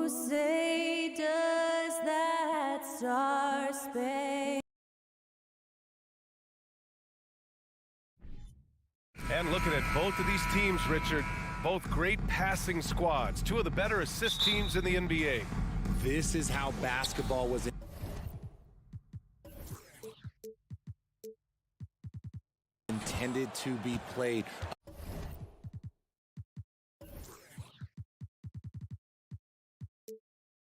Who say does that star span? And looking at both of these teams, Richard, both great passing squads, two of the better assist teams in the NBA. This is how basketball was intended to be played.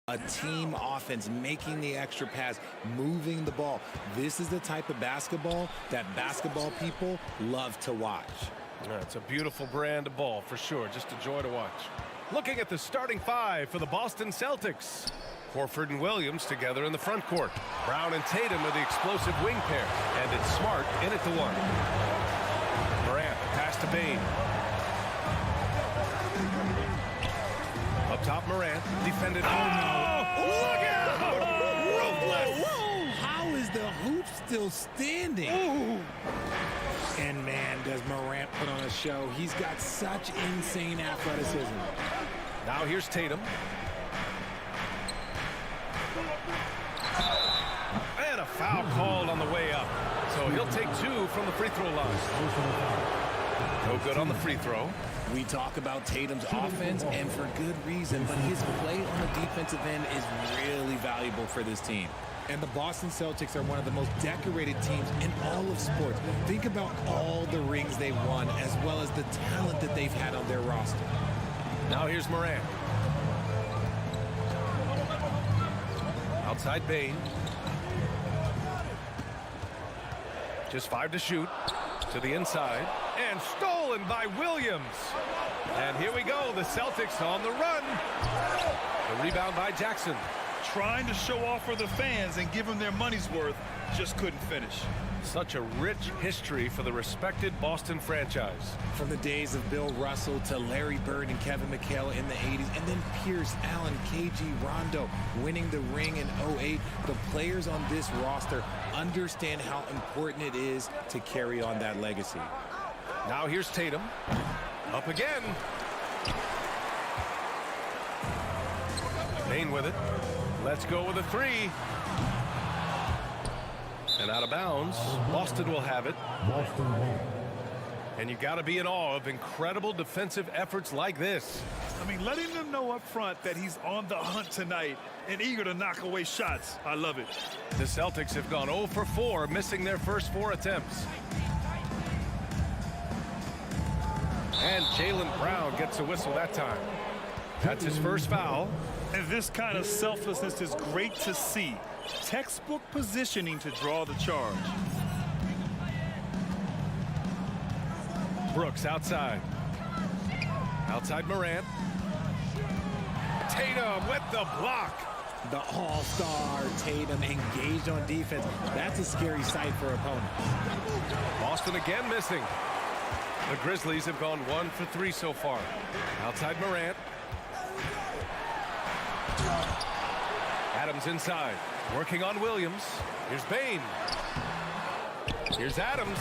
A team offense, making the extra pass, moving the ball. This is the type of basketball that basketball people love to watch. It's a beautiful brand of ball for sure. Just a joy to watch. Looking at the starting five for the Boston Celtics. Horford and Williams together in the front court. Brown and Tatum are the explosive wing pair. And it's Smart in at the one. Morant, pass to Bane. Up top, Morant, defended. Oh, look out! Ruthless! How is the hoop still standing? Ooh. And man, does Morant put on a show. He's got such insane athleticism. Now here's Tatum. And a foul called on the way up. So he'll take two from the free throw line. No good on the free throw. We talk about Tatum's offense, and for good reason, but his play on the defensive end is really valuable for this team. And the Boston Celtics are one of the most decorated teams in all of sports. Think about all the rings they've won, as well as the talent that they've had on their roster. Now here's Morant. Outside Bane. Just 5 to shoot. To the inside. And stolen by Williams. And here we go. The Celtics on the run. The rebound by Jackson. Trying to show off for the fans and give them their money's worth. Just couldn't finish. Such a rich history for the respected Boston franchise. From the days of Bill Russell to Larry Bird and Kevin McHale in the 80s, and then Pierce, Allen, KG, Rondo winning the ring in 08. The players on this roster understand how important it is to carry on that legacy. Now here's Tatum. Up again. Bane with it. Let's go with a three. And out of bounds. Boston will have it. And you got to be in awe of incredible defensive efforts like this. I mean, letting them know up front that he's on the hunt tonight and eager to knock away shots. I love it. The Celtics have gone 0 for 4, missing their first 4 attempts. And Jaylen Brown gets a whistle that time. That's his first foul. And this kind of selflessness is great to see. Textbook positioning to draw the charge. Brooks outside. Outside Morant. Tatum with the block. The all-star Tatum engaged on defense. That's a scary sight for opponents. Boston again missing. The Grizzlies have gone 1 for 3 so far. Outside Morant. Adams inside. Working on Williams. Here's Bane. Here's Adams.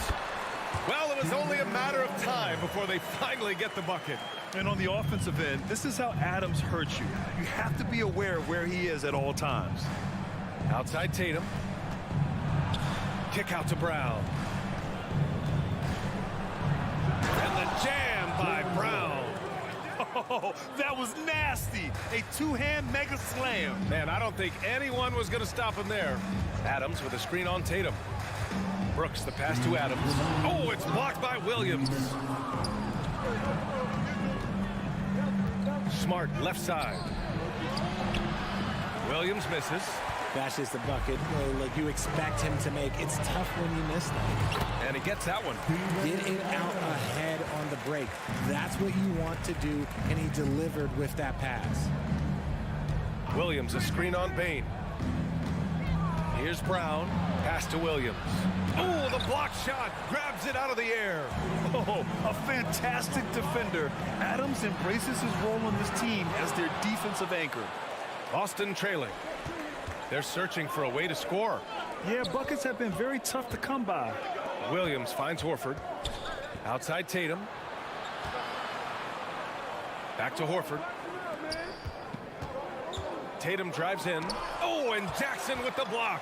Well, it was only a matter of time before they finally get the bucket. And on the offensive end, this is how Adams hurts you. You have to be aware of where he is at all times. Outside Tatum. Kick out to Brown. And the jam by Brown. Oh, that was nasty. A two-hand mega slam. Man, I don't think anyone was going to stop him there. Adams with a screen on Tatum. Brooks, the pass to Adams. Oh, it's blocked by Williams. Smart, left side. Williams misses. That's just a bucket like you expect him to make. It's tough when you miss them. And he gets that one. Get it out ahead on the break. That's what you want to do, and he delivered with that pass. Williams, a screen on Bane. Here's Brown. Pass to Williams. Oh, the block shot. Grabs it out of the air. Oh, a fantastic defender. Adams embraces his role on this team as their defensive anchor. Boston trailing. They're searching for a way to score. Yeah, buckets have been very tough to come by. Williams finds Horford. Outside Tatum. Back to Horford. Tatum drives in. Oh, and Jackson with the block.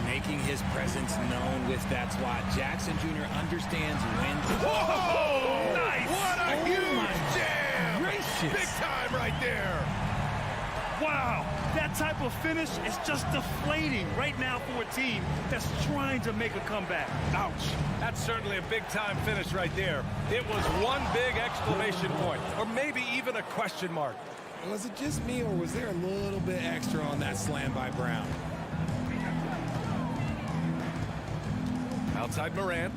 Making his presence known with that swat. Jackson Jr. understands when to... Whoa! Nice! What a huge jam! Gracious. Big time right there. Wow, that type of finish is just deflating right now for a team that's trying to make a comeback. Ouch. That's certainly a big-time finish right there. It was one big exclamation point, or maybe even a question mark. Was it just me, or was there a little bit extra on that slam by Brown? Outside Morant.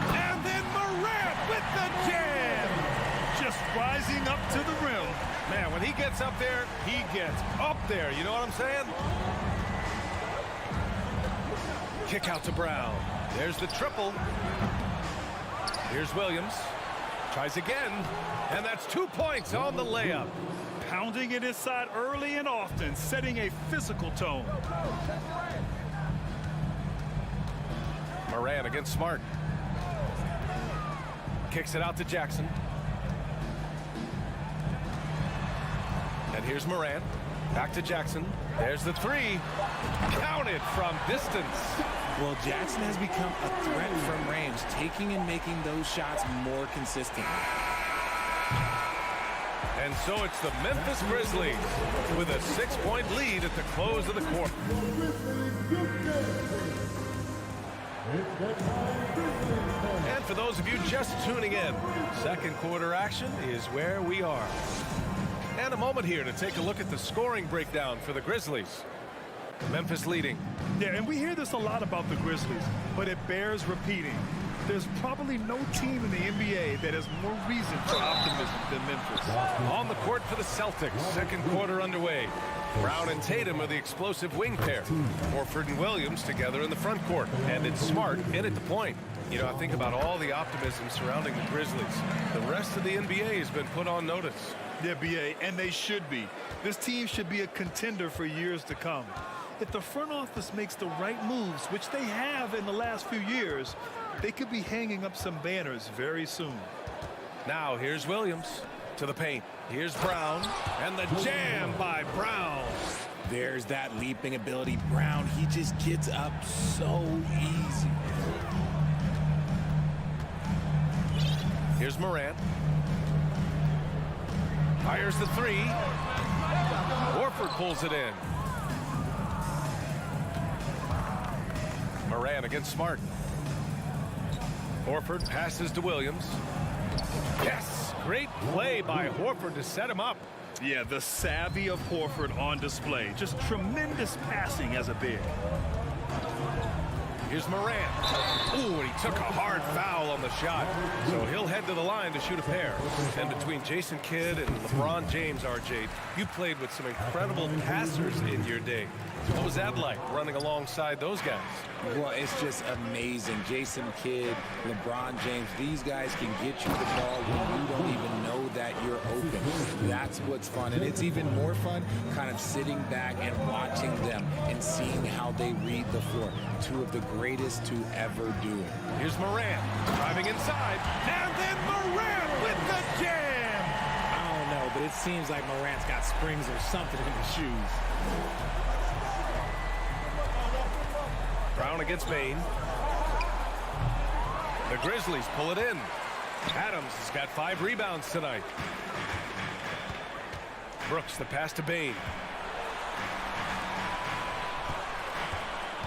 And then Morant with the jam! Just rising up to the rim. Man, when he gets up there, he gets up there. You know what I'm saying? Kick out to Brown. There's the triple. Here's Williams. Tries again. And that's 2 points on the layup. Pounding it inside early and often, setting a physical tone. Morant against Smart. Kicks it out to Jackson. And here's Morant. Back to Jackson. There's the three. Counted from distance. Well, Jackson has become a threat from range, taking and making those shots more consistent. And so it's the Memphis Grizzlies with a 6-point lead at the close of the quarter. And for those of you just tuning in, second quarter action is where we are. And a moment here to take a look at the scoring breakdown for the Grizzlies. Memphis leading. Yeah, and we hear this a lot about the Grizzlies, but it bears repeating. There's probably no team in the NBA that has more reason for optimism than Memphis. On the court for the Celtics, second quarter underway. Brown and Tatum are the explosive wing pair. Horford and Williams together in the front court. And it's Smart in at the point. You know, I think about all the optimism surrounding the Grizzlies. The rest of the NBA has been put on notice. Yeah, BA, and they should be. This team should be a contender for years to come. If the front office makes the right moves, which they have in the last few years, they could be hanging up some banners very soon. Now here's Williams to the paint. Here's Brown, and the jam by Brown. There's that leaping ability. Brown, he just gets up so easy. Here's Morant. Fires the three. Horford pulls it in. Morant against Smart. Horford passes to Williams. Yes! Great play by Horford to set him up. Yeah, the savvy of Horford on display. Just tremendous passing as a big. Here's Morant. Ooh, and he took a hard foul on the shot. So he'll head to the line to shoot a pair. And between Jason Kidd and LeBron James, RJ, you played with some incredible passers in your day. What was that like, running alongside those guys? Well, it's just amazing. Jason Kidd, LeBron James, these guys can get you the ball when you don't even know that you're open. That's what's fun. And it's even more fun kind of sitting back and watching them and seeing how they read the floor. Two of the greatest to ever do it. Here's Morant driving inside. And then Morant with the jam. I don't know, but it seems like Morant's got springs or something in his shoes. Brown against Bain. The Grizzlies pull it in. Adams has got 5 rebounds tonight. Brooks the pass to Bain.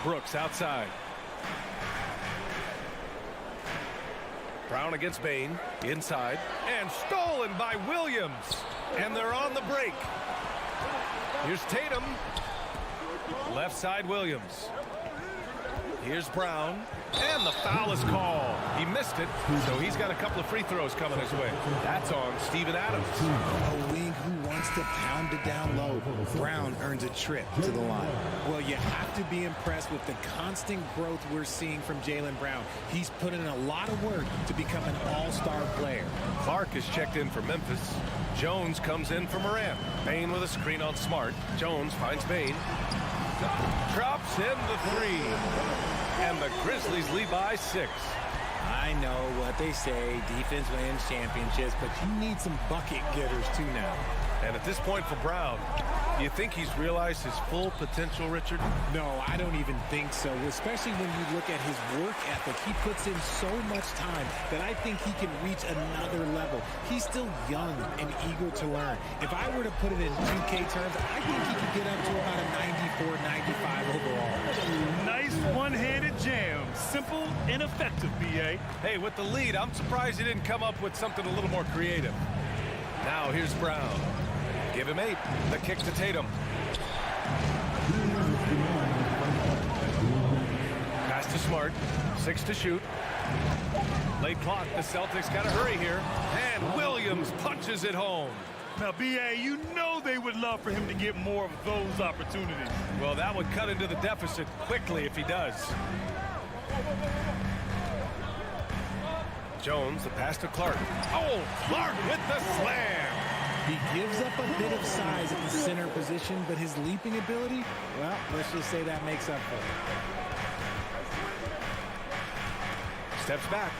Brooks outside. Brown against Bain. Inside. And stolen by Williams. And they're on the break. Here's Tatum. Left side Williams. Here's Brown, and the foul is called. He missed it, so he's got a couple of free throws coming his way. That's on Steven Adams. A wing who wants to pound it down low. Brown earns a trip to the line. Well, you have to be impressed with the constant growth we're seeing from Jaylen Brown. He's put in a lot of work to become an all-star player. Clark is checked in for Memphis. Jones comes in for Morant. Bain with a screen on Smart. Jones finds Bain. Drops in the three. And the Grizzlies lead by 6. I know what they say, defense wins championships, but you need some bucket getters too now. And at this point for Brown, do you think he's realized his full potential, Richard? No, I don't even think so, especially when you look at his work ethic. He puts in so much time that I think he can reach another level. He's still young and eager to learn. If I were to put it in 2K terms, I think he could get up to about a 94, 95 overall. Nice one-handed jam. Simple and effective, B.A. Hey, with the lead, I'm surprised he didn't come up with something a little more creative. Now here's Brown. Give him 8. The kick to Tatum. Pass to Smart. 6 to shoot. Late clock. The Celtics got to hurry here. And Williams punches it home. Now, B.A., you know they would love for him to get more of those opportunities. Well, that would cut into the deficit quickly if he does. Jones, the pass to Clark. Oh, Clark with the slam. He gives up a bit of size at the center position, but his leaping ability, well, let's just say that makes up for it. Steps back.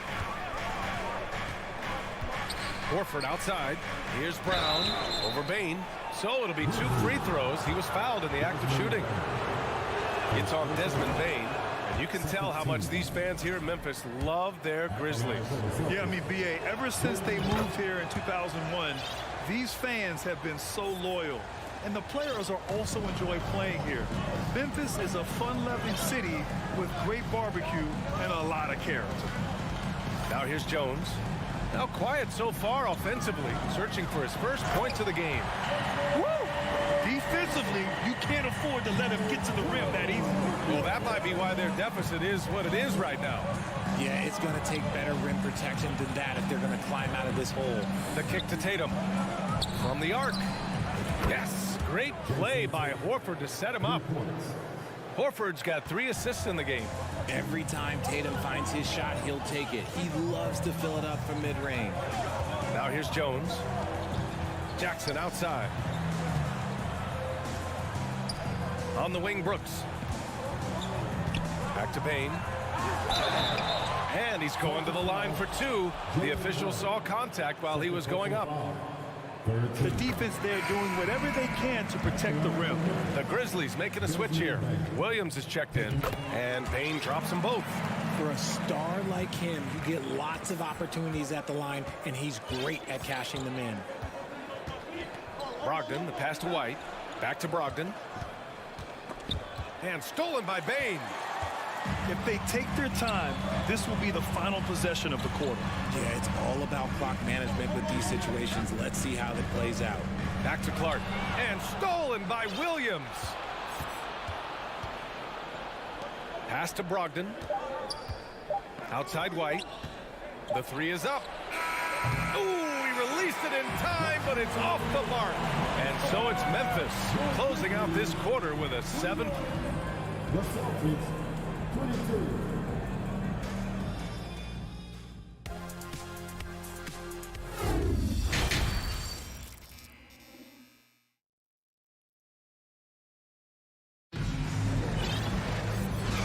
Horford outside. Here's Brown over Bain. So it'll be 2 free throws. He was fouled in the act of shooting. It's on Desmond Bain. And you can tell how much these fans here in Memphis love their Grizzlies. Yeah, I mean, B.A., ever since they moved here in 2001, these fans have been so loyal. And the players are also enjoy playing here. Memphis is a fun-loving city with great barbecue and a lot of character. Now here's Jones. Now quiet so far offensively, searching for his first points of the game. Woo! Defensively, you can't afford to let him get to the rim that easily. Well, that might be why their deficit is what it is right now. Yeah, it's going to take better rim protection than that if they're going to climb out of this hole. The kick to Tatum. From the arc. Yes, great play by Horford to set him up. Horford's got 3 assists in the game. Every time Tatum finds his shot, he'll take it. He loves to fill it up from mid-range. Now here's Jones. Jackson outside. On the wing, Brooks. Back to Bain. And he's going to the line for 2. The official saw contact while he was going up. The defense there doing whatever they can to protect the rim. The Grizzlies making a switch here. Williams is checked in, and Bain drops them both. For a star like him, you get lots of opportunities at the line, and he's great at cashing them in. Brogdon, the pass to White. Back to Brogdon. And stolen by Bain. If they take their time, this will be the final possession of the quarter. Yeah, it's all about clock management with these situations. Let's see how that plays out. Back to Clark. And stolen by Williams. Pass to Brogdon. Outside White. The 3 is up. Ooh, he released it in time, but it's off the mark. And so it's Memphis closing out this quarter with a 7. The Celtics, 22.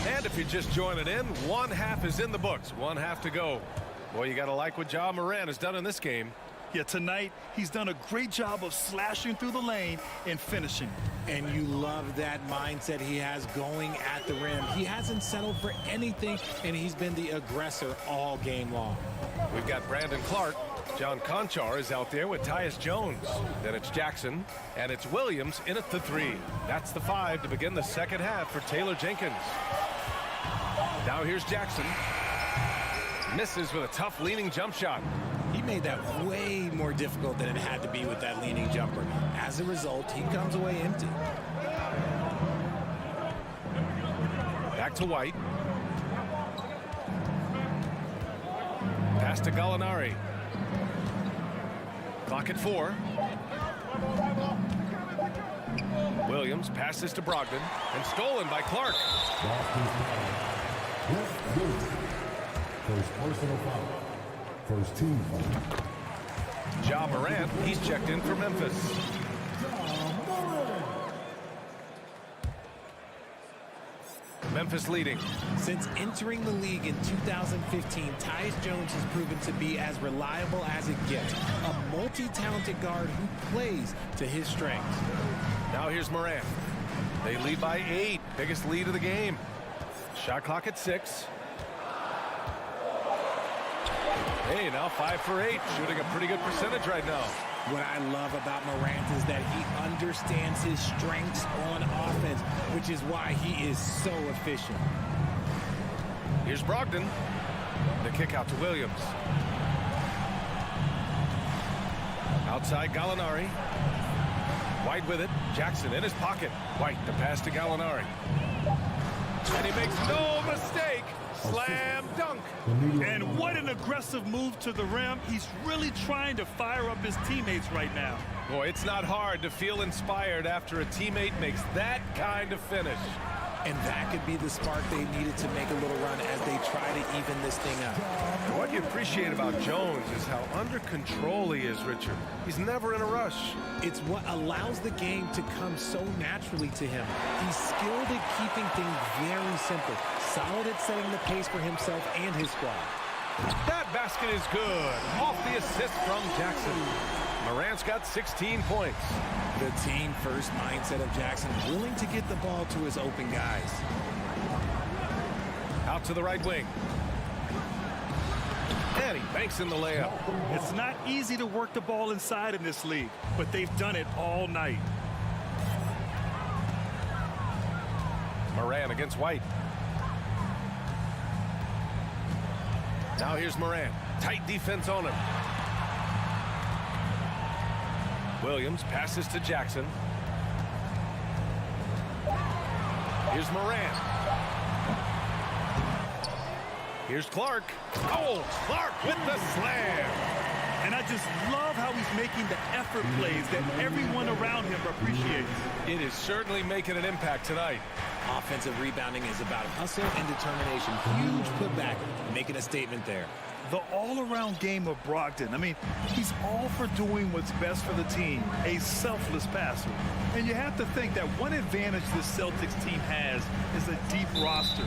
And if you're just joining in, 1 half is in the books. 1 half to go. Boy, you got to like what Ja Morant has done in this game. Yeah, tonight, he's done a great job of slashing through the lane and finishing. And you love that mindset he has going at the rim. He hasn't settled for anything, and he's been the aggressor all game long. We've got Brandon Clark. John Conchar is out there with Tyus Jones. Then it's Jackson, and it's Williams in at the 3. That's the 5 to begin the second half for Taylor Jenkins. Now here's Jackson. Misses with a tough leaning jump shot. He made that way more difficult than it had to be with that leaning jumper. As a result, he comes away empty. Back to White. Pass to Gallinari. Clock at 4. Williams passes to Brogdon and stolen by Clark. First personal foul. First team foul. Ja Morant, he's checked in for Memphis. Memphis leading. Since entering the league in 2015, Tyus Jones has proven to be as reliable as it gets. A multi-talented guard who plays to his strengths. Now here's Morant. They lead by 8. Biggest lead of the game. Shot clock at 6. Hey, now 5 for 8. Shooting a pretty good percentage right now. What I love about Morant is that he understands his strengths on offense, which is why he is so efficient. Here's Brogdon. The kick out to Williams. Outside Gallinari. White with it. Jackson in his pocket. White the pass to Gallinari. And he makes no mistake. Slam dunk. And what an aggressive move to the rim. He's really trying to fire up his teammates right now. Boy, it's not hard to feel inspired after a teammate makes that kind of finish. And that could be the spark they needed to make a little run as they try to even this thing up. What you appreciate about Jones is how under control he is, Richard. He's never in a rush. It's what allows the game to come so naturally to him. He's skilled at keeping things very simple, solid at setting the pace for himself and his squad. That basket is good. Off the assist from Jackson. Morant's got 16 points. The team-first mindset of Jackson, willing to get the ball to his open guys. Out to the right wing. And he banks in the layup. It's not easy to work the ball inside in this league, but they've done it all night. Morant against White. Now here's Morant. Tight defense on him. Williams passes to Jackson. Here's Morant. Here's Clark. Oh, Clark with the slam. And I just love how he's making the effort plays that everyone around him appreciates. It is certainly making an impact tonight. Offensive rebounding is about hustle and determination. Huge putback, making a statement there. The all-around game of Brogdon. I mean, he's all for doing what's best for the team, a selfless passer. And you have to think that one advantage this Celtics team has is a deep roster.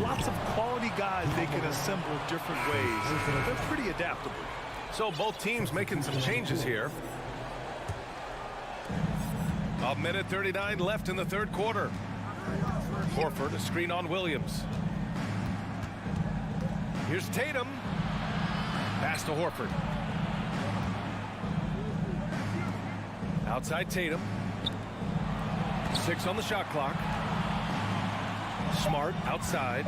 Lots of quality guys they can assemble different ways. They're pretty adaptable. So both teams making some changes here. A minute 39 left in the third quarter. Horford, a screen on Williams. Here's Tatum. Pass to Horford. Outside Tatum. 6 on the shot clock. Smart outside.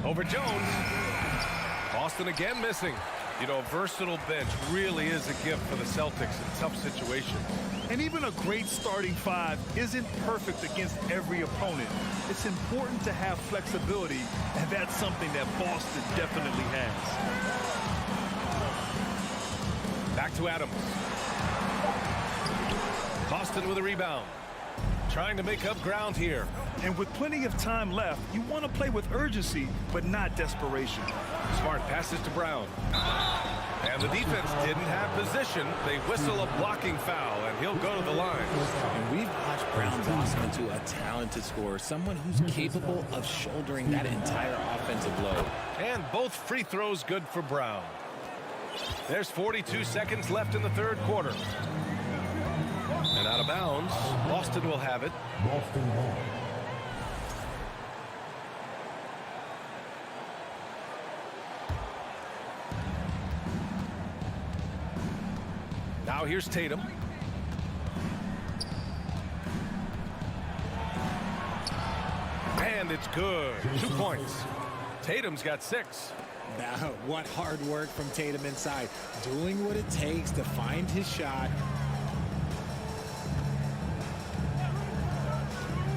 Over Jones. Boston again missing. You know, a versatile bench really is a gift for the Celtics in tough situations. And even a great starting 5 isn't perfect against every opponent. It's important to have flexibility, and that's something that Boston definitely has. Back to Adams. Boston with a rebound. Trying to make up ground here. And with plenty of time left, you want to play with urgency, but not desperation. Smart passes to Brown. And the defense didn't have position. They whistle a blocking foul, and he'll go to the line. And we've watched Brown blossom into a talented scorer, someone who's capable of shouldering that entire offensive load. And both free throws good for Brown. There's 42 seconds left in the third quarter. And out of bounds, Boston will have it. Boston ball. Now here's Tatum. And it's good. 2 points. Tatum's got 6. Now, what hard work from Tatum inside. Doing what it takes to find his shot.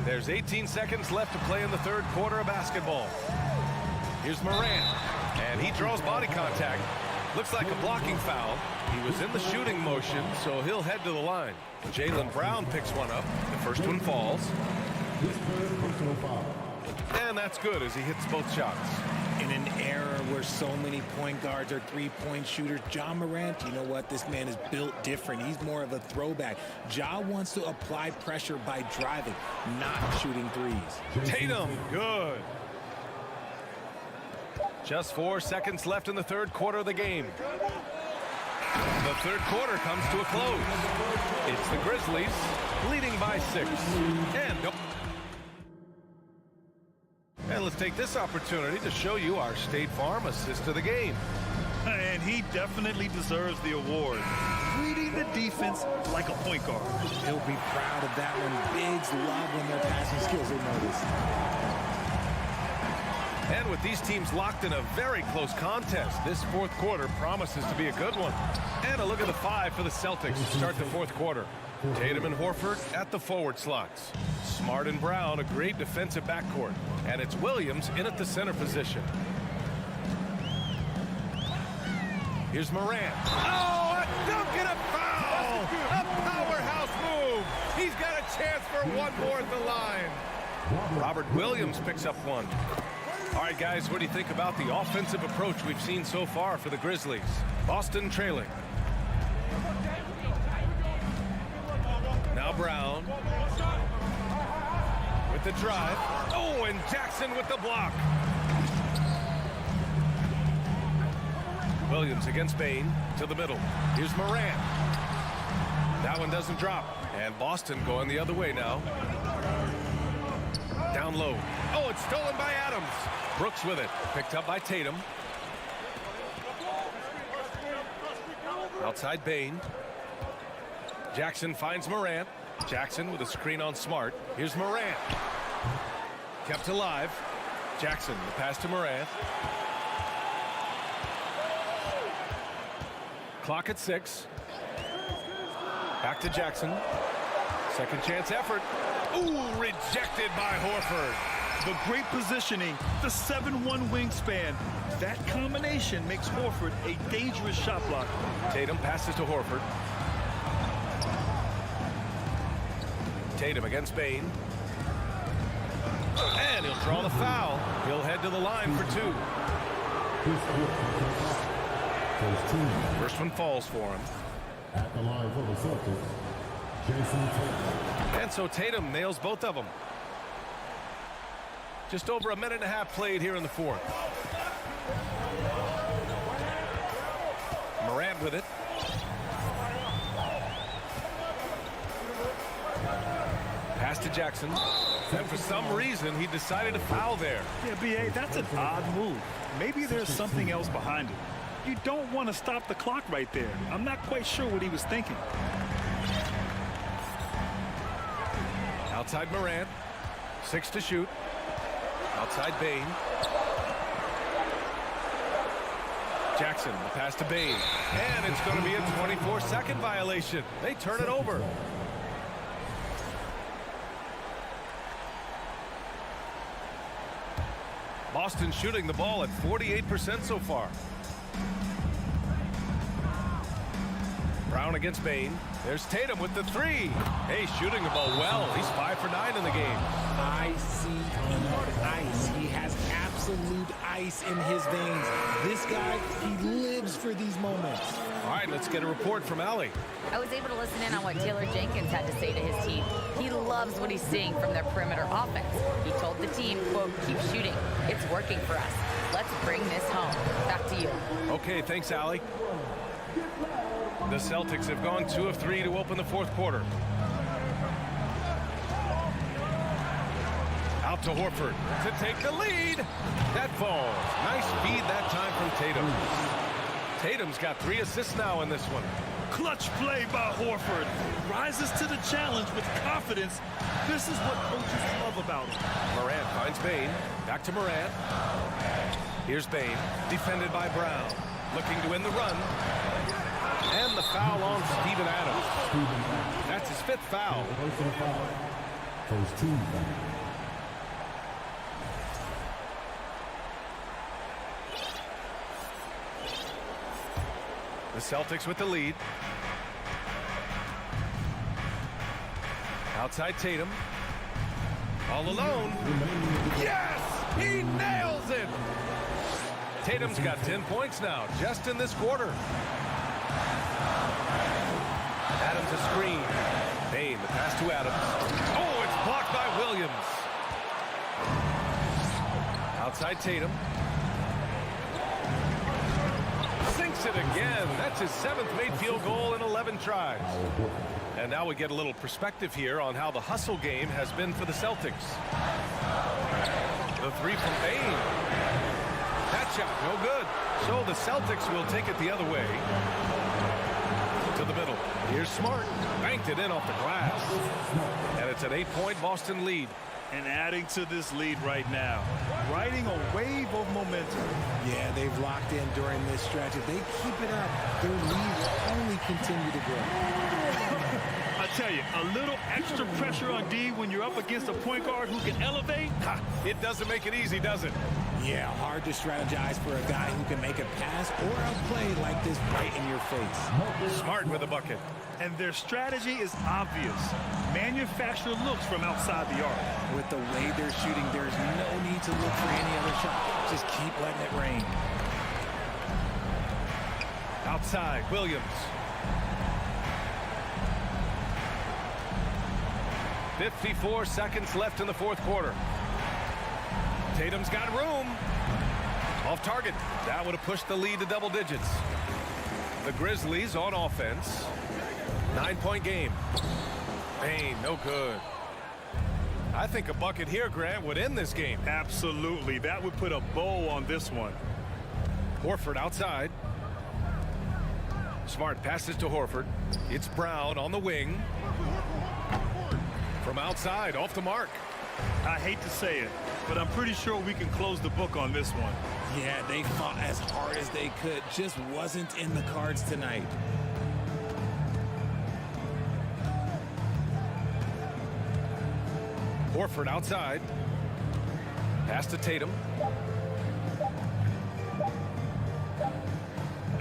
There's 18 seconds left to play in the third quarter of basketball. Here's Morant. And he draws body contact. Looks like a blocking foul. He was in the shooting motion, so he'll head to the line. Jaylen Brown picks one up. The first one falls. And that's good as he hits both shots. In an era where so many point guards are three-point shooters, Ja Morant, you know what? This man is built different. He's more of a throwback. Ja wants to apply pressure by driving, not shooting threes. Tatum, good. Just 4 seconds left in the third quarter of the game. The third quarter comes to a close. It's the Grizzlies leading by 6. And let's take this opportunity to show you our State Farm assist of the game. And he definitely deserves the award. Reading the defense like a point guard. He'll be proud of that one. Bigs love when their passing skills are noticed. And with these teams locked in a very close contest, this fourth quarter promises to be a good one. And a look at the 5 for the Celtics to start the fourth quarter. Tatum and Horford at the forward slots. Smart and Brown, a great defensive backcourt. And it's Williams in at the center position. Here's Morant. Oh, a dunk and a foul! A powerhouse move! He's got a chance for one more at the line. Robert Williams picks up one. All right, guys, what do you think about the offensive approach we've seen so far for the Grizzlies? Boston trailing. Now Brown with the drive. Oh, and Jackson with the block. Williams against Bain to the middle. Here's Morant. That one doesn't drop. And Boston going the other way now. Down low. Oh, it's stolen by Adams. Brooks with it. Picked up by Tatum. Outside Bain. Jackson finds Morant. Jackson with a screen on Smart. Here's Morant. Kept alive. Jackson, the pass to Morant. Clock at 6. Back to Jackson. Second chance effort. Ooh, rejected by Horford. The great positioning, the 7'1" wingspan. That combination makes Horford a dangerous shot blocker. Tatum passes to Horford. Tatum against Bain. And he'll draw the foul. He'll head to the line for 2. First one falls for him. At the line for the Celtics, Jason Tatum. And so Tatum nails both of them. Just over a minute and a half played here in the fourth. Morant with it. Pass to Jackson. And for some reason, he decided to foul there. Yeah, B.A., that's an odd move. Maybe there's something else behind it. You don't want to stop the clock right there. I'm not quite sure what he was thinking. Outside Morant. 6 to shoot. Outside Bain. Jackson, the pass to Bain. And it's going to be a 24-second violation. They turn it over. Boston shooting the ball at 48% so far. Brown against Bain. There's Tatum with the 3. Hey, shooting the ball well. He's 5 for 9 in the game. Icy ice. He has absolute ice in his veins. This guy, he lives for these moments. All right, let's get a report from Allie. I was able to listen in on what Taylor Jenkins had to say to his team. He loves what he's seeing from their perimeter offense. He told the team, quote, keep shooting. It's working for us. Let's bring this home. Back to you. Okay, thanks, Allie. The Celtics have gone 2 of 3 to open the fourth quarter. Out to Horford to take the lead. That falls. Nice feed that time from Tatum. Tatum's got 3 assists now in this one. Clutch play by Horford. Rises to the challenge with confidence. This is what coaches love about him. Morant finds Bain. Back to Morant. Here's Bain. Defended by Brown. Looking to win the run. And the foul on Steven Adams. That's his 5th foul. First team foul. The Celtics with the lead. Outside Tatum. All alone. Yes! He nails it! Tatum's got 10 points now, just in this quarter. Adams a screen. Payne, the pass to Adams. Oh, it's blocked by Williams. Outside Tatum. Sinks it again. That's his 7th made field goal in 11 tries. And now we get a little perspective here on how the hustle game has been for the Celtics. The three from Payne. That shot, no good. So the Celtics will take it the other way. To the middle. Here's Smart. Banked it in off the glass. And it's an 8-point Boston lead. And adding to this lead right now, riding a wave of momentum. Yeah, they've locked in during this stretch. If they keep it up, their lead will only continue to grow. I tell you, a little extra pressure on D when you're up against a point guard who can elevate. Ha, it doesn't make it easy, does it? Yeah, hard to strategize for a guy who can make a pass or a play like this right in your face. Smart with a bucket. And their strategy is obvious. Manufacture looks from outside the arc. With the way they're shooting, there's no need to look for any other shot. Just keep letting it rain. Outside, Williams. 54 seconds left in the fourth quarter. Tatum's got room. Off target. That would have pushed the lead to double digits. The Grizzlies on offense. 9-point game. Payne, no good. I think a bucket here, Grant, would end this game. Absolutely. That would put a bow on this one. Horford outside. Smart passes to Horford. It's Brown on the wing. From outside, off the mark. I hate to say it, but I'm pretty sure we can close the book on this one. Yeah, they fought as hard as they could. Just wasn't in the cards tonight. Horford outside. Pass to Tatum.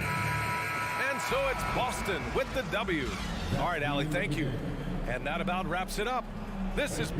And so it's Boston with the W. All right, Allie, thank you. And that about wraps it up. This is...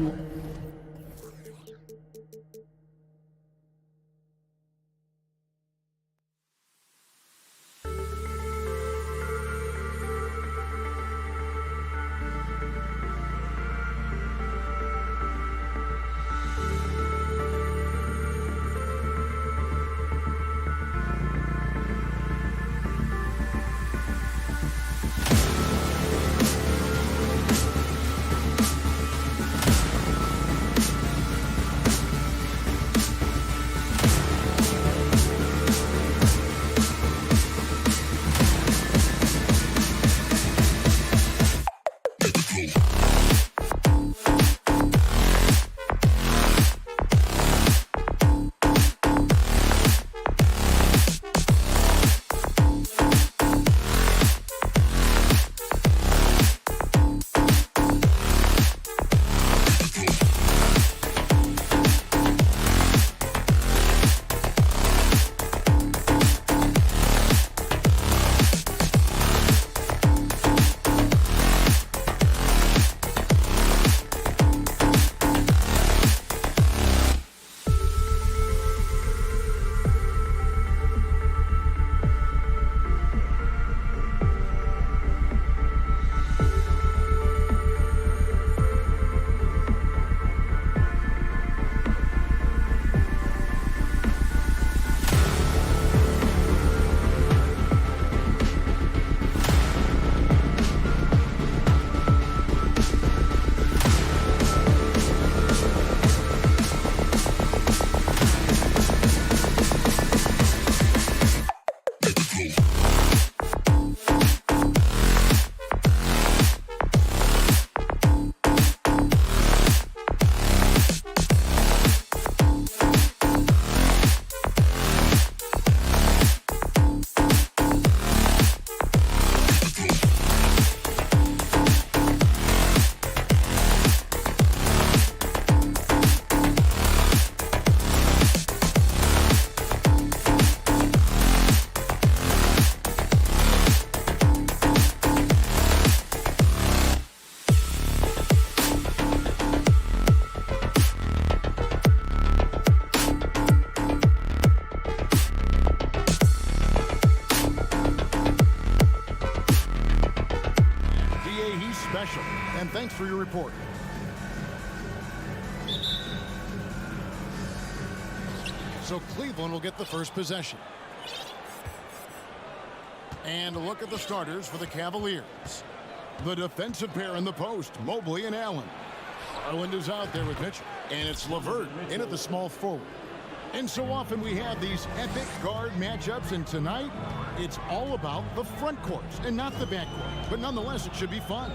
special. And thanks for your report. So Cleveland will get the first possession. And a look at the starters for the Cavaliers. The defensive pair in the post, Mobley and Allen. Garland is out there with Mitchell. And it's LeVert in at the small forward. And so often we have these epic guard matchups, and tonight it's all about the front courts and not the back court. But nonetheless, it should be fun.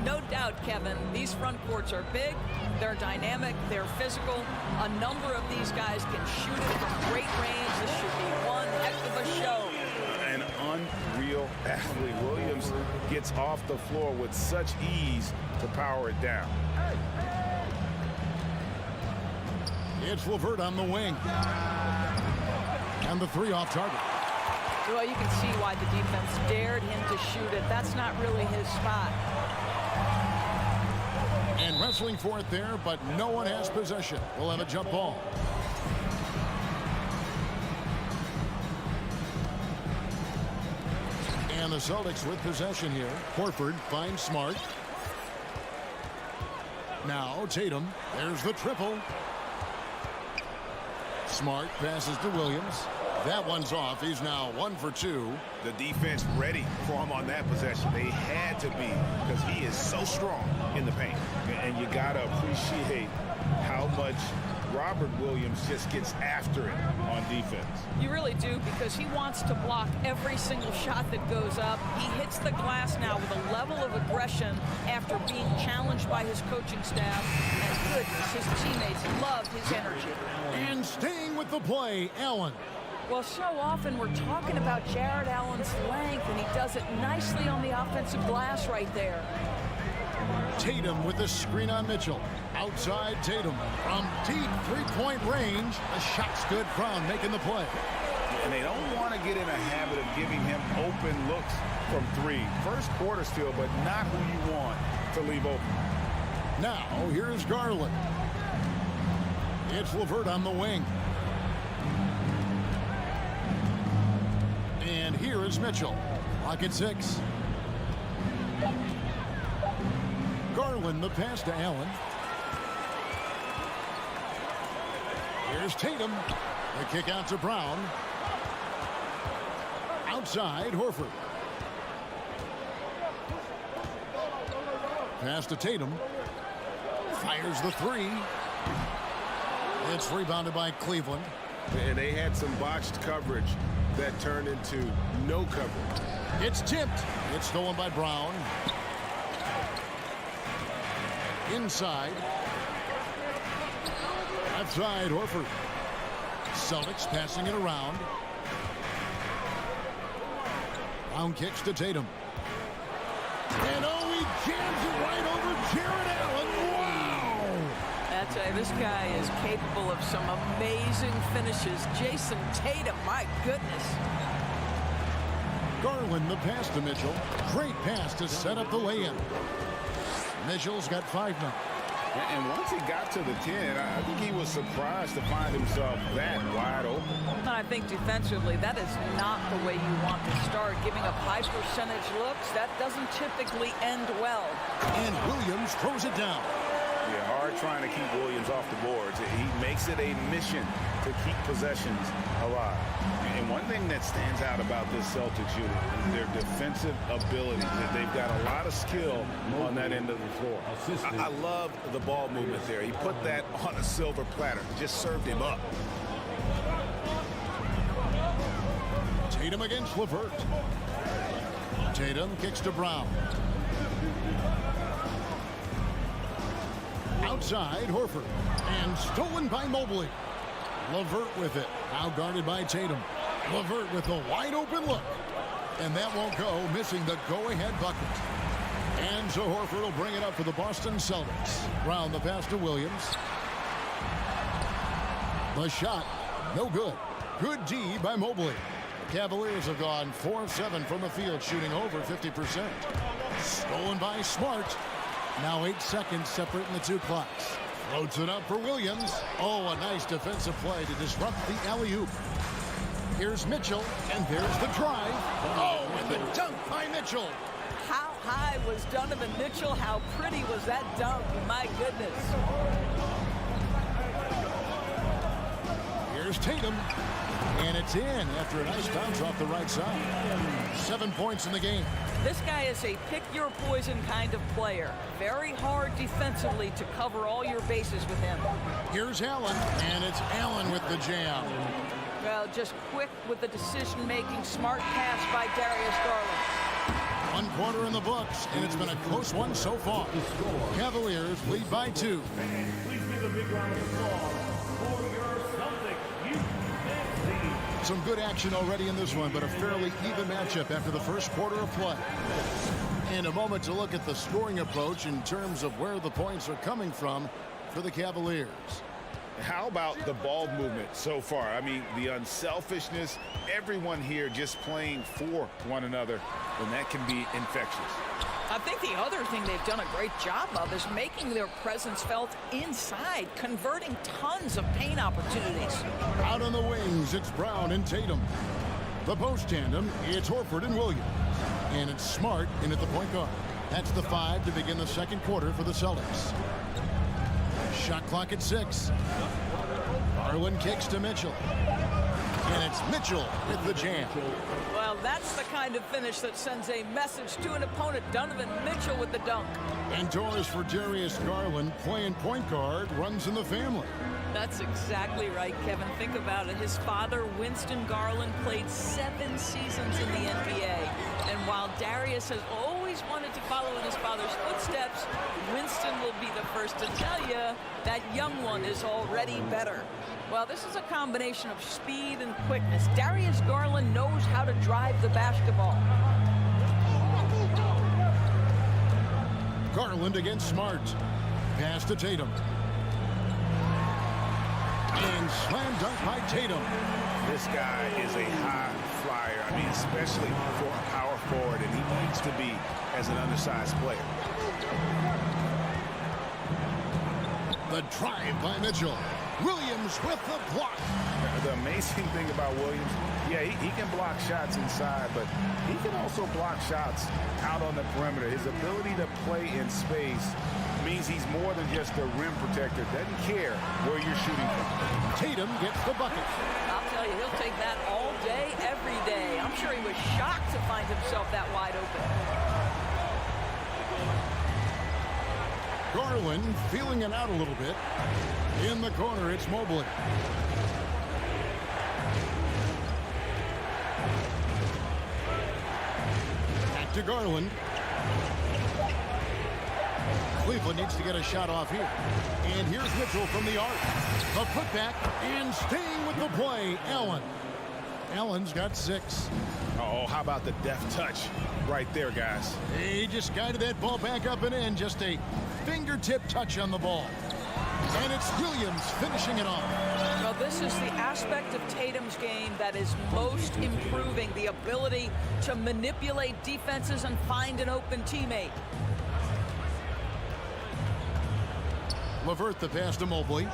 No doubt, Kevin. These front courts are big, they're dynamic, they're physical. A number of these guys can shoot it from great range. This should be one heck of a show. An unreal athlete. Williams gets off the floor with such ease to power it down. It's LeVert on the wing. And the three off target. Well, you can see why the defense dared him to shoot it. That's not really his spot. And wrestling for it there, but no one has possession. We'll have a jump ball. And the Celtics with possession here. Horford finds Smart. Now Tatum. There's the triple. Smart passes to Williams. That one's off. He's now 1 for 2. The defense ready for him on that possession. They had to be, because he is so strong in the paint. And you got to appreciate how much Robert Williams just gets after it on defense. You really do, because he wants to block every single shot that goes up. He hits the glass now with a level of aggression after being challenged by his coaching staff. And goodness, his teammates love his energy. And staying with the play, Allen. Well, so often we're talking about Jared Allen's length, and he does it nicely on the offensive glass right there. Tatum with the screen on Mitchell. Outside Tatum from deep three-point range. The shot stood Brown making the play. And they don't want to get in a habit of giving him open looks from three. First quarter still, but not who you want to leave open. Now, here's Garland. It's LeVert on the wing. And here is Mitchell. Clock at 6. Garland, the pass to Allen. Here's Tatum. The kick out to Brown. Outside, Horford. Pass to Tatum. Fires the three. It's rebounded by Cleveland. And they had some botched coverage that turned into no coverage. It's tipped. It's stolen by Brown. Inside. Left side, Horford. Celtics passing it around. Brown kicks to Tatum. And oh, he jams it right over Jared Allen. Wow! I'd say this guy is capable of some amazing finishes. Jason Tatum, my goodness. Garland, the pass to Mitchell. Great pass to set up the lay-in. Mitchell's got 5 now. And once he got to the 10, I think he was surprised to find himself that wide open. And I think defensively, that is not the way you want to start. Giving up high percentage looks, that doesn't typically end well. And Williams throws it down. Yeah, hard trying to keep Williams off the boards. He makes it a mission to keep possessions alive. And one thing that stands out about this Celtics unit is their defensive ability. They've got a lot of skill on that end of the floor. I love the ball movement there. He put that on a silver platter. Just served him up. Tatum against LeVert. Tatum kicks to Brown. Outside, Horford. And stolen by Mobley. LeVert with it. Now guarded by Tatum. LeVert with a wide open look. And that won't go, missing the go-ahead bucket. And so Horford will bring it up for the Boston Celtics. Brown the pass to Williams. The shot, no good. Good D by Mobley. The Cavaliers have gone 4 of 7 from the field, shooting over 50%. Stolen by Smart. Now 8 seconds separating the two clocks. Floats it up for Williams. Oh, a nice defensive play to disrupt the alley-oop. Here's Mitchell, and there's the drive. Oh, and the dunk by Mitchell. How high was Donovan Mitchell? How pretty was that dunk? My goodness. Here's Tatum. And it's in after a nice bounce off the right side. 7 points in the game. This guy is a pick-your-poison kind of player. Very hard defensively to cover all your bases with him. Here's Allen, and it's Allen with the jam. Well, just quick with the decision-making. Smart pass by Darius Garland. 1 quarter in the books, and it's been a close one so far. Cavaliers lead by 2. Please give a big round of applause for your Celtics youth team. Some good action already in this one, but a fairly even matchup after the first quarter of play. And a moment to look at the scoring approach in terms of where the points are coming from for the Cavaliers. How about the ball movement so far? I mean, the unselfishness, everyone here just playing for one another, and that can be infectious. I think the other thing they've done a great job of is making their presence felt inside, converting tons of paint opportunities. Out on the wings, it's Brown and Tatum. The post tandem, it's Horford and Williams. And it's Smart in at the point guard. That's the 5 to begin the second quarter for the Celtics. Shot clock at 6. Garland kicks to Mitchell. And it's Mitchell with the jam. Well, that's the kind of finish that sends a message to an opponent. Donovan Mitchell with the dunk. And doors for Darius Garland, playing point guard, runs in the family. That's exactly right, Kevin. Think about it. His father, Winston Garland, played 7 seasons in the NBA. And while Darius has always wanted to follow in his father's footsteps, Winston will be the first to tell you that young one is already better. Well, this is a combination of speed and quickness. Darius Garland knows how to drive the basketball. Garland against Smart. Pass to Tatum. And slam dunk by Tatum. This guy is a high flyer. I mean, especially for a power forward, and he needs to be as an undersized player. The drive by Mitchell. Williams with the block. The amazing thing about Williams, yeah, he can block shots inside, but he can also block shots out on the perimeter. His ability to play in space means he's more than just a rim protector. Doesn't care where you're shooting from. Tatum gets the bucket. I'll tell you, he'll take that all day, every day. I'm sure he was shocked to find himself that wide open. Garland feeling it out a little bit. In the corner, it's Mobley. Back to Garland. Cleveland needs to get a shot off here. And here's Mitchell from the arc. A putback and staying with the play, Allen. Allen's got 6. Oh, how about the deft touch right there, guys? He just guided that ball back up and in. Just a fingertip touch on the ball. And it's Williams finishing it off. Well, this is the aspect of Tatum's game that is most improving, the ability to manipulate defenses and find an open teammate. LeVert the pass to Mobley.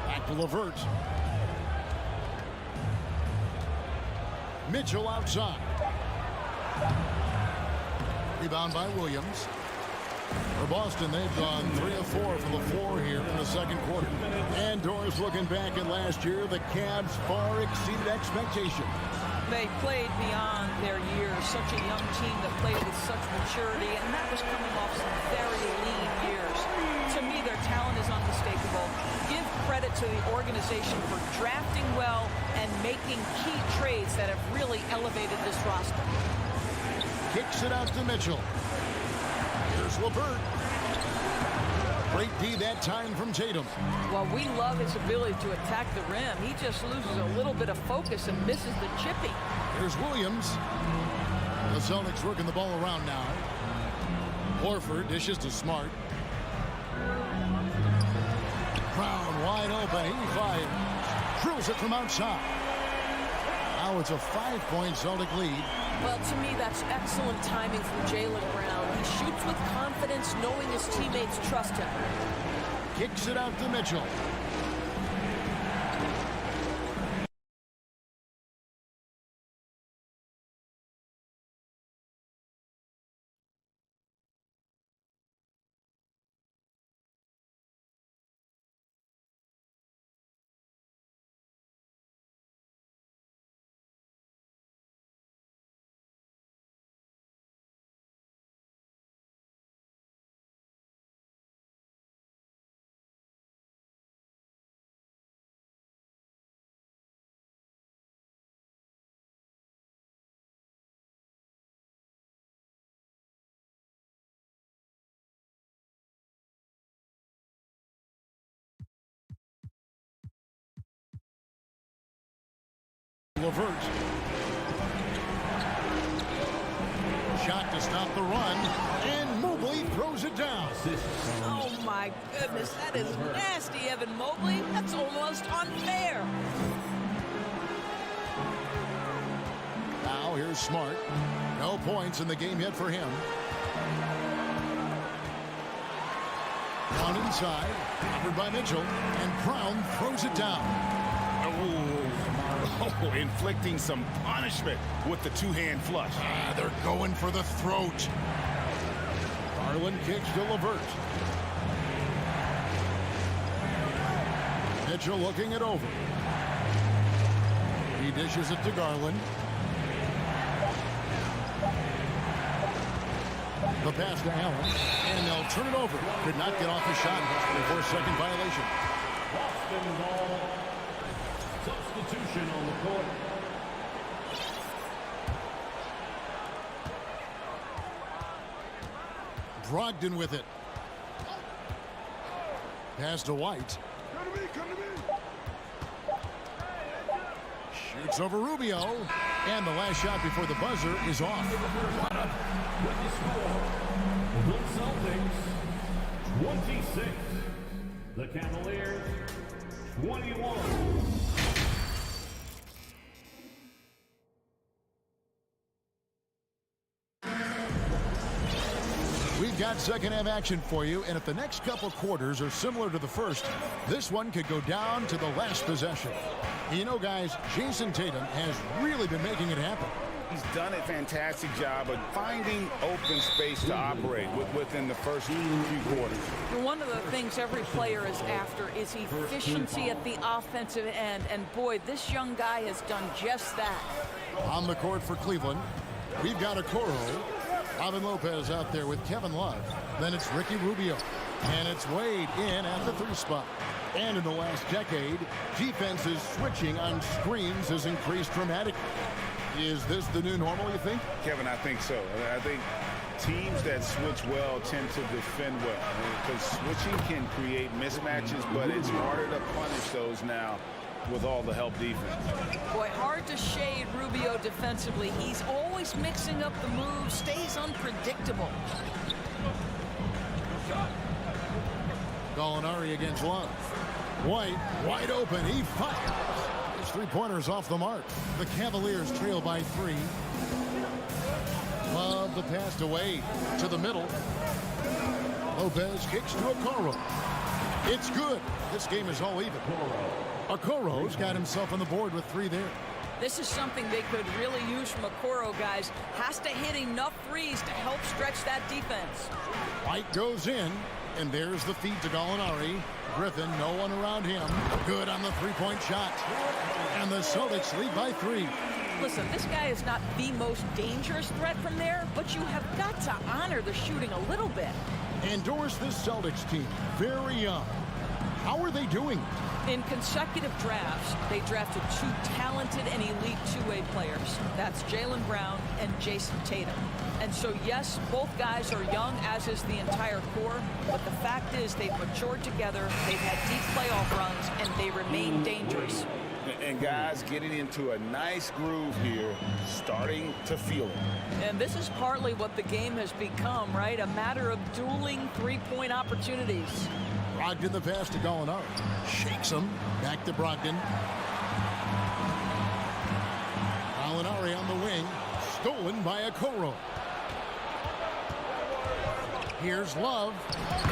Back to LeVert. Mitchell outside. Rebound by Williams. For Boston, they've gone 3 of 4 for the floor here in the second quarter. And Doris looking back at last year, the Cavs far exceeded expectation. They played beyond their years. Such a young team that played with such maturity, and that was coming off some very lean years. To me, their talent is unmistakable. Give credit to the organization for drafting well and making key trades that have really elevated this roster. Kicks it out to Mitchell. Here's LeVert. Great D that time from Tatum. Well, we love his ability to attack the rim. He just loses a little bit of focus and misses the chippy. Here's Williams. The Celtics working the ball around now. Horford dishes to Smart. Brown wide open. He fires. Drills it from outside. Now it's a 5-point Celtic lead. Well, to me, that's excellent timing from Jaylen Brown. He shoots with confidence, knowing his teammates trust him. Kicks it out to Mitchell. LeVert. Shot to stop the run, and Mobley throws it down. Oh, my goodness. That is nasty, Evan Mobley. That's almost unfair. Now here's Smart. No points in the game yet for him. Down inside, covered by Mitchell, and Brown throws it down. Oh, inflicting some punishment with the two-hand flush. They're going for the throat. Garland kicks to LeVert. Mitchell looking it over. He dishes it to Garland. The pass to Allen, and they'll turn it over. Could not get off the shot before second violation. Boston ball. Substitution on the court. Brogdon with it. Pass to White. Shoots over Rubio. And the last shot before the buzzer is off. With the score, the Celtics 26, the Cavaliers 21. We've got second half action for you, and if the next couple quarters are similar to the first, this one could go down to the last possession. You know, guys, Jason Tatum has really been making it happen. He's done a fantastic job of finding open space to operate within the first few quarters. One of the things every player is after is efficiency at the offensive end. And boy, this young guy has done just that. On the court for Cleveland, we've got Okoro. Robin Lopez out there with Kevin Love. Then it's Ricky Rubio. And it's Wade in at the 3 spot. And in the last decade, defenses switching on screens has increased dramatically. Is this the new normal, you think? Kevin, I think so. I think teams that switch well tend to defend well. Because switching can create mismatches, but it's harder to punish those now with all the help defense. Boy, hard to shade Rubio defensively. He's always mixing up the moves, stays unpredictable. Gallinari against Love. White, wide open, he fires. His three-pointers off the mark. The Cavaliers trail by 3. Love the pass to Wade, to the middle. Lopez kicks to Okoro. It's good. This game is all even. Okoro's got himself on the board with 3 there. This is something they could really use from Okoro, guys. Has to hit enough threes to help stretch that defense. White goes in, and there's the feed to Gallinari. Griffin, no one around him. Good on the three-point shot. And the Celtics lead by 3. Listen, this guy is not the most dangerous threat from there, but you have got to honor the shooting a little bit. Endorse this Celtics team. Very young. How are they doing? In consecutive drafts, they drafted 2 talented and elite two-way players. That's Jaylen Brown and Jason Tatum. And so, yes, both guys are young, as is the entire core. But the fact is they've matured together, they've had deep playoff runs, and they remain dangerous. And guys getting into a nice groove here, starting to feel it. And this is partly what the game has become, right? A matter of dueling three-point opportunities. Brogdon the pass to Gallinari. Shakes him. Back to Brogdon. Gallinari on the wing. Stolen by Okoro. Here's Love.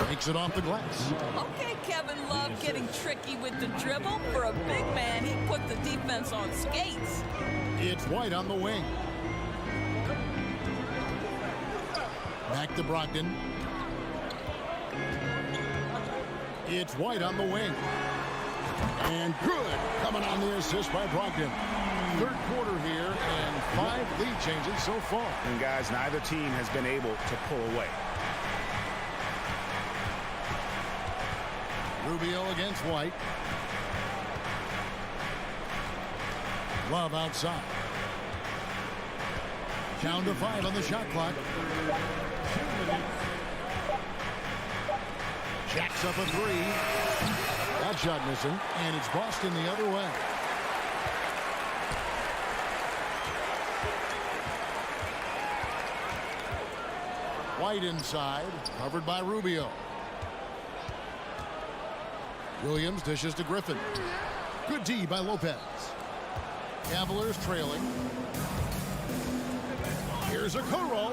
Takes it off the glass. Okay, Kevin Love getting tricky with the dribble. For a big man, he put the defense on skates. It's White on the wing. Back to Brogdon. It's White on the wing. And good. Coming on the assist by Brogdon. Third quarter here and 5 lead changes so far. And guys, neither team has been able to pull away. Rubio against White. Love outside. Down to 5 on the shot clock. Jacks up a 3. That shot missing, and it's Boston the other way. White inside, covered by Rubio. Williams dishes to Griffin. Good D by Lopez. Cavaliers trailing. Here's a Okoro.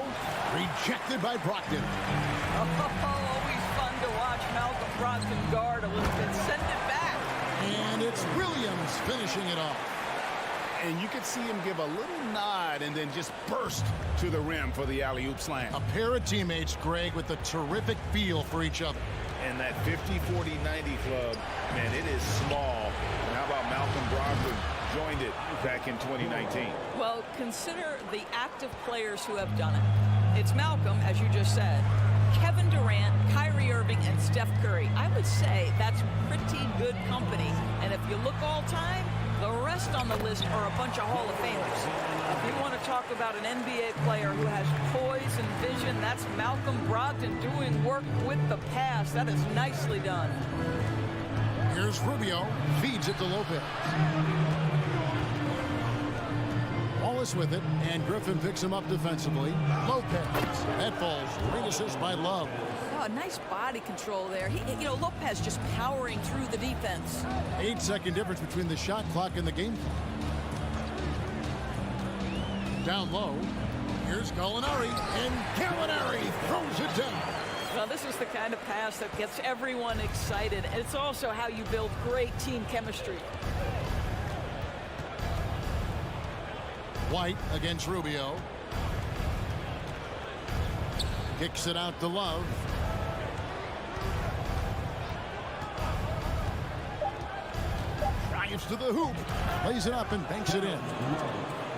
Rejected by Brogdon. Always fun to watch Malcolm Brogdon guard a little bit. Send it back. And it's Williams finishing it off. And you could see him give a little nod and then just burst to the rim for the alley-oop slam. A pair of teammates, Greg, with a terrific feel for each other. And that 50-40-90 club, man, it is small. And how about Malcolm Brogdon joined it back in 2019? Well, consider the active players who have done it. It's Malcolm, as you just said, Kevin Durant, Kyrie Irving, and Steph Curry. I would say that's pretty good company. And if you look all time, the rest on the list are a bunch of Hall of Famers. If you want to talk about an NBA player who has poise and vision, that's Malcolm Brogdon doing work with the pass. That is nicely done. Here's Rubio. Feeds it to Lopez. Wallace with it, and Griffin picks him up defensively. Lopez. That falls. Great assist by Love. Oh, nice body control there. Lopez just powering through the defense. 8-second difference between the shot clock and the game clock. Down low. Here's Gallinari, and Gallinari throws it down. Well, this is the kind of pass that gets everyone excited. It's also how you build great team chemistry. White against Rubio. Kicks it out to Love. Drives to the hoop. Lays it up and banks it in.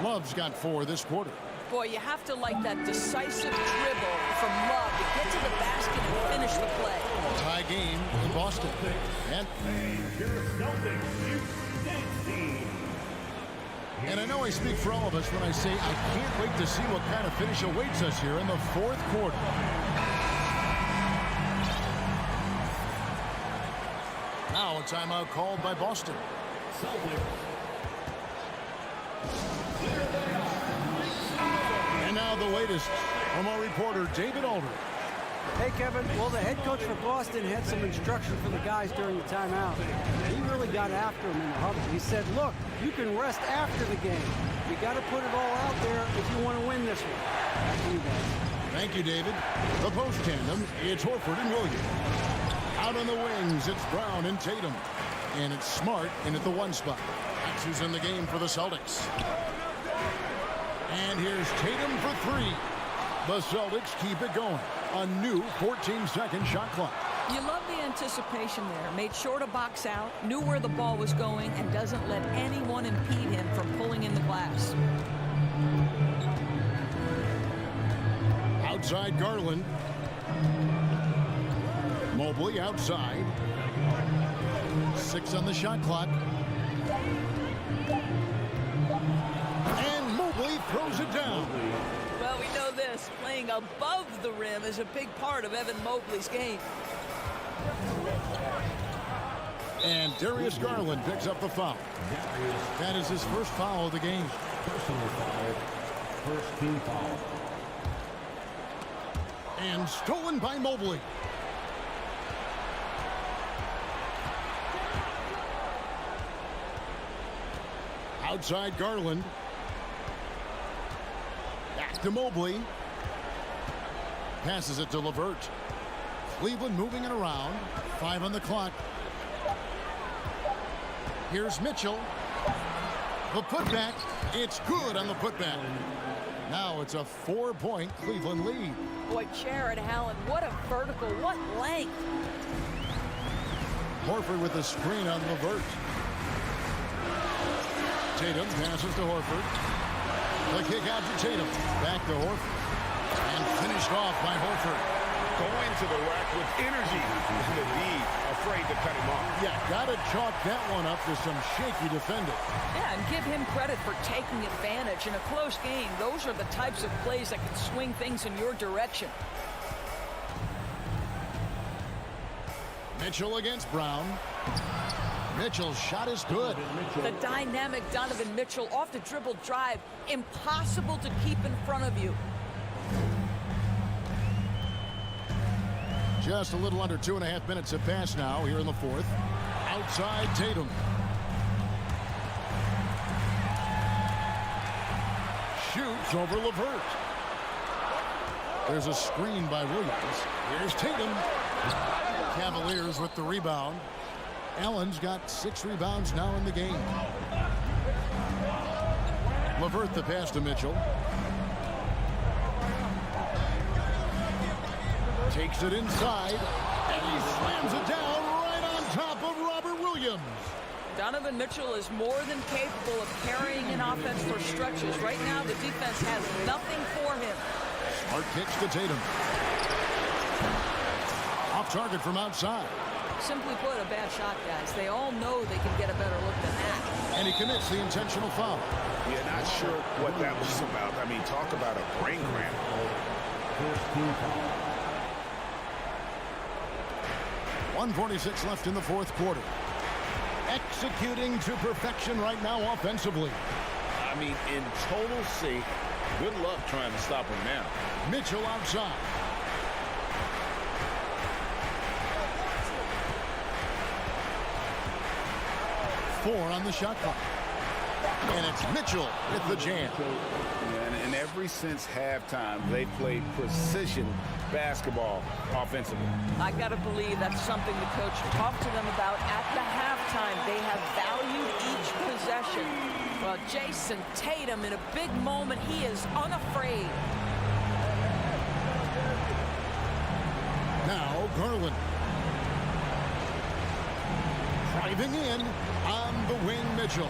Love's got 4 this quarter. Boy, you have to like that decisive dribble from Love to get to the basket and finish the play. Tie game in Boston. And I know I speak for all of us when I say I can't wait to see what kind of finish awaits us here in the 4th quarter. Now a timeout called by Boston. And now the latest from our reporter, David Aldridge. Hey, Kevin. Well, the head coach for Boston had some instruction for the guys during the timeout. He really got after them in the huddle. He said, look, you can rest after the game. You got to put it all out there if you want to win this one. Back to you guys. Thank you, David. The post tandem, it's Horford and Williams. Out on the wings, it's Brown and Tatum. And it's Smart in at the 1 spot. That's who's in the game for the Celtics. And here's Tatum for 3. The Celtics keep it going. A new 14-second shot clock. You love the anticipation there. Made sure to box out, knew where the ball was going, and doesn't let anyone impede him from pulling in the glass. Outside Garland. Mobley outside. 6 on the shot clock. And Mobley throws it down. Well, we know this. Playing above the rim is a big part of Evan Mobley's game. And Darius Garland picks up the foul. That is his first foul of the game. First team foul. And stolen by Mobley. Outside Garland. Back to Mobley. Passes it to LeVert. Cleveland moving it around. 5 on the clock. Here's Mitchell. The putback. It's good on the putback. Now it's a 4-point Cleveland lead. Boy, Jared Allen, what a vertical, what length. Horford with the screen on LeVert. Tatum passes to Horford. The kick out to Tatum. Back to Horford. And finished off by Horford. Going to the rack with energy. And the D afraid to cut him off. Yeah, got to chalk that one up to some shaky defending. Yeah, and give him credit for taking advantage. In a close game, those are the types of plays that can swing things in your direction. Mitchell against Brown. Mitchell's shot is good. The dynamic Donovan Mitchell off the dribble drive. Impossible to keep in front of you. Just a little under 2.5 minutes have passed now here in the fourth. Outside Tatum. Shoots over LeVert. There's a screen by Williams. Here's Tatum. Cavaliers with the rebound. Allen's got 6 rebounds now in the game. LeVert the pass to Mitchell. Takes it inside, and he slams it down right on top of Robert Williams. Donovan Mitchell is more than capable of carrying an offense for stretches. Right now, the defense has nothing for him. Smart kicks to Tatum. Off target from outside. Simply put, a bad shot, guys. They all know they can get a better look than that. And he commits the intentional foul. Yeah, not sure what that was about. I mean, talk about a brain cramp. 1:46 left in the fourth quarter. Executing to perfection right now offensively. I mean, in total sync. Good luck trying to stop him now. Mitchell outside. Four on the shot clock. And it's Mitchell with the jam. And ever since halftime, they played precision basketball offensively. I got to believe that's something the coach talked to them about at the halftime. They have valued each possession. Well, Jason Tatum, in a big moment, he is unafraid. Now Garland. Driving in on the wing, Mitchell.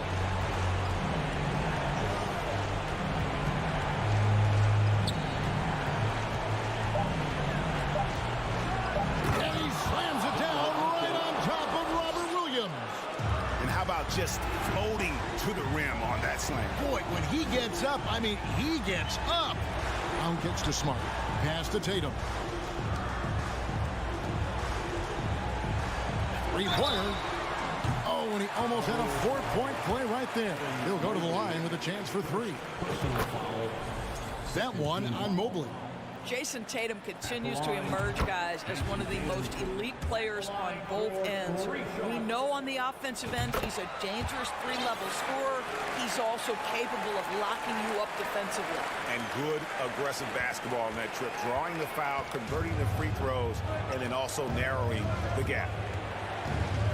And he slams it down right on top of Robert Williams. And how about just floating to the rim on that slam? Boy, when he gets up, I mean, he gets up. Down kicks to Smart. Pass to Tatum. Three-pointer. Oh, and he almost had a 4-point play right there. He'll go to the line with a chance for 3. That one on Mobley. Jason Tatum continues to emerge, guys, as one of the most elite players on both ends. We know on the offensive end he's a dangerous 3-level scorer. He's also capable of locking you up defensively. And good aggressive basketball on that trip. Drawing the foul, converting the free throws, and then also narrowing the gap.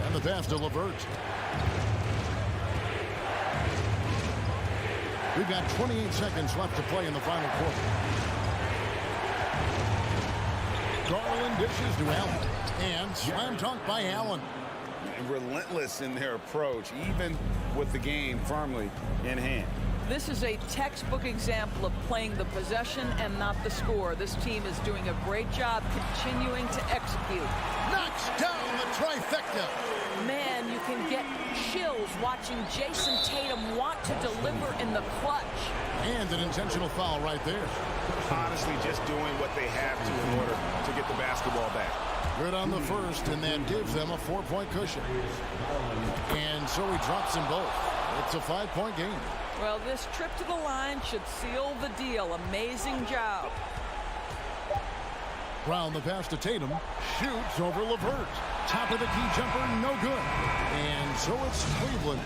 And the pass to LeVert. We've got 28 seconds left to play in the final quarter. Garland dishes to Allen. And slam dunk by Allen. And relentless in their approach, even with the game firmly in hand. This is a textbook example of playing the possession and not the score. This team is doing a great job continuing to execute. Knocks down the trifecta. Man, you can get chills watching Jason Tatum want to deliver in the clutch. And an intentional foul right there. Honestly, just doing what they have to in order to get the basketball back. Good on the first, and that gives them a 4-point cushion. And so he drops them both. It's a 5-point game. Well, this trip to the line should seal the deal. Amazing job. Round the pass to Tatum. Shoots over LeVert. Top of the key jumper, no good. And so it's Cleveland.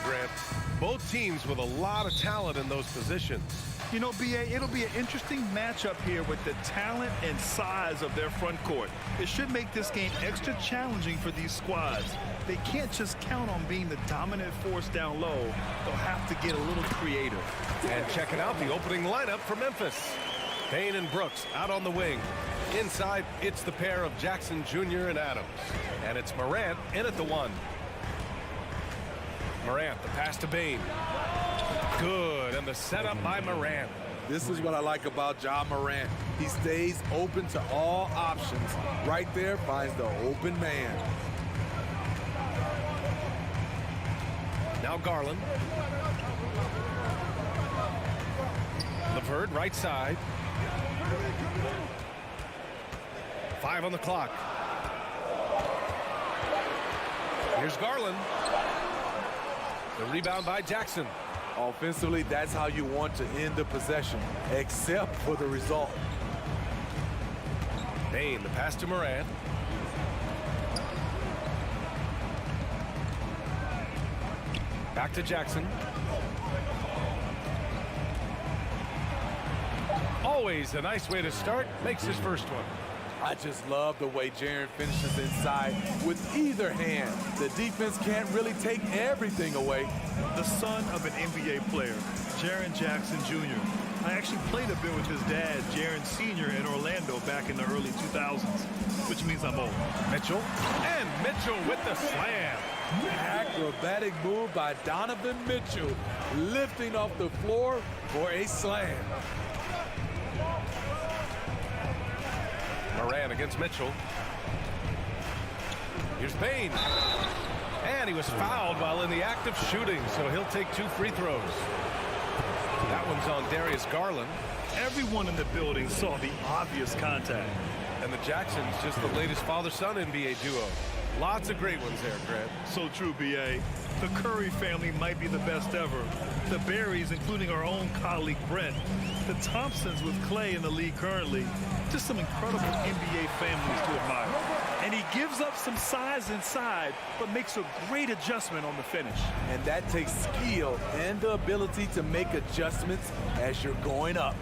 Grant. Both teams with a lot of talent in those positions. You know, B.A., it'll be an interesting matchup here with the talent and size of their front court. It should make this game extra challenging for these squads. They can't just count on being the dominant force down low. They'll have to get a little creative. And checking out the opening lineup for Memphis. Payne and Brooks out on the wing. Inside, it's the pair of Jackson Jr. and Adams. And it's Morant in at the 1. Morant, the pass to Payne. Good, and the setup by Morant. This is what I like about Ja Morant. He stays open to all options. Right there finds the open man. Now Garland. LeVert, right side. 5 on the clock. Here's Garland. The rebound by Jackson. Offensively, that's how you want to end the possession, except for the result. Payne, the pass to Morant. Back to Jackson. Always a nice way to start. Makes his first one. I just love the way Jaren finishes inside with either hand. The defense can't really take everything away. The son of an NBA player, Jaren Jackson Jr. I actually played a bit with his dad, Jaren Sr. in Orlando back in the early 2000s, which means I'm old. Mitchell, and Mitchell with the slam. Acrobatic move by Donovan Mitchell, lifting off the floor for a slam. Morant against Mitchell. Here's Payne. And he was fouled while in the act of shooting, so he'll take 2 free throws. That one's on Darius Garland. Everyone in the building saw the obvious contact. And the Jacksons, just the latest father-son NBA duo. Lots of great ones there, Grant. So true, B.A. The Curry family might be the best ever. The Berries, including our own colleague Brent. The Thompsons with Clay in the league currently. Just some incredible NBA families to admire. And he gives up some size inside, but makes a great adjustment on the finish. And that takes skill and the ability to make adjustments as you're going up.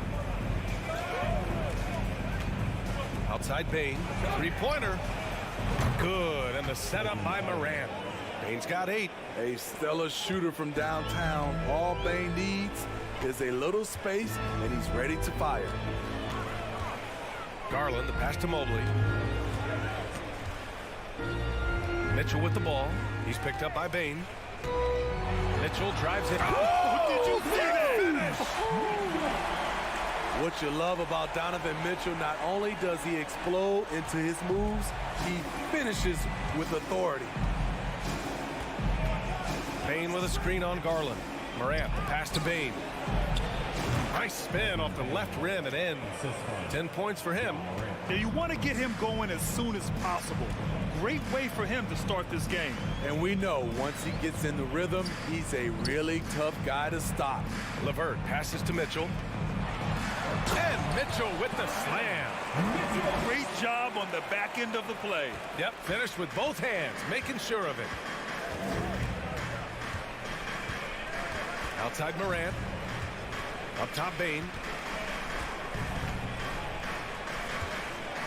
Outside Payne, 3-pointer. Good, and the setup by Morant. Payne's got 8. A stellar shooter from downtown. All Payne needs is a little space, and he's ready to fire. Garland, the pass to Mobley. Mitchell with the ball. He's picked up by Payne. Mitchell drives it. Oh, did you see that? What you love about Donovan Mitchell, not only does he explode into his moves, he finishes with authority. Payne with a screen on Garland. Morant, the pass to Payne. Nice spin off the left rim and ends. 10 points for him. Yeah, you want to get him going as soon as possible. Great way for him to start this game. And we know once he gets in the rhythm, he's a really tough guy to stop. LeVert passes to Mitchell. And Mitchell with the slam. Great job on the back end of the play. Yep, finished with both hands, making sure of it. Outside Morant. Up top Payne.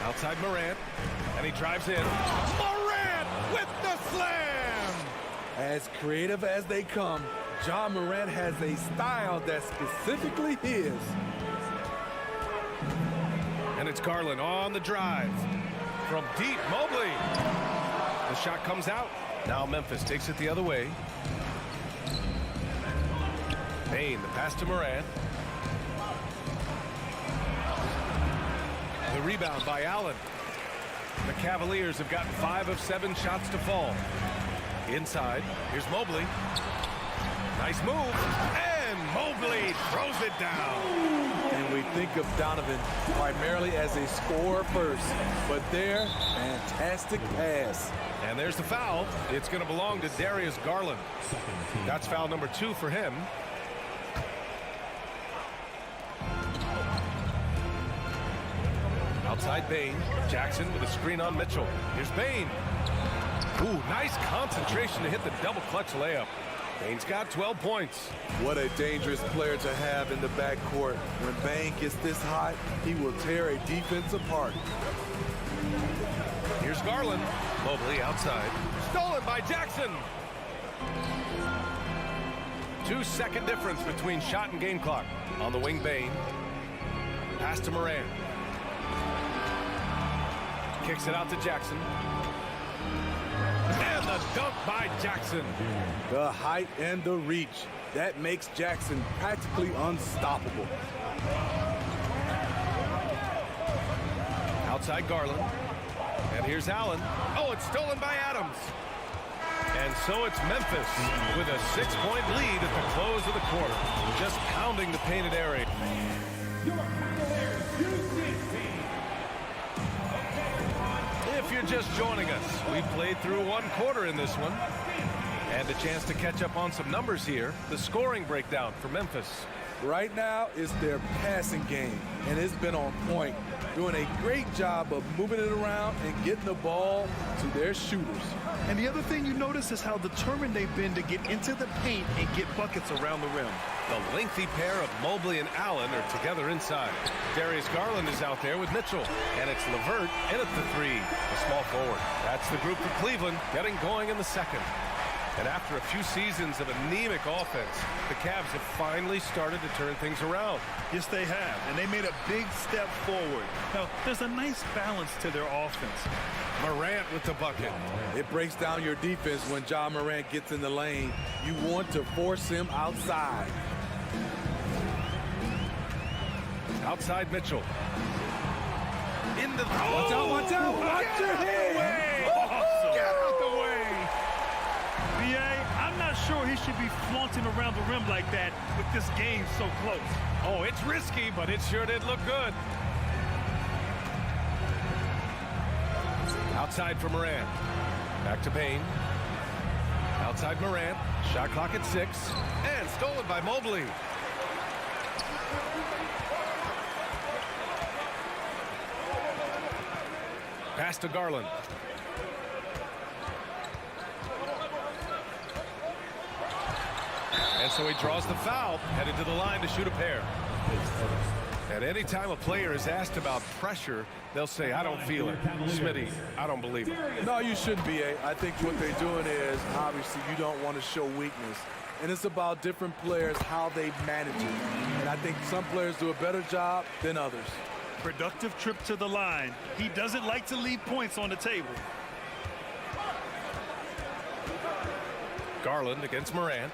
Outside Morant. And he drives in. Morant with the slam! As creative as they come, Ja Morant has a style that's specifically his. And it's Garland on the drive. From deep, Mobley. The shot comes out. Now Memphis takes it the other way. Payne, the pass to Morant. The rebound by Allen. The Cavaliers have gotten 5 of 7 shots to fall. Inside, here's Mobley. Nice move. And Mobley throws it down. And we think of Donovan primarily as a scorer first, but there, fantastic pass. And there's the foul. It's going to belong to Darius Garland. That's foul number 2 for him. Outside Payne. Jackson with a screen on Mitchell. Here's Payne. Ooh, nice concentration to hit the double clutch layup. Bane's got 12 points. What a dangerous player to have in the backcourt. When Bane gets this hot, he will tear a defense apart. Here's Garland. Mobley outside. Stolen by Jackson. 2-second difference between shot and game clock. On the wing, Bane. Pass to Morant. Kicks it out to Jackson. And the dunk by Jackson. The height and the reach. That makes Jackson practically unstoppable. Outside Garland. And here's Allen. Oh, it's stolen by Adams. And so it's Memphis with a 6-point lead at the close of the quarter. Just pounding the painted area. If you're just joining us, we played through one quarter in this one. And a chance to catch up on some numbers here. The scoring breakdown for Memphis. Right now is their passing game, and it's been on point. Doing a great job of moving it around and getting the ball to their shooters. And the other thing you notice is how determined they've been to get into the paint and get buckets around the rim. The lengthy pair of Mobley and Allen are together inside. Darius Garland is out there with Mitchell. And it's LeVert in at the 3, the small forward. That's the group for Cleveland getting going in the second. And after a few seasons of anemic offense, the Cavs have finally started to turn things around. Yes, they have, and they made a big step forward. Now, there's a nice balance to their offense. Morant with the bucket. It breaks down your defense when Ja Morant gets in the lane. You want to force him outside. Outside Mitchell. Into the... Watch out, watch out, watch your head! Get out the way! I'm not sure he should be flaunting around the rim like that with this game so close. Oh, it's risky, but it sure did look good. Outside for Morant. Back to Bane. Outside Morant. Shot clock at 6. And stolen by Mobley. Pass to Garland. And so he draws the foul, headed to the line to shoot a pair. And any time a player is asked about pressure, they'll say, I don't feel it. Smitty, I don't believe it. No, you shouldn't be. I think what they're doing is, obviously, you don't want to show weakness. And it's about different players, how they manage it. And I think some players do a better job than others. Productive trip to the line. He doesn't like to leave points on the table. Garland against Morant.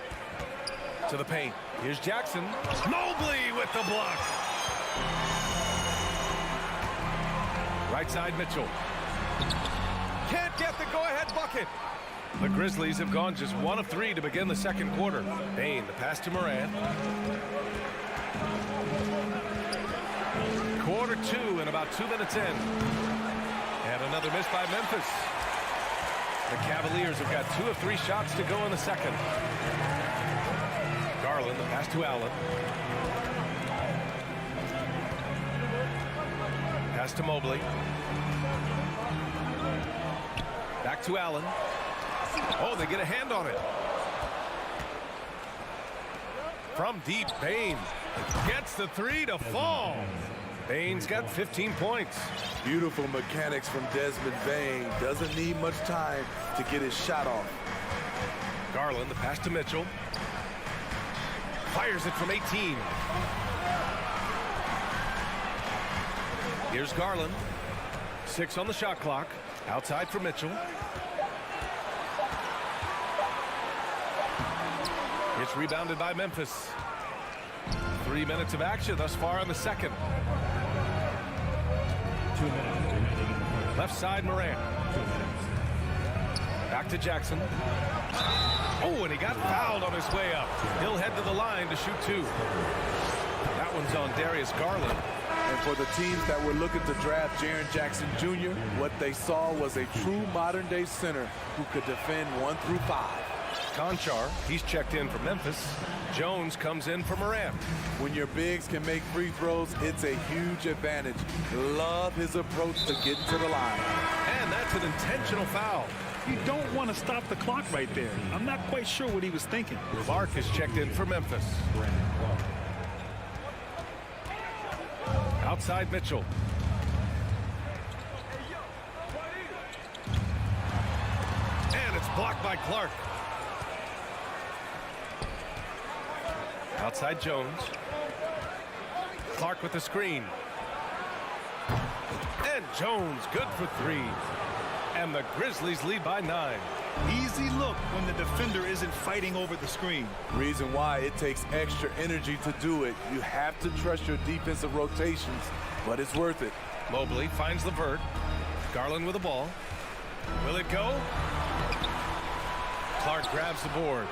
To the paint. Here's Jackson. Mobley with the block. Right side Mitchell. Can't get the go-ahead bucket. The Grizzlies have gone just 1 of 3 to begin the second quarter. Bane, the pass to Morant. Quarter 2 and about 2 minutes in. And another miss by Memphis. The Cavaliers have got 2 of 3 shots to go in the second. Garland, the pass to Allen. Pass to Mobley. Back to Allen. Oh, they get a hand on it. From deep, Bane gets the 3 to fall. Bane's got 15 points. Beautiful mechanics from Desmond Bane. Doesn't need much time to get his shot off. Garland, the pass to Mitchell. Fires it from 18. Here's Garland. 6 on the shot clock. Outside for Mitchell. It's rebounded by Memphis. 3 minutes of action thus far in the second. 2 minutes. Left side Morant. Back to Jackson. Oh, and he got fouled on his way up. He'll head to the line to shoot 2. That one's on Darius Garland. And for the teams that were looking to draft Jaren Jackson Jr., what they saw was a true modern-day center who could defend 1 through 5. Conchar, he's checked in for Memphis. Jones comes in for Morant. When your bigs can make free throws, it's a huge advantage. Love his approach to getting to the line. And that's an intentional foul. You don't want to stop the clock right there. I'm not quite sure what he was thinking. Clark is checked in for Memphis. Outside Mitchell. And it's blocked by Clark. Outside Jones. Clark with the screen. And Jones good for 3. And the Grizzlies lead by 9. Easy look when the defender isn't fighting over the screen. Reason why it takes extra energy to do it. You have to trust your defensive rotations, but it's worth it. Mobley finds LeVert. Garland with the ball. Will it go? Clark grabs the board.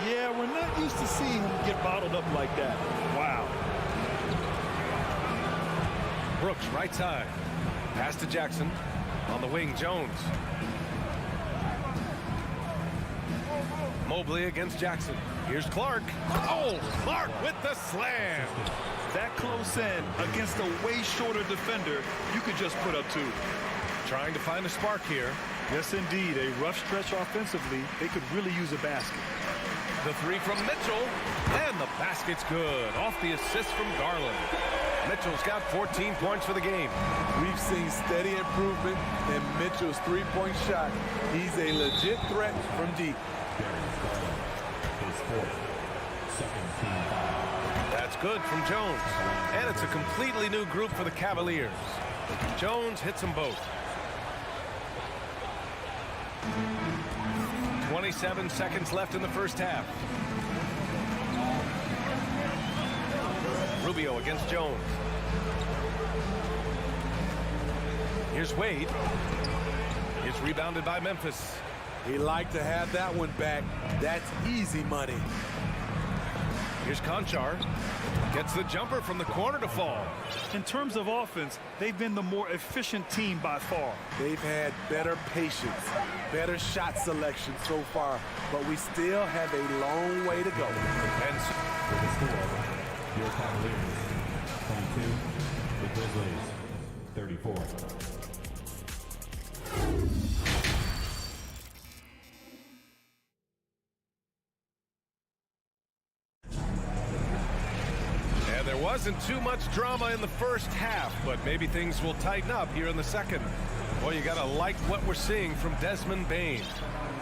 Yeah, we're not used to seeing him get bottled up like that. Wow. Brooks right side. Pass to Jackson. On the wing, Jones. Mobley against Jackson. Here's Clark. Oh, Clark with the slam. That close in against a way shorter defender, you could just put up 2. Trying to find a spark here. Yes, indeed. A rough stretch offensively. They could really use a basket. The 3 from Mitchell. And the basket's good. Off the assist from Garland. Mitchell's got 14 points for the game. We've seen steady improvement in Mitchell's three-point shot. He's a legit threat from deep. That's good from Jones. And it's a completely new group for the Cavaliers. Jones hits them both. 27 seconds left in the first half. Rubio against Jones. Here's Wade. It's rebounded by Memphis. He liked to have that one back. That's easy money. Here's Conchar. Gets the jumper from the corner to fall. In terms of offense, they've been the more efficient team by far. They've had better patience, better shot selection so far, but we still have a long way to go. And your Cavaliers, 22, the Grizzlies, 34. And there wasn't too much drama in the first half, but maybe things will tighten up here in the second. Boy, you gotta like what we're seeing from Desmond Bane.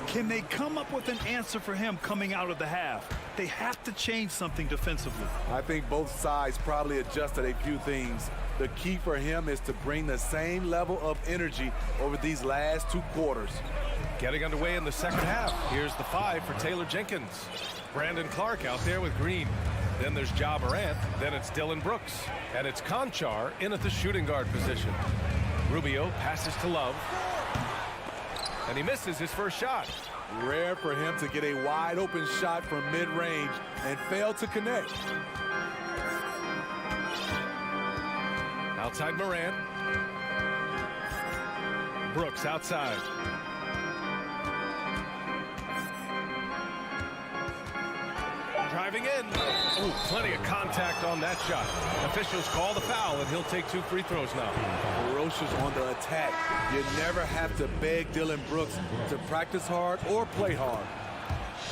Can they come up with an answer for him coming out of the half? They have to change something defensively. I think both sides probably adjusted a few things. The key for him is to bring the same level of energy over these last 2 quarters. Getting underway in the second half. Here's the 5 for Taylor Jenkins. Brandon Clark out there with Green. Then there's Ja Morant. Then it's Dillon Brooks. And it's Conchar in at the shooting guard position. Rubio passes to Love. And he misses his first shot. Rare for him to get a wide open shot from mid-range and fail to connect. Outside Morant. Brooks outside. Driving in. Ooh, plenty of contact on that shot. Officials call the foul, and he'll take 2 free throws now. Ferocious on the attack. You never have to beg Dillon Brooks to practice hard or play hard.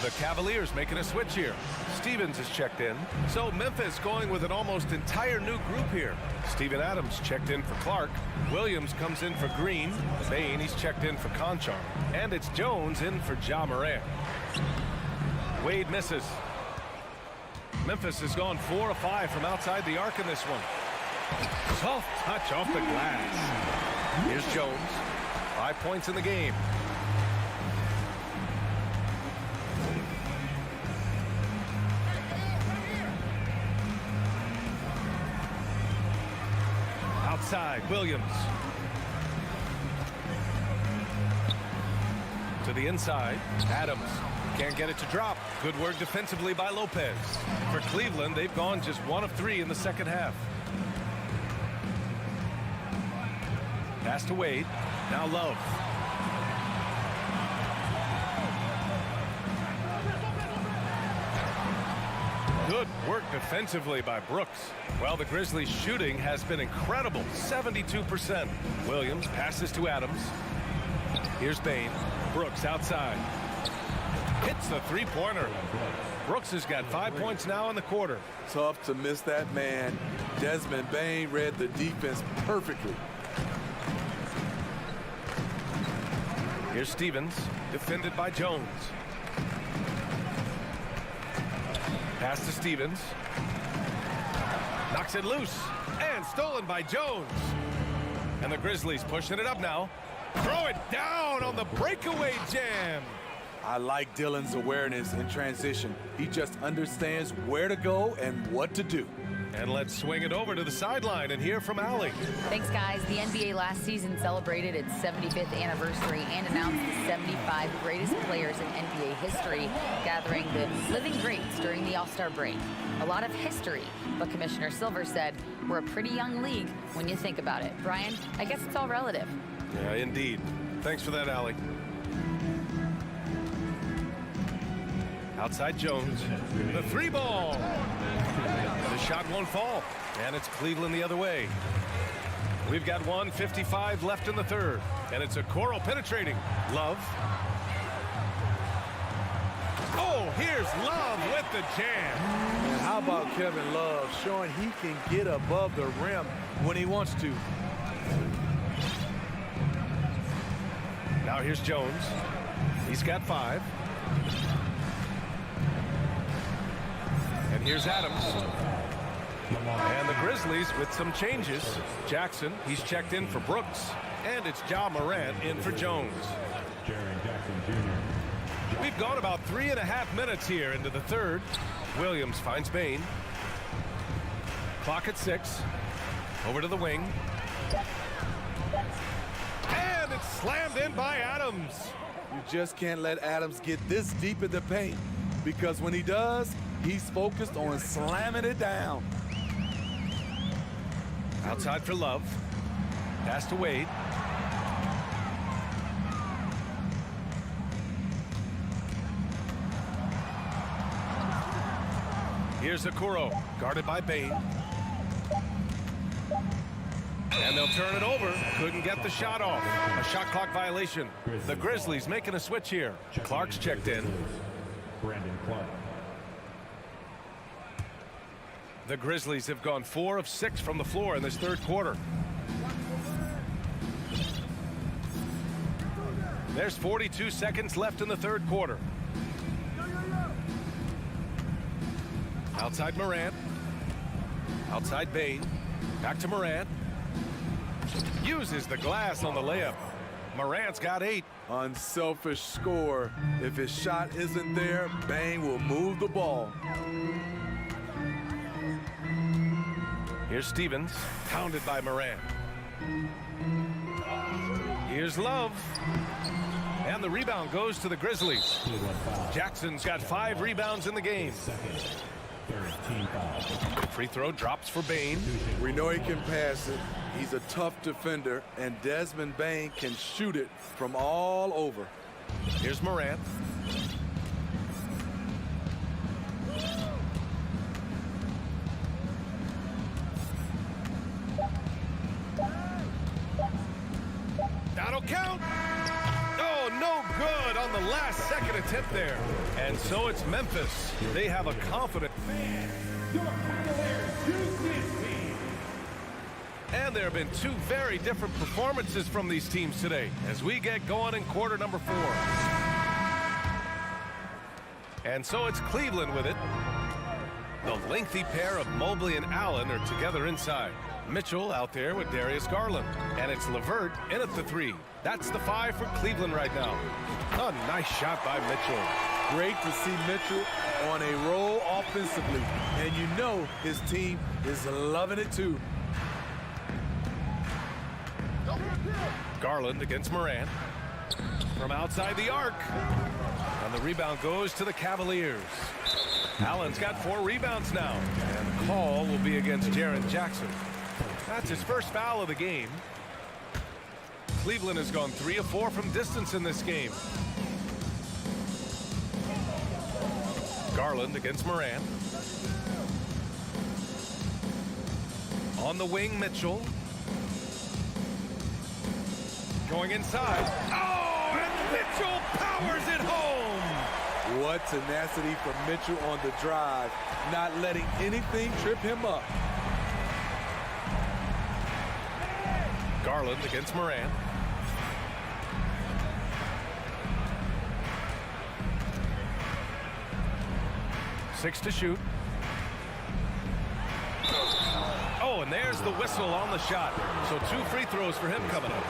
The Cavaliers making a switch here. Stevens is checked in. So Memphis going with an almost entire new group here. Steven Adams checked in for Clark. Williams comes in for Green. Bane, he's checked in for Conchar. And it's Jones in for Ja Morant. Wade misses. Memphis has gone 4 of 5 from outside the arc in this one. Soft touch off the glass. Here's Jones. 5 points in the game. Outside, Williams. To the inside, Adams. Can't get it to drop. Good work defensively by Lopez. For Cleveland, they've gone just 1 of 3 in the second half. Pass to Wade. Now Love. Good work defensively by Brooks. Well, the Grizzlies' shooting has been incredible. 72%. Williams passes to Adams. Here's Bane. Brooks outside. Hits the three-pointer. Brooks has got 5 points now in the quarter. Tough to miss that man. Desmond Bane read the defense perfectly. Here's Stevens, defended by Jones. Pass to Stevens. Knocks it loose. And stolen by Jones. And the Grizzlies pushing it up now. Throw it down on the breakaway jam. I like Dillon's awareness in transition. He just understands where to go and what to do. And let's swing it over to the sideline and hear from Allie. Thanks, guys. The NBA last season celebrated its 75th anniversary and announced the 75 greatest players in NBA history, gathering the living greats during the All-Star break. A lot of history, but Commissioner Silver said we're a pretty young league when you think about it. Brian, I guess it's all relative. Yeah, indeed. Thanks for that, Allie. Outside Jones. The three ball. The shot won't fall. And it's Cleveland the other way. We've got 1:55 left in the third. And it's Okoro penetrating. Love. Oh, here's Love with the jam. And how about Kevin Love showing he can get above the rim when he wants to. Now here's Jones. He's got 5. And here's Adams. And the Grizzlies with some changes. Jackson, he's checked in for Brooks. And it's Ja Morant in for Jones. We've gone about 3.5 minutes here into the third. Williams finds Bane. Clock at 6. Over to the wing. And it's slammed in by Adams. You just can't let Adams get this deep in the paint, because when he does, he's focused on slamming it down. Outside for Love. Pass to Wade. Here's Okoro, guarded by Bane. And they'll turn it over. Couldn't get the shot off. A shot clock violation. The Grizzlies making a switch here. Clark's checked in. Brandon Clark. The Grizzlies have gone 4 of 6 from the floor in this third quarter. There's 42 seconds left in the third quarter. Outside Morant. Outside Bane. Back to Morant. Uses the glass on the layup. Morant's got 8. Unselfish score. If his shot isn't there, Bane will move the ball. Here's Stevens, pounded by Morant. Here's Love. And the rebound goes to the Grizzlies. Jackson's got 5 rebounds in the game. Free throw drops for Bane. We know he can pass it. He's a tough defender, and Desmond Bane can shoot it from all over. Here's Morant. That'll count. Oh, no good on the last second attempt there. And so it's Memphis. They have a confident. Your Cavaliers use this team. And there have been 2 very different performances from these teams today as we get going in quarter number 4. And so it's Cleveland with it. The lengthy pair of Mobley and Allen are together inside. Mitchell out there with Darius Garland. And it's LeVert in at the 3. That's the 5 for Cleveland right now. A nice shot by Mitchell. Great to see Mitchell on a roll offensively. And you know his team is loving it too. Garland against Morant. From outside the arc. And the rebound goes to the Cavaliers. Allen's got 4 rebounds now. And the call will be against Jaren Jackson. That's his first foul of the game. Cleveland has gone 3 of 4 from distance in this game. Garland against Morant. On the wing, Mitchell. Going inside. Oh, and Mitchell powers it home. What tenacity from Mitchell on the drive, not letting anything trip him up. Garland against Morant. Six to shoot. Oh, and there's the whistle on the shot. So 2 free throws for him coming up.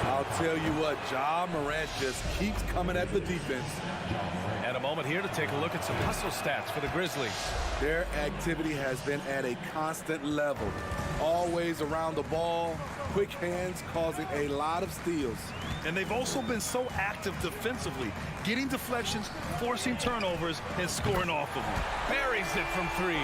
I'll tell you what, Ja Morant just keeps coming at the defense. And a moment here to take a look at some hustle stats for the Grizzlies. Their activity has been at a constant level. Always around the ball, quick hands causing a lot of steals. And they've also been so active defensively, getting deflections, forcing turnovers, and scoring off of them. Buries it from 3.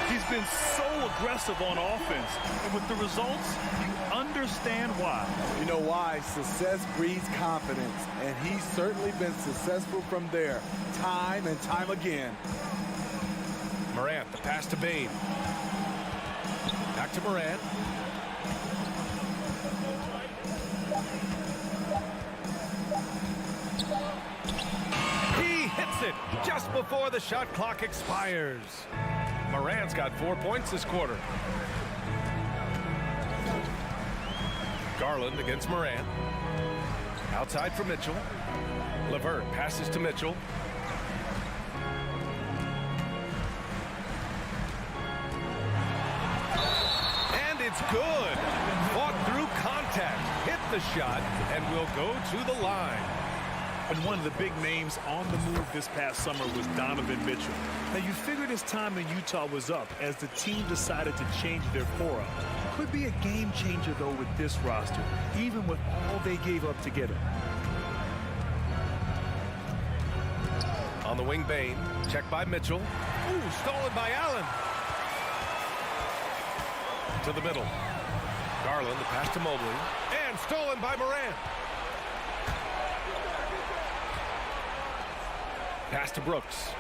He's been so aggressive on offense, and with the results, you understand why. You know why? Success breeds confidence, and he's certainly been successful from there, time and time again. Morant, the pass to Bane. Back to Morant. He hits it just before the shot clock expires. Morant's got 4 points this quarter. Garland against Morant. Outside for Mitchell. LeVert passes to Mitchell. And it's good. Fought through contact, hit the shot, and will go to the line. And one of the big names on the move this past summer was Donovan Mitchell. Now, you figured his time in Utah was up as the team decided to change their core up. Could be a game changer, though, with this roster, even with all they gave up to get him. On the wing, Bane. Checked by Mitchell. Ooh, stolen by Allen. To the middle. Garland, the pass to Mobley. And stolen by Morant. Pass to Brooks.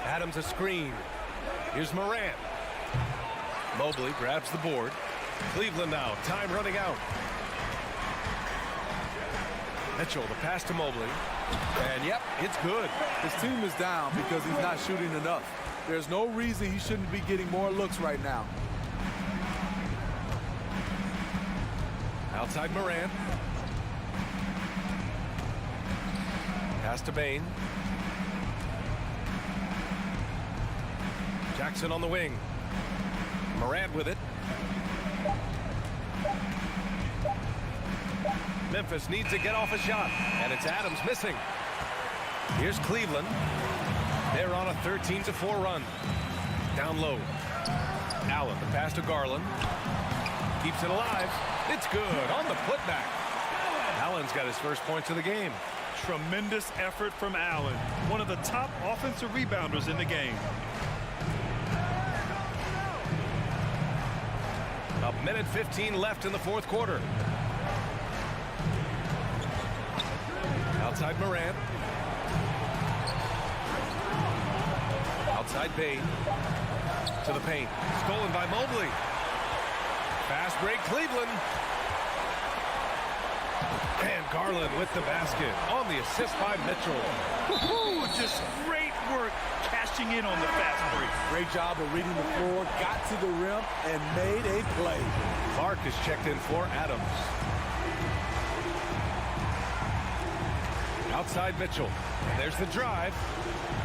Adams a screen. Here's Morant. Mobley grabs the board. Cleveland now. Time running out. Mitchell, the pass to Mobley. And yep, it's good. His team is down because he's not shooting enough. There's no reason he shouldn't be getting more looks right now. Outside Morant. Pass to Bane. Jackson on the wing. Morant with it. Memphis needs to get off a shot, and it's Adams missing. Here's Cleveland. They're on a 13-4 run. Down low. Allen, the pass to Garland. Keeps it alive. It's good on the putback. Allen's got his first points of the game. Tremendous effort from Allen, one of the top offensive rebounders in the game. A minute 15 left in the fourth quarter. Outside Morant. Outside Bane. To the paint. Stolen by Mobley. Fast break Cleveland. And Garland with the basket on the assist by Mitchell. Just great work cashing in on the fast break. Great job of reading the floor, got to the rim, and made a play. Clark is checked in for Adams. Outside Mitchell. There's the drive.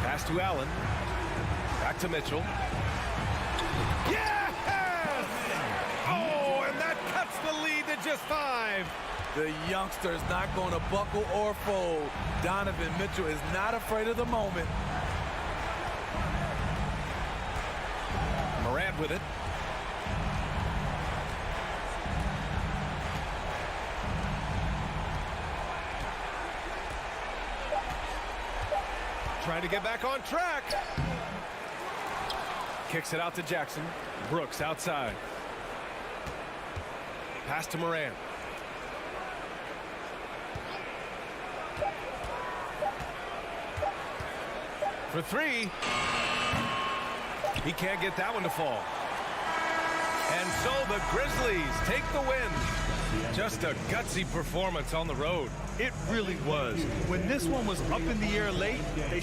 Pass to Allen. Back to Mitchell. Yes! Oh, and that cuts the lead to just 5. The youngster's not going to buckle or fold. Donovan Mitchell is not afraid of the moment. Morant with it. Trying to get back on track. Kicks it out to Jackson. Brooks outside. Pass to Morant. For 3. He can't get that one to fall. And so the Grizzlies take the win. Just a gutsy performance on the road. It really was. When this one was up in the air late, they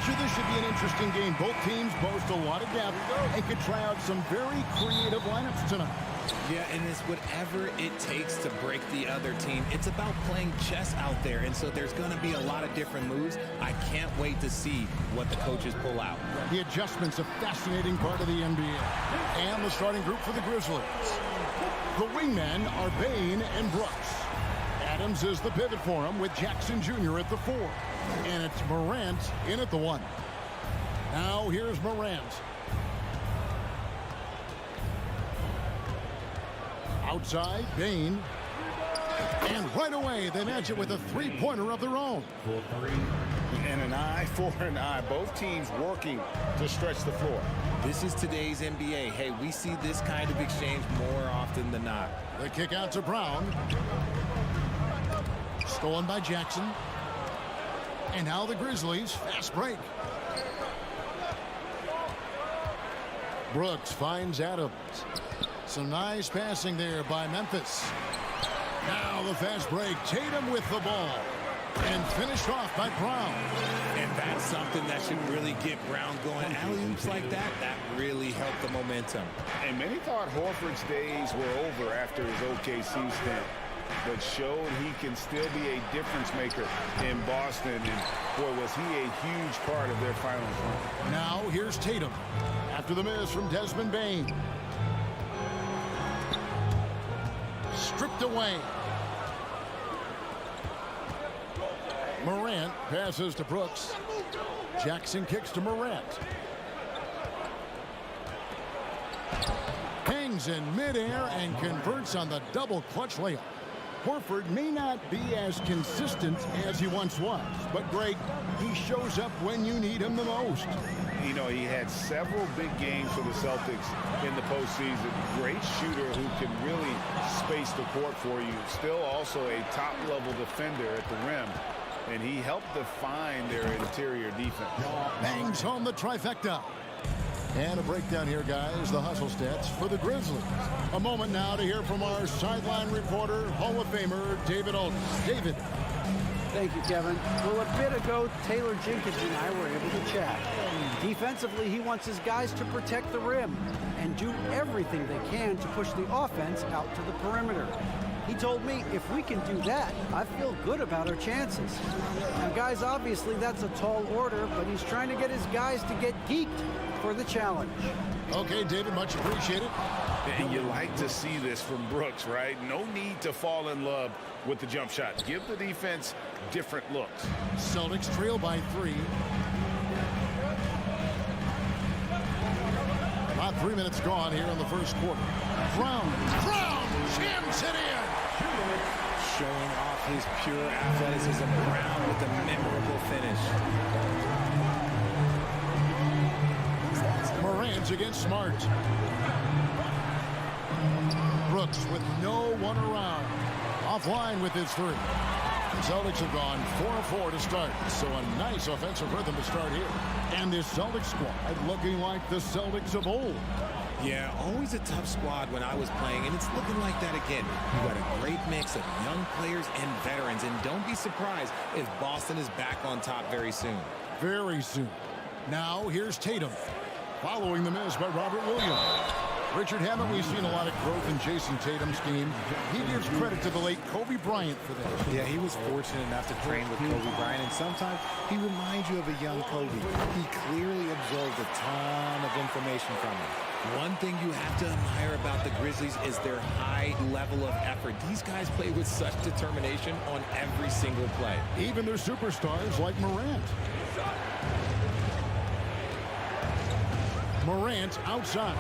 So this should be an interesting game. Both teams boast a lot of depth and could try out some very creative lineups tonight. Yeah, and it's whatever it takes to break the other team. It's about playing chess out there, and so there's going to be a lot of different moves. I can't wait to see what the coaches pull out. The adjustment's a fascinating part of the NBA. And the starting group for the Grizzlies. The wingmen are Bain and Brooks. Adams is the pivot for him with Jackson Jr. at the 4. And it's Morant in at the 1. Now here's Morant. Outside, Bain. And right away, they match it with a three-pointer of their own. And an eye for an eye. Both teams working to stretch the floor. This is today's NBA. Hey, we see this kind of exchange more often than not. The kick out to Brown. Stolen by Jackson. And now the Grizzlies, fast break. Brooks finds Adams. Some nice passing there by Memphis. Now the fast break. Tatum with the ball. And finished off by Brown. And that's something that should really get Brown going. Alley-oops like that really helped the momentum. And many thought Horford's days were over after his OKC stint, but showed he can still be a difference maker in Boston. And boy, was he a huge part of their finals run. Now here's Tatum after the miss from Desmond Bain. Stripped away. Morant passes to Brooks. Jackson kicks to Morant. Hangs in midair and converts on the double clutch layup. Horford may not be as consistent as he once was, but Greg, he shows up when you need him the most. You know, he had several big games for the Celtics in the postseason. Great shooter who can really space the court for you. Still also a top-level defender at the rim. And he helped define their interior defense. Bangs home the trifecta. And a breakdown here, guys. The hustle stats for the Grizzlies. A moment now to hear from our sideline reporter, Hall of Famer, David Alton. David. Thank you, Kevin. Well, a bit ago, Taylor Jenkins and I were able to chat. Defensively, he wants his guys to protect the rim and do everything they can to push the offense out to the perimeter. He told me if we can do that, I feel good about our chances. Now, guys, obviously that's a tall order, but he's trying to get his guys to get geeked for the challenge. Okay, David, much appreciated. And you like to see this from Brooks, right? No need to fall in love with the jump shot. Give the defense different looks. Celtics trail by 3. About 3 minutes gone here in the first quarter. Brown jams it in. Showing off his pure athleticism. Brown with a memorable finish. Morant against Smart. Brooks with no one around. Offline with his 3. The Celtics have gone 4-4 to start, so a nice offensive rhythm to start here. And this Celtics squad looking like the Celtics of old. Yeah, always a tough squad when I was playing, and it's looking like that again. You've got a great mix of young players and veterans, and don't be surprised if Boston is back on top very soon. Very soon. Now, here's Tatum, following the miss by Robert Williams. Richard, haven't we seen a lot of growth in Jason Tatum's game? He gives credit to the late Kobe Bryant for that. Yeah, he was fortunate enough to train with Kobe Bryant, and sometimes he reminds you of a young Kobe. He clearly absorbed a ton of information from him. One thing you have to admire about the Grizzlies is their high level of effort. These guys play with such determination on every single play. Even their superstars like Morant. Morant outside.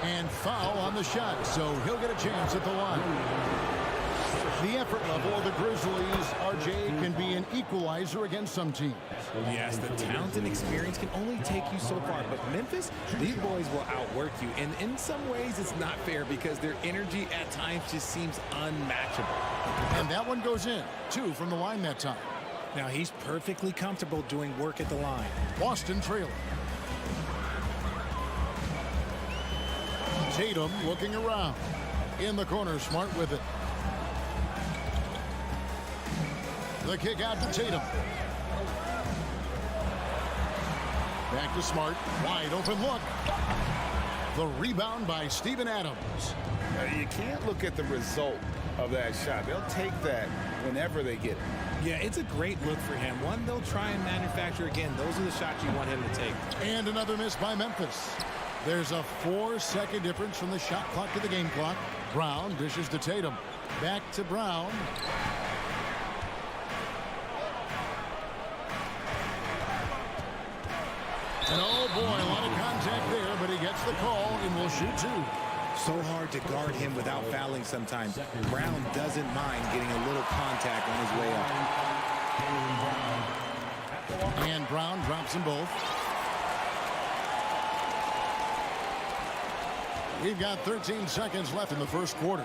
And foul on the shot, so he'll get a chance at the line. The effort level of the Grizzlies, RJ, can be an equalizer against some teams. Yes, the talent and experience can only take you so far, but Memphis, these boys will outwork you, and in some ways it's not fair because their energy at times just seems unmatchable. And that one goes in, 2 from the line that time. Now he's perfectly comfortable doing work at the line. Boston trailing. Tatum looking around. In the corner, Smart with it. The kick out to Tatum. Back to Smart. Wide open look. The rebound by Steven Adams. You can't look at the result of that shot. They'll take that whenever they get it. Yeah, it's a great look for him. One they'll try and manufacture again. Those are the shots you want him to take. And another miss by Memphis. There's a 4-second difference from the shot clock to the game clock. Brown dishes to Tatum. Back to Brown. And oh boy, a lot of contact there, but he gets the call and will shoot 2. So hard to guard him without fouling sometimes. Brown doesn't mind getting a little contact on his way up. And Brown drops them both. We've got 13 seconds left in the first quarter.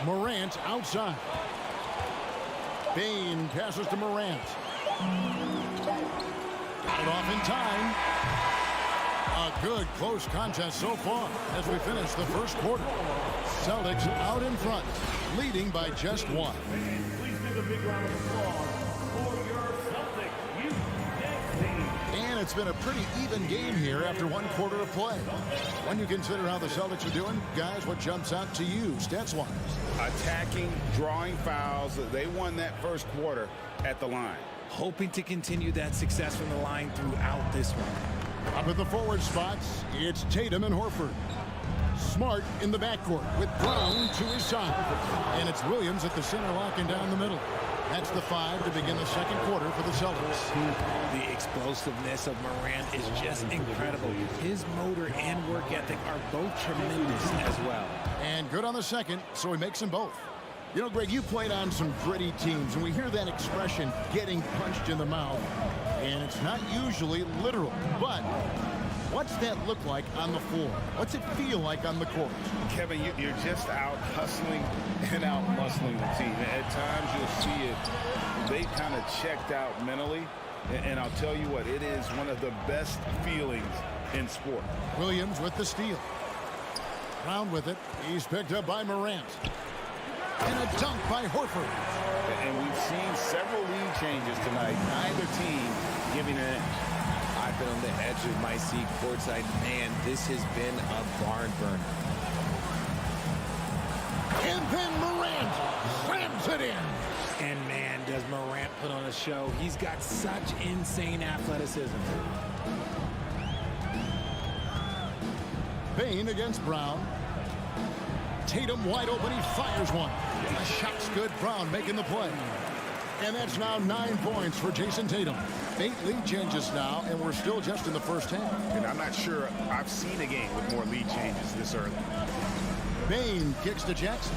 Morant outside. Bane passes to Morant. Got it off in time. A good close contest so far as we finish the first quarter. Celtics out in front, leading by just 1. Please give a big round of applause for your Celtic youth dance team. And it's been a pretty even game here after 1 quarter of play. When you consider how the Celtics are doing, guys, what jumps out to you stats-wise? Attacking, drawing fouls. They won that first quarter at the line. Hoping to continue that success from the line throughout this one. Up at the forward spots, it's Tatum and Horford. Smart in the backcourt with Brown to his side. And it's Williams at the center locking down the middle. That's the 5 to begin the second quarter for the Celtics. The explosiveness of Morant is just incredible. His motor and work ethic are both tremendous as well. And good on the second, so he makes them both. You know, Greg, you played on some gritty teams, and we hear that expression, getting punched in the mouth. And it's not usually literal, but what's that look like on the floor? What's it feel like on the court? Kevin, you're just out hustling and out muscling the team. At times you'll see it. They kind of checked out mentally. And I'll tell you what, it is one of the best feelings in sport. Williams with the steal. Brown with it. He's picked up by Morant. And a dunk by Horford. And we've seen several lead changes tonight. Neither team giving an inch. I've been on the edge of my seat courtside. Man, this has been a barn burner. And then Morant slams it in. And man, does Morant put on a show. He's got such insane athleticism. Bane against Brown. Tatum wide open, he fires one. The shot's good, Brown making the play. And that's now 9 points for Jason Tatum. 8 lead changes now, and we're still just in the first half. And I'm not sure I've seen a game with more lead changes this early. Bane kicks to Jackson.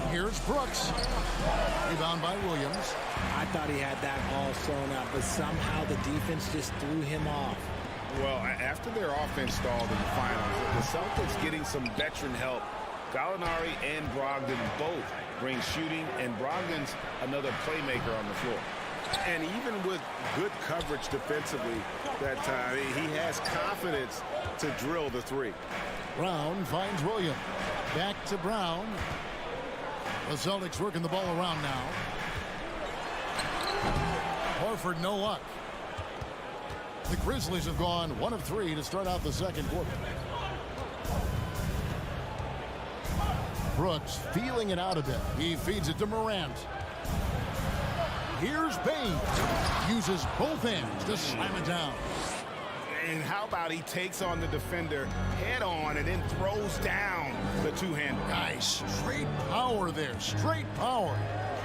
Here's Brooks. Rebound by Williams. I thought he had that all sewn up, but somehow the defense just threw him off. Well, after their offense stalled in the finals, the Celtics getting some veteran help. Gallinari and Brogdon both bring shooting, and Brogdon's another playmaker on the floor. And even with good coverage defensively that time, he has confidence to drill the 3. Brown finds Williams. Back to Brown. The Celtics working the ball around now. Horford, no luck. The Grizzlies have gone 1 of 3 to start out the second quarter. Brooks feeling it out a bit. He feeds it to Morant. Here's Bane. Uses both hands to slam it down. And how about he takes on the defender head on and then throws down the two-hander. Nice. Straight power there. Straight power.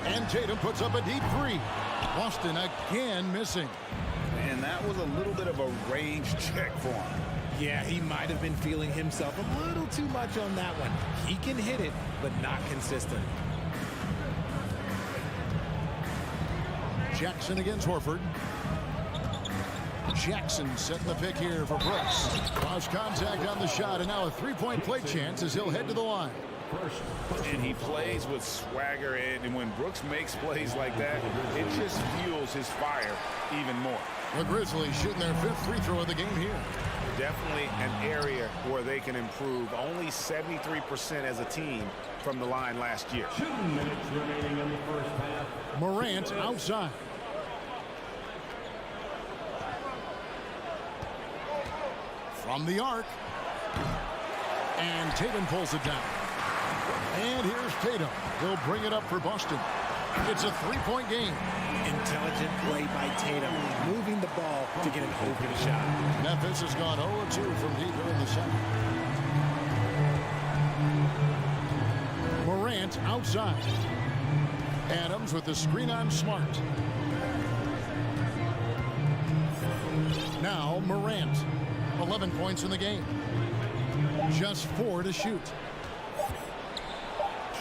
And Tatum puts up a deep 3. Boston again missing. And that was a little bit of a range check for him. Yeah, he might have been feeling himself a little too much on that one. He can hit it, but not consistent. Jackson against Horford. Jackson setting the pick here for Brooks. Lost contact on the shot, and now a 3-point play chance as he'll head to the line. And he plays with swagger, and when Brooks makes plays like that, it just fuels his fire even more. The Grizzlies shooting their 5th free throw of the game here. Definitely an area where they can improve. Only 73% as a team from the line last year. 2 minutes remaining in the first half. Morant outside. From the arc. And Tatum pulls it down. And here's Tatum. He'll bring it up for Boston. It's a three-point game. Intelligent play by Tatum, moving the ball to get an open shot. Memphis has gone 0-2 from deep here in the second. Morant outside. Adams with the screen on Smart. Now Morant. 11 points in the game. Just 4 to shoot.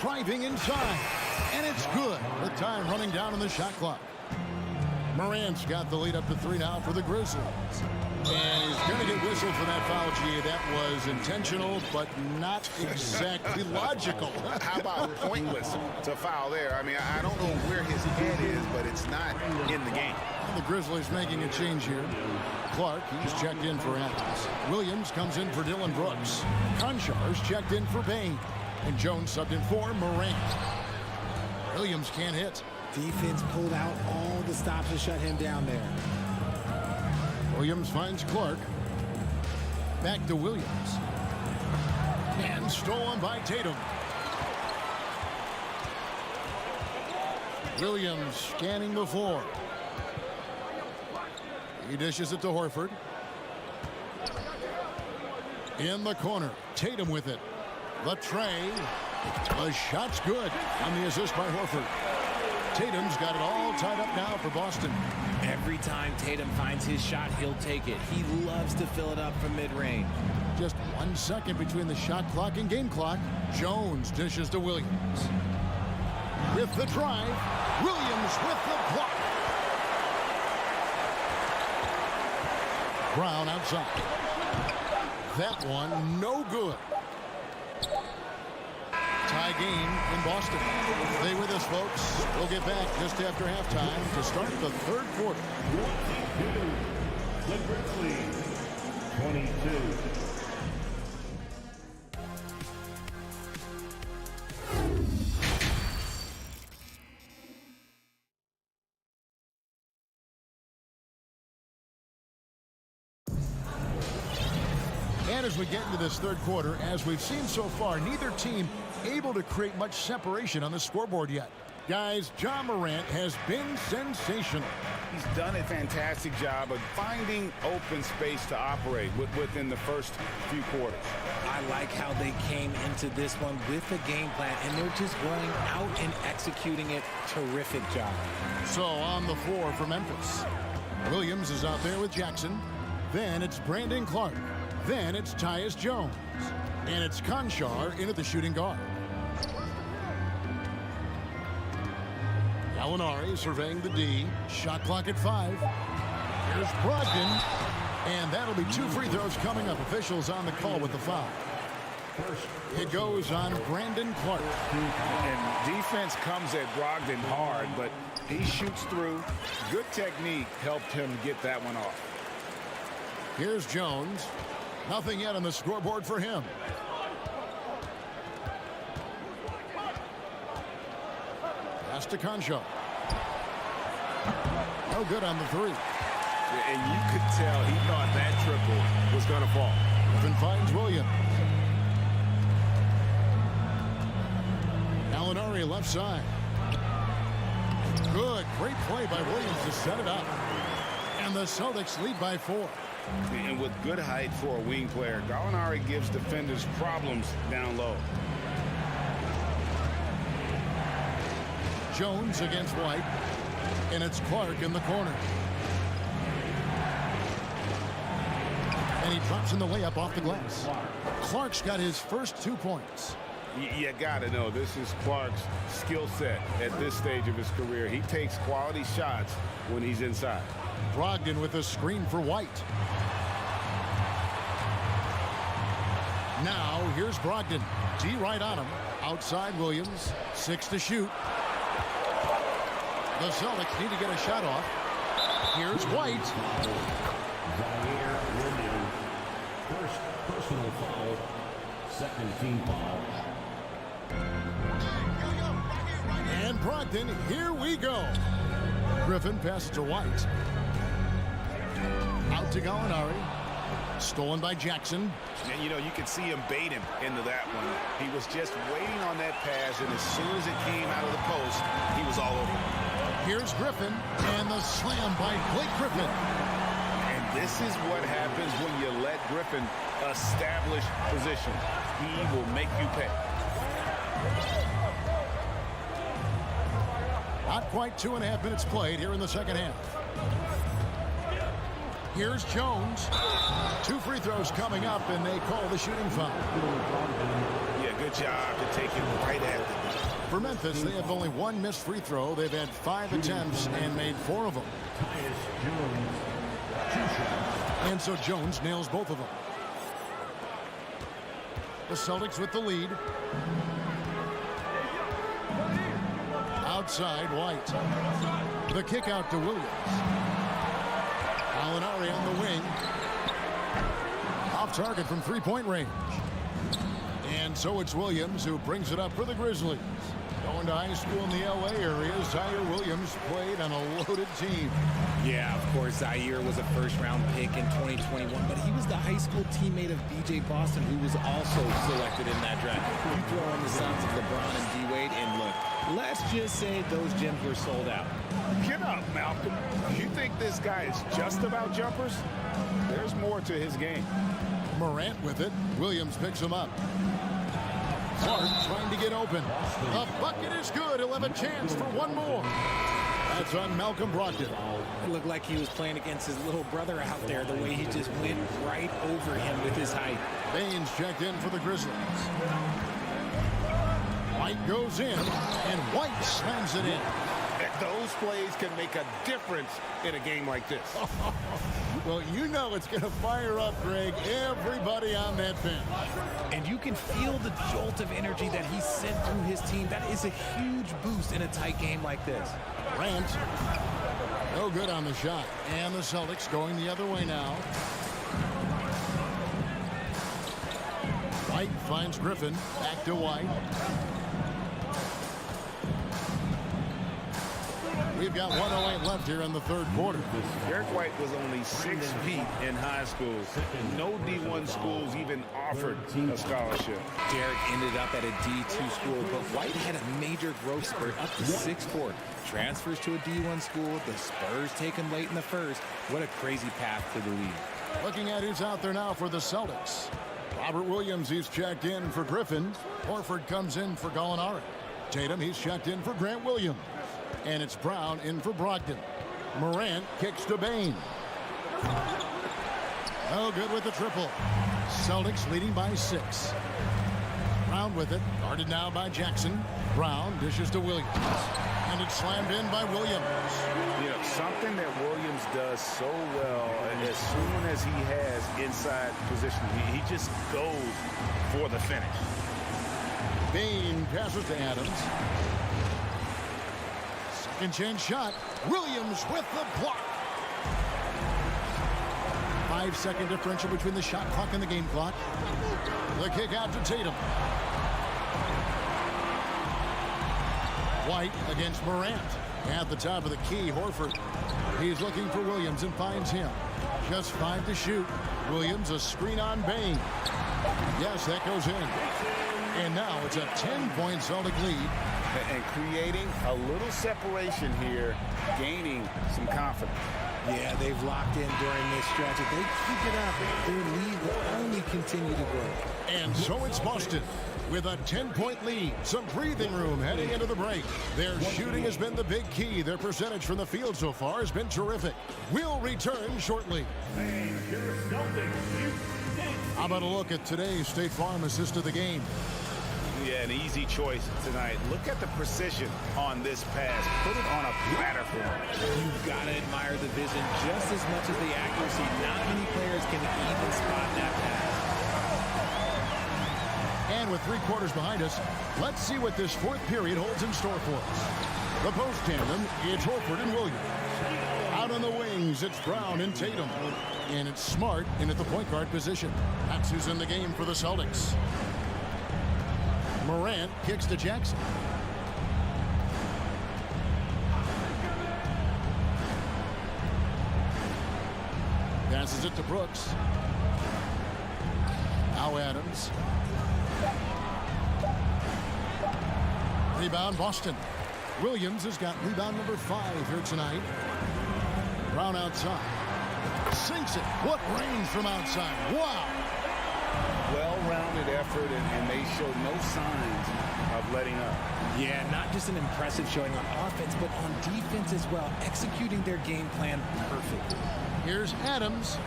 Driving inside. And it's good with time running down on the shot clock. Morant's got the lead up to 3 now for the Grizzlies. And he's going to get whistled for that foul, G. That was intentional, but not exactly logical. How about pointless to foul there? I mean, I don't know where his head is, but it's not in the game. And the Grizzlies making a change here. Clark, he's checked in for Adams. Williams comes in for Dylan Brooks. Konchar's checked in for Payne. And Jones subbed in for Morant. Williams can't hit. Defense pulled out all the stops to shut him down there. Williams finds Clark. Back to Williams. And stolen by Tatum. Williams scanning the floor. He dishes it to Horford. In the corner. Tatum with it. The tray. The shot's good on the assist by Horford. Tatum's got it all tied up now for Boston. Every time Tatum finds his shot, he'll take it. He loves to fill it up from mid-range. Just 1 second between the shot clock and game clock. Jones dishes to Williams. With the drive, Williams with the block. Brown outside. That one no good. Tie game in Boston. Stay with us, folks. We'll get back just after halftime to start the third quarter. The Grizzlies, 22. And as we get into this third quarter, as we've seen so far, neither team able to create much separation on the scoreboard yet. Guys, Ja Morant has been sensational. He's done a fantastic job of finding open space to operate within the first few quarters. I like how they came into this one with a game plan, and they're just going out and executing it. Terrific job. So on the floor for Memphis. Williams is out there with Jackson. Then it's Brandon Clark. Then it's Tyus Jones. And it's Konchar in at the shooting guard. Gallinari surveying the D. Shot clock at 5. Here's Brogdon. And that'll be 2 free throws coming up. Officials on the call with the foul. It goes on Brandon Clark. And defense comes at Brogdon hard, but he shoots through. Good technique helped him get that one off. Here's Jones. Nothing yet on the scoreboard for him. Pass to Konchar. No good on the 3. And you could tell he thought that triple was going to fall. Griffin finds Williams. Gallinari left side. Good. Great play by Williams to set it up. And the Celtics lead by 4. And with good height for a wing player, Gallinari gives defenders problems down low. Jones against White. And it's Clark in the corner. And he drops in the layup off the glass. Clark's got his first 2 points. You got to know this is Clark's skill set at this stage of his career. He takes quality shots when he's inside. Brogdon with a screen for White. Now here's Brogdon. D right on him. Outside Williams. 6 to shoot. The Celtics need to get a shot off. Here's White. First personal foul, second team foul. And Brogdon, here we go. Griffin passes to White. Out to Gallinari. Stolen by Jackson. And, you know, you could see him bait him into that one. He was just waiting on that pass, and as soon as it came out of the post, he was all over. Here's Griffin, and the slam by Blake Griffin. And this is what happens when you let Griffin establish position. He will make you pay. Not quite 2.5 minutes played here in the second half. Here's Jones. 2 free throws coming up, and they call the shooting foul. Yeah, good job to take it right at them. For Memphis, they have only 1 missed free throw. They've had 5 attempts and made 4 of them. And so Jones nails both of them. The Celtics with the lead. Outside, White. The kick out to Williams. Gallinari on the wing. Off target from 3-point range. And so it's Williams who brings it up for the Grizzlies. Going to high school in the LA area, Zaire Williams played on a loaded team. Yeah, of course, Zaire was a first-round pick in 2021, but he was the high school teammate of B.J. Boston, who was also selected in that draft. You throw in the sons of LeBron and D-Wade, and look, let's just say those gyms were sold out. Get up, Malcolm. You think this guy is just about jumpers? There's more to his game. Morant with it. Williams picks him up. Clark trying to get open. The bucket is good. He'll have a chance for one more. That's on Malcolm Brogdon. It looked like he was playing against his little brother out there, the way he just went right over him with his height. Baines checked in for the Grizzlies. White goes in, and White slams it in. Those plays can make a difference in a game like this. Well, you know it's going to fire up, Greg, everybody on that bench. And you can feel the jolt of energy that he sent through his team. That is a huge boost in a tight game like this. Grant, no good on the shot. And the Celtics going the other way now. White finds Griffin. Back to White. We've got 1:08 left here in the third quarter. Derek White was only 6 feet in high school. No D1 schools even offered a scholarship. Derek ended up at a D2 school, but White had a major growth spurt up to 6'4". Transfers to a D1 school. The Spurs take him late in the first. What a crazy path to the league. Looking at who's out there now for the Celtics. Robert Williams, he's checked in for Griffin. Horford comes in for Gallinari. Tatum, he's checked in for Grant Williams. And it's Brown in for Brogdon. Morant kicks to Bain. Oh, good with the triple. Celtics leading by 6. Brown with it. Guarded now by Jackson. Brown dishes to Williams. And it's slammed in by Williams. You know, something that Williams does so well, as soon as he has inside position, he just goes for the finish. Bain passes to Adams. Second chance shot. Williams with the block. 5-second differential between the shot clock and the game clock. The kick out to Tatum. White against Morant. At the top of the key, Horford. He's looking for Williams and finds him. Just 5 to shoot. Williams, a screen on Bain. Yes, that goes in. And now it's a 10-point Celtic lead. And creating a little separation here, gaining some confidence. Yeah, they've locked in during this stretch. If they keep it up, their lead will only continue to grow. And so it's Boston with a 10-point lead. Some breathing room heading into the break. Their shooting has been the big key. Their percentage from the field so far has been terrific. We'll return shortly. How about a look at today's State Farm assist of the game? Yeah, an easy choice tonight. Look at the precision on this pass. Put it on a platter for him. You've got to admire the vision just as much as the accuracy. Not many players can even spot that pass. And with 3 quarters behind us, let's see what this fourth period holds in store for us. The post tandem, it's Horford and Williams. Out on the wings, it's Brown and Tatum. And it's Smart in at the point guard position. That's who's in the game for the Celtics. Morant kicks to Jackson. Passes it to Brooks. Now Adams. Rebound Boston. Williams has got rebound number 5 here tonight. Brown outside. Sinks it. What range from outside. Wow. Well-rounded effort, and they show no signs of letting up. Yeah, not just an impressive showing on offense, but on defense as well, executing their game plan perfectly. Here's Adams.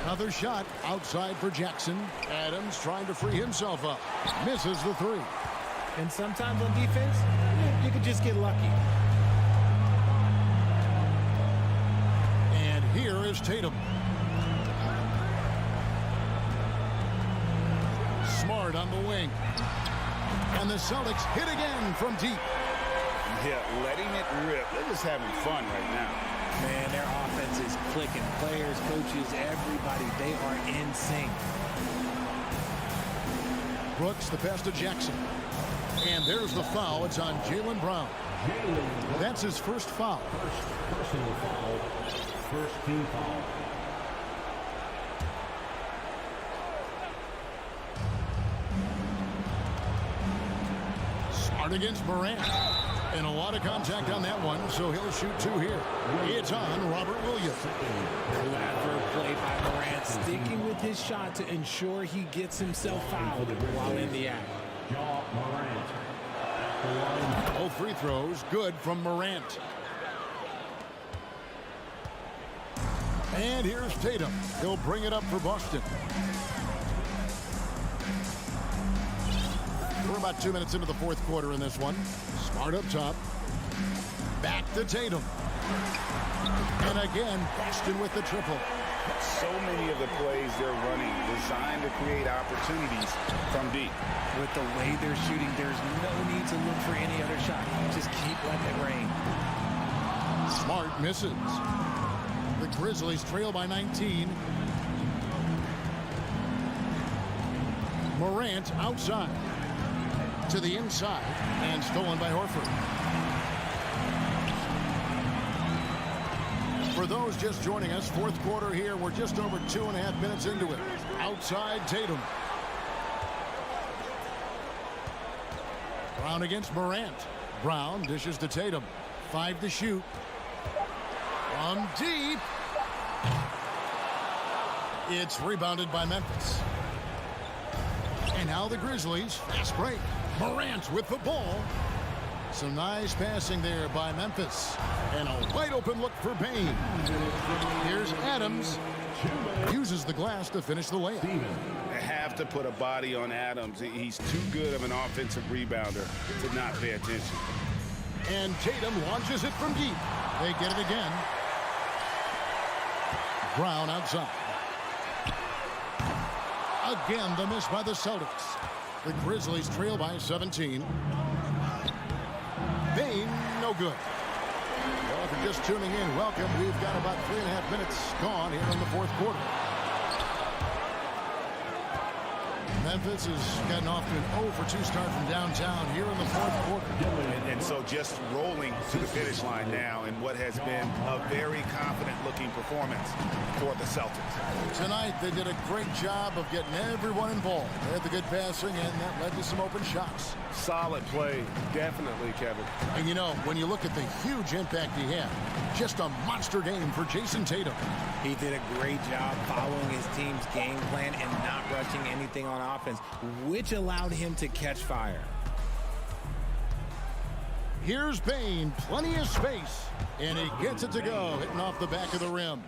Another shot outside for Jackson. Adams trying to free himself up. Misses the 3. And sometimes on defense, you could just get lucky. And here is Tatum. Smart on the wing. And the Celtics hit again from deep. Yeah, letting it rip. They're just having fun right now. Man, their offense is clicking. Players, coaches, everybody, they are in sync. Brooks, the pass to Jackson. And there's the foul. It's on Jaylen Brown. That's his first foul. Personal foul. First team foul. Smart against Morant. And a lot of contact on that one, so he'll shoot 2 here. It's on Robert Williams. Clever play by Morant, sticking with his shot to ensure he gets himself fouled while in the act. Both free throws good from Morant. And here's Tatum. He'll bring it up for Boston. We're about 2 minutes into the fourth quarter in this one. Smart up top. Back to Tatum. And again, Boston with the triple. So many of the plays they're running designed to create opportunities from deep. With the way they're shooting, there's no need to look for any other shot. Just keep letting it rain. Smart misses. The Grizzlies trail by 19. Morant outside. To the inside. And stolen by Horford. For those just joining us, fourth quarter here. We're just over 2.5 minutes into it. Outside Tatum. Brown against Morant. Brown dishes to Tatum. 5 to shoot. From deep. It's rebounded by Memphis. And now the Grizzlies. Fast break. Morant with the ball. Some nice passing there by Memphis. And a wide open look for Payne. Here's Adams. Uses the glass to finish the layup. They have to put a body on Adams. He's too good of an offensive rebounder to not pay attention. And Tatum launches it from deep. They get it again. Brown outside. Again, the miss by the Celtics. The Grizzlies trail by 17. Payne, no good. Well, if you're just tuning in, welcome. We've got about 3.5 minutes gone here in the fourth quarter. Memphis has gotten off to an 0 for 2 start from downtown here in the fourth quarter. And so just rolling to the finish line now in what has been a very confident-looking performance for the Celtics. Tonight, they did a great job of getting everyone involved. They had the good passing, and that led to some open shots. Solid play, definitely, Kevin. And you know, when you look at the huge impact he had, just a monster game for Jason Tatum. He did a great job following his team's game plan and not rushing anything on offense, which allowed him to catch fire. Here's Payne, plenty of space, and he gets it to go, hitting off the back of the rim.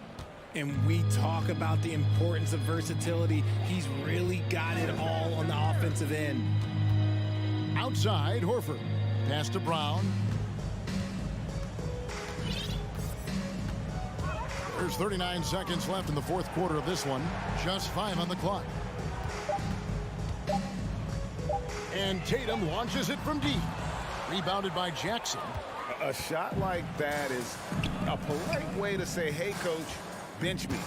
And we talk about the importance of versatility. He's really got it all on the offensive end. Outside, Horford. Pass to Brown. There's 39 seconds left in the fourth quarter of this one. Just 5 on the clock. And Tatum launches it from deep. Rebounded by Jackson. A shot like that is a polite way to say, hey, coach, bench me.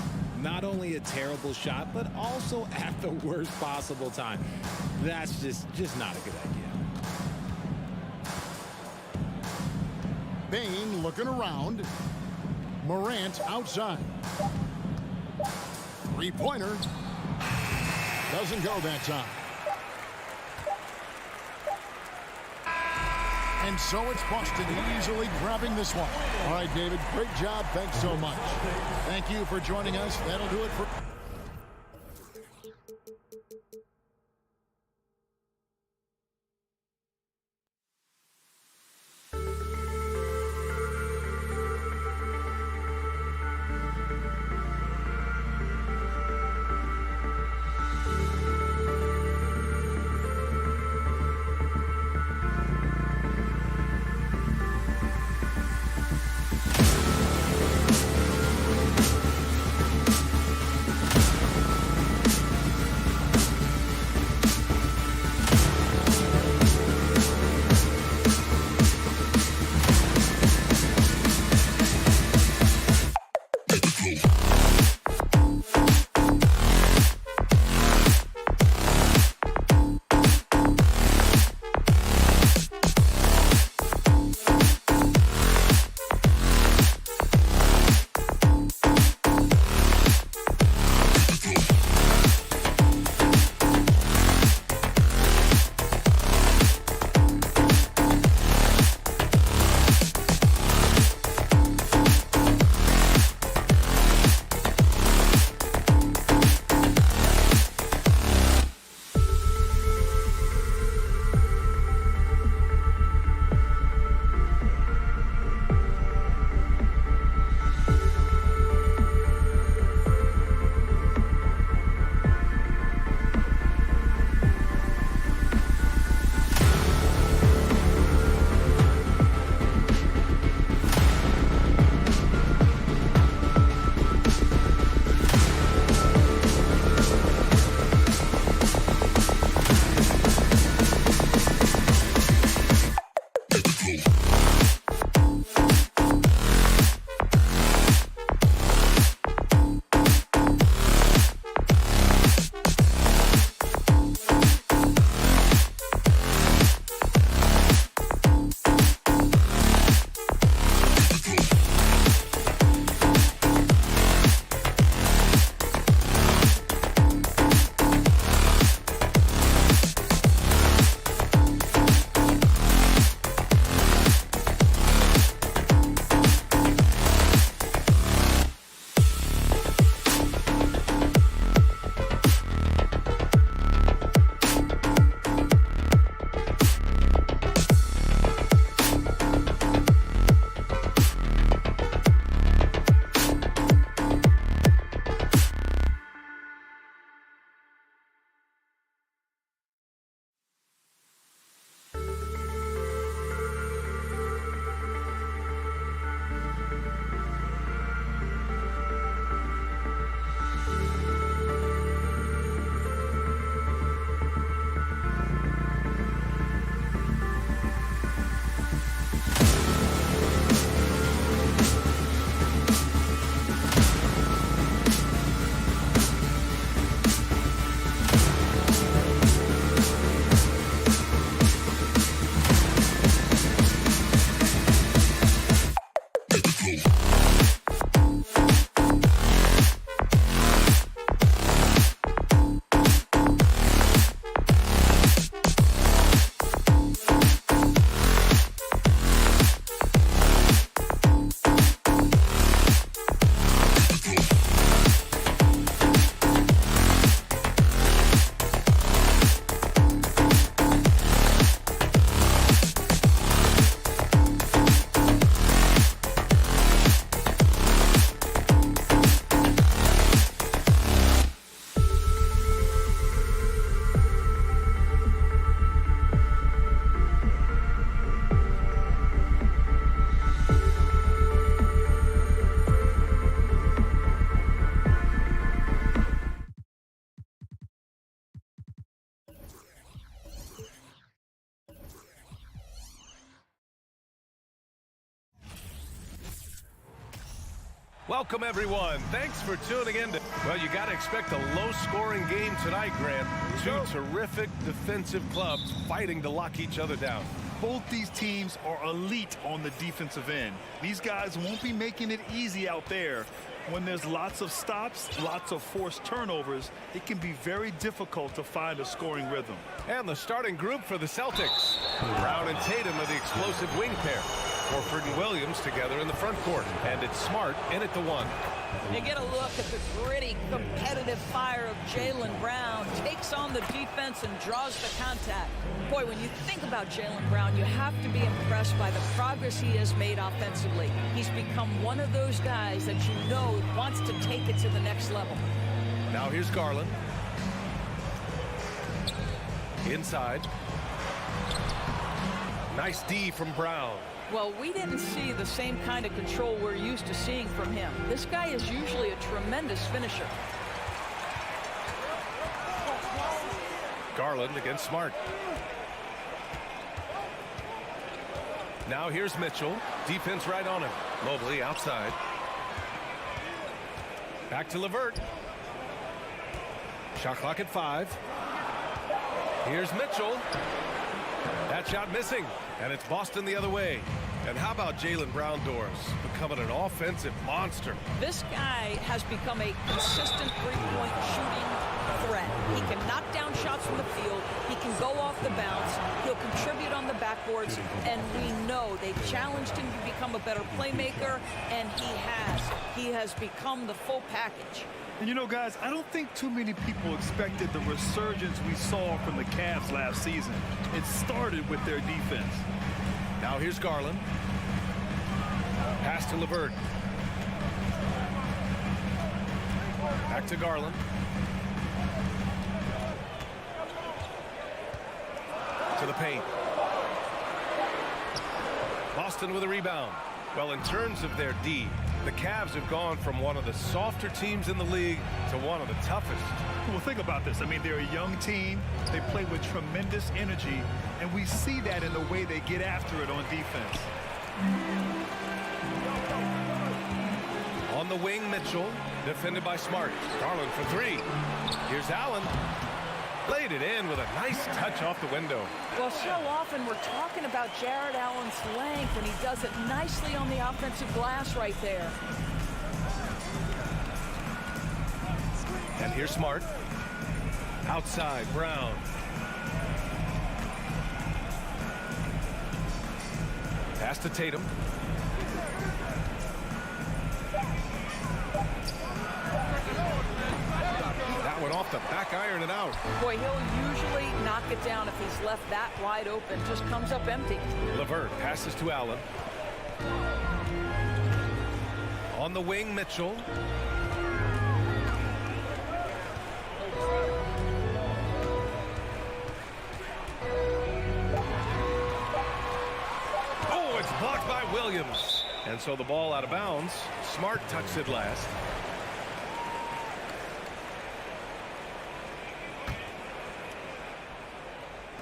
Not only a terrible shot, but also at the worst possible time. That's just not a good idea. Payne looking around. Morant outside. Three-pointer. Doesn't go that time. And so it's Boston easily grabbing this one. All right, David, great job. Thanks so much. Thank you for joining us. That'll do it for... Welcome, everyone. Thanks for tuning in. Well, you got to expect a low-scoring game tonight, Grant. Two terrific defensive clubs fighting to lock each other down. Both these teams are elite on the defensive end. These guys won't be making it easy out there. When there's lots of stops, lots of forced turnovers, it can be very difficult to find a scoring rhythm. And the starting group for the Celtics. Brown and Tatum are the explosive wing pair. Horford and Williams together in the front court. And it's Smart in at the 1. You get a look at the gritty, competitive fire of Jaylen Brown. Takes on the defense and draws the contact. Boy, when you think about Jaylen Brown, you have to be impressed by the progress he has made offensively. He's become one of those guys that you know wants to take it to the next level. Now here's Garland. Inside. Nice D from Brown. Well, we didn't see the same kind of control we're used to seeing from him. This guy is usually a tremendous finisher. Garland against Smart. Now here's Mitchell. Defense right on him. Mobley outside. Back to LeVert. Shot clock at 5. Here's Mitchell. That shot missing. And it's Boston the other way. And how about Jaylen Brown doors becoming an offensive monster? This guy has become a consistent three-point shooting threat. He can knock down shots from the field. He can go off the bounce. He'll contribute on the backboards. And we know they've challenged him to become a better playmaker, and he has. He has become the full package. And you know, guys, I don't think too many people expected the resurgence we saw from the Cavs last season. It started with their defense. Now here's Garland. Pass to LeVert. Back to Garland. To the paint. Boston with a rebound. Well, in terms of their D, the Cavs have gone from one of the softer teams in the league to one of the toughest. Well, think about this. I mean, they're a young team. They play with tremendous energy, and we see that in the way they get after it on defense. On the wing, Mitchell, defended by Smart. Garland for 3. Here's Allen. Laid it in with a nice touch off the window. Well, so often we're talking about Jared Allen's length, and he does it nicely on the offensive glass right there. And here's Smart. Outside, Brown. Pass to Tatum. That went off the back iron and out. Boy, he'll usually knock it down if he's left that wide open. Just comes up empty. LeVert passes to Allen. On the wing, Mitchell. Oh, it's blocked by Williams. And so the ball out of bounds. Smart touched it last.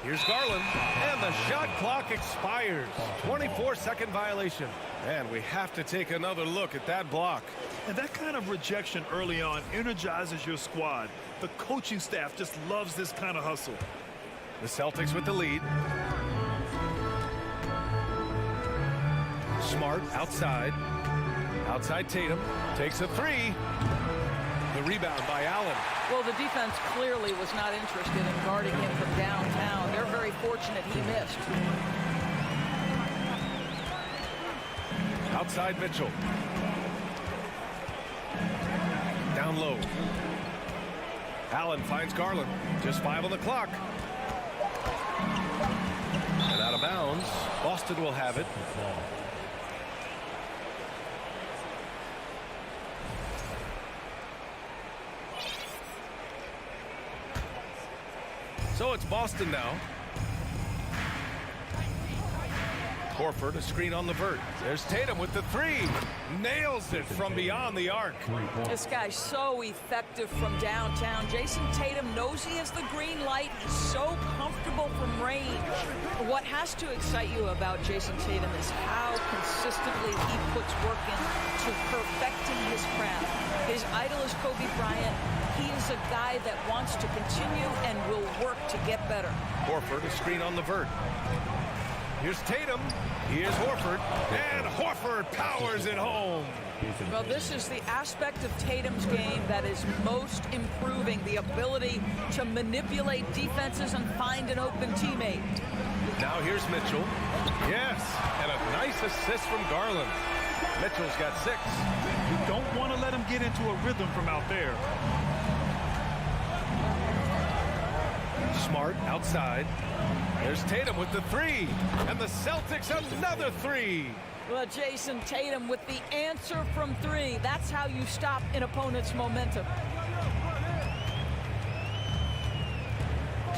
Here's Garland, and the shot clock expires. 24-second violation. And we have to take another look at that block. And that kind of rejection early on energizes your squad. The coaching staff just loves this kind of hustle. The Celtics with the lead. Smart outside. Outside Tatum. Takes a 3. The rebound by Allen. Well, the defense clearly was not interested in guarding him from downtown. They're very fortunate he missed. Outside Mitchell. Down low. Allen finds Garland. Just 5 on the clock. And out of bounds. Boston will have it. So it's Boston now. Horford, a screen on LeVert. There's Tatum with the 3. Nails it from beyond the arc. This guy's so effective from downtown. Jason Tatum knows he has the green light. He's so comfortable from range. What has to excite you about Jason Tatum is how consistently he puts work into perfecting his craft. His idol is Kobe Bryant. He is a guy that wants to continue and will work to get better. Horford, a screen on LeVert. Here's Tatum. Here's Horford. And Horford powers it home. Well, this is the aspect of Tatum's game that is most improving, the ability to manipulate defenses and find an open teammate. Now here's Mitchell. Yes, and a nice assist from Garland. Mitchell's got 6. You don't want to let him get into a rhythm from out there. Smart outside. There's Tatum with the 3. And the Celtics another 3. Well, Jason, Tatum with the answer from 3. That's how you stop an opponent's momentum.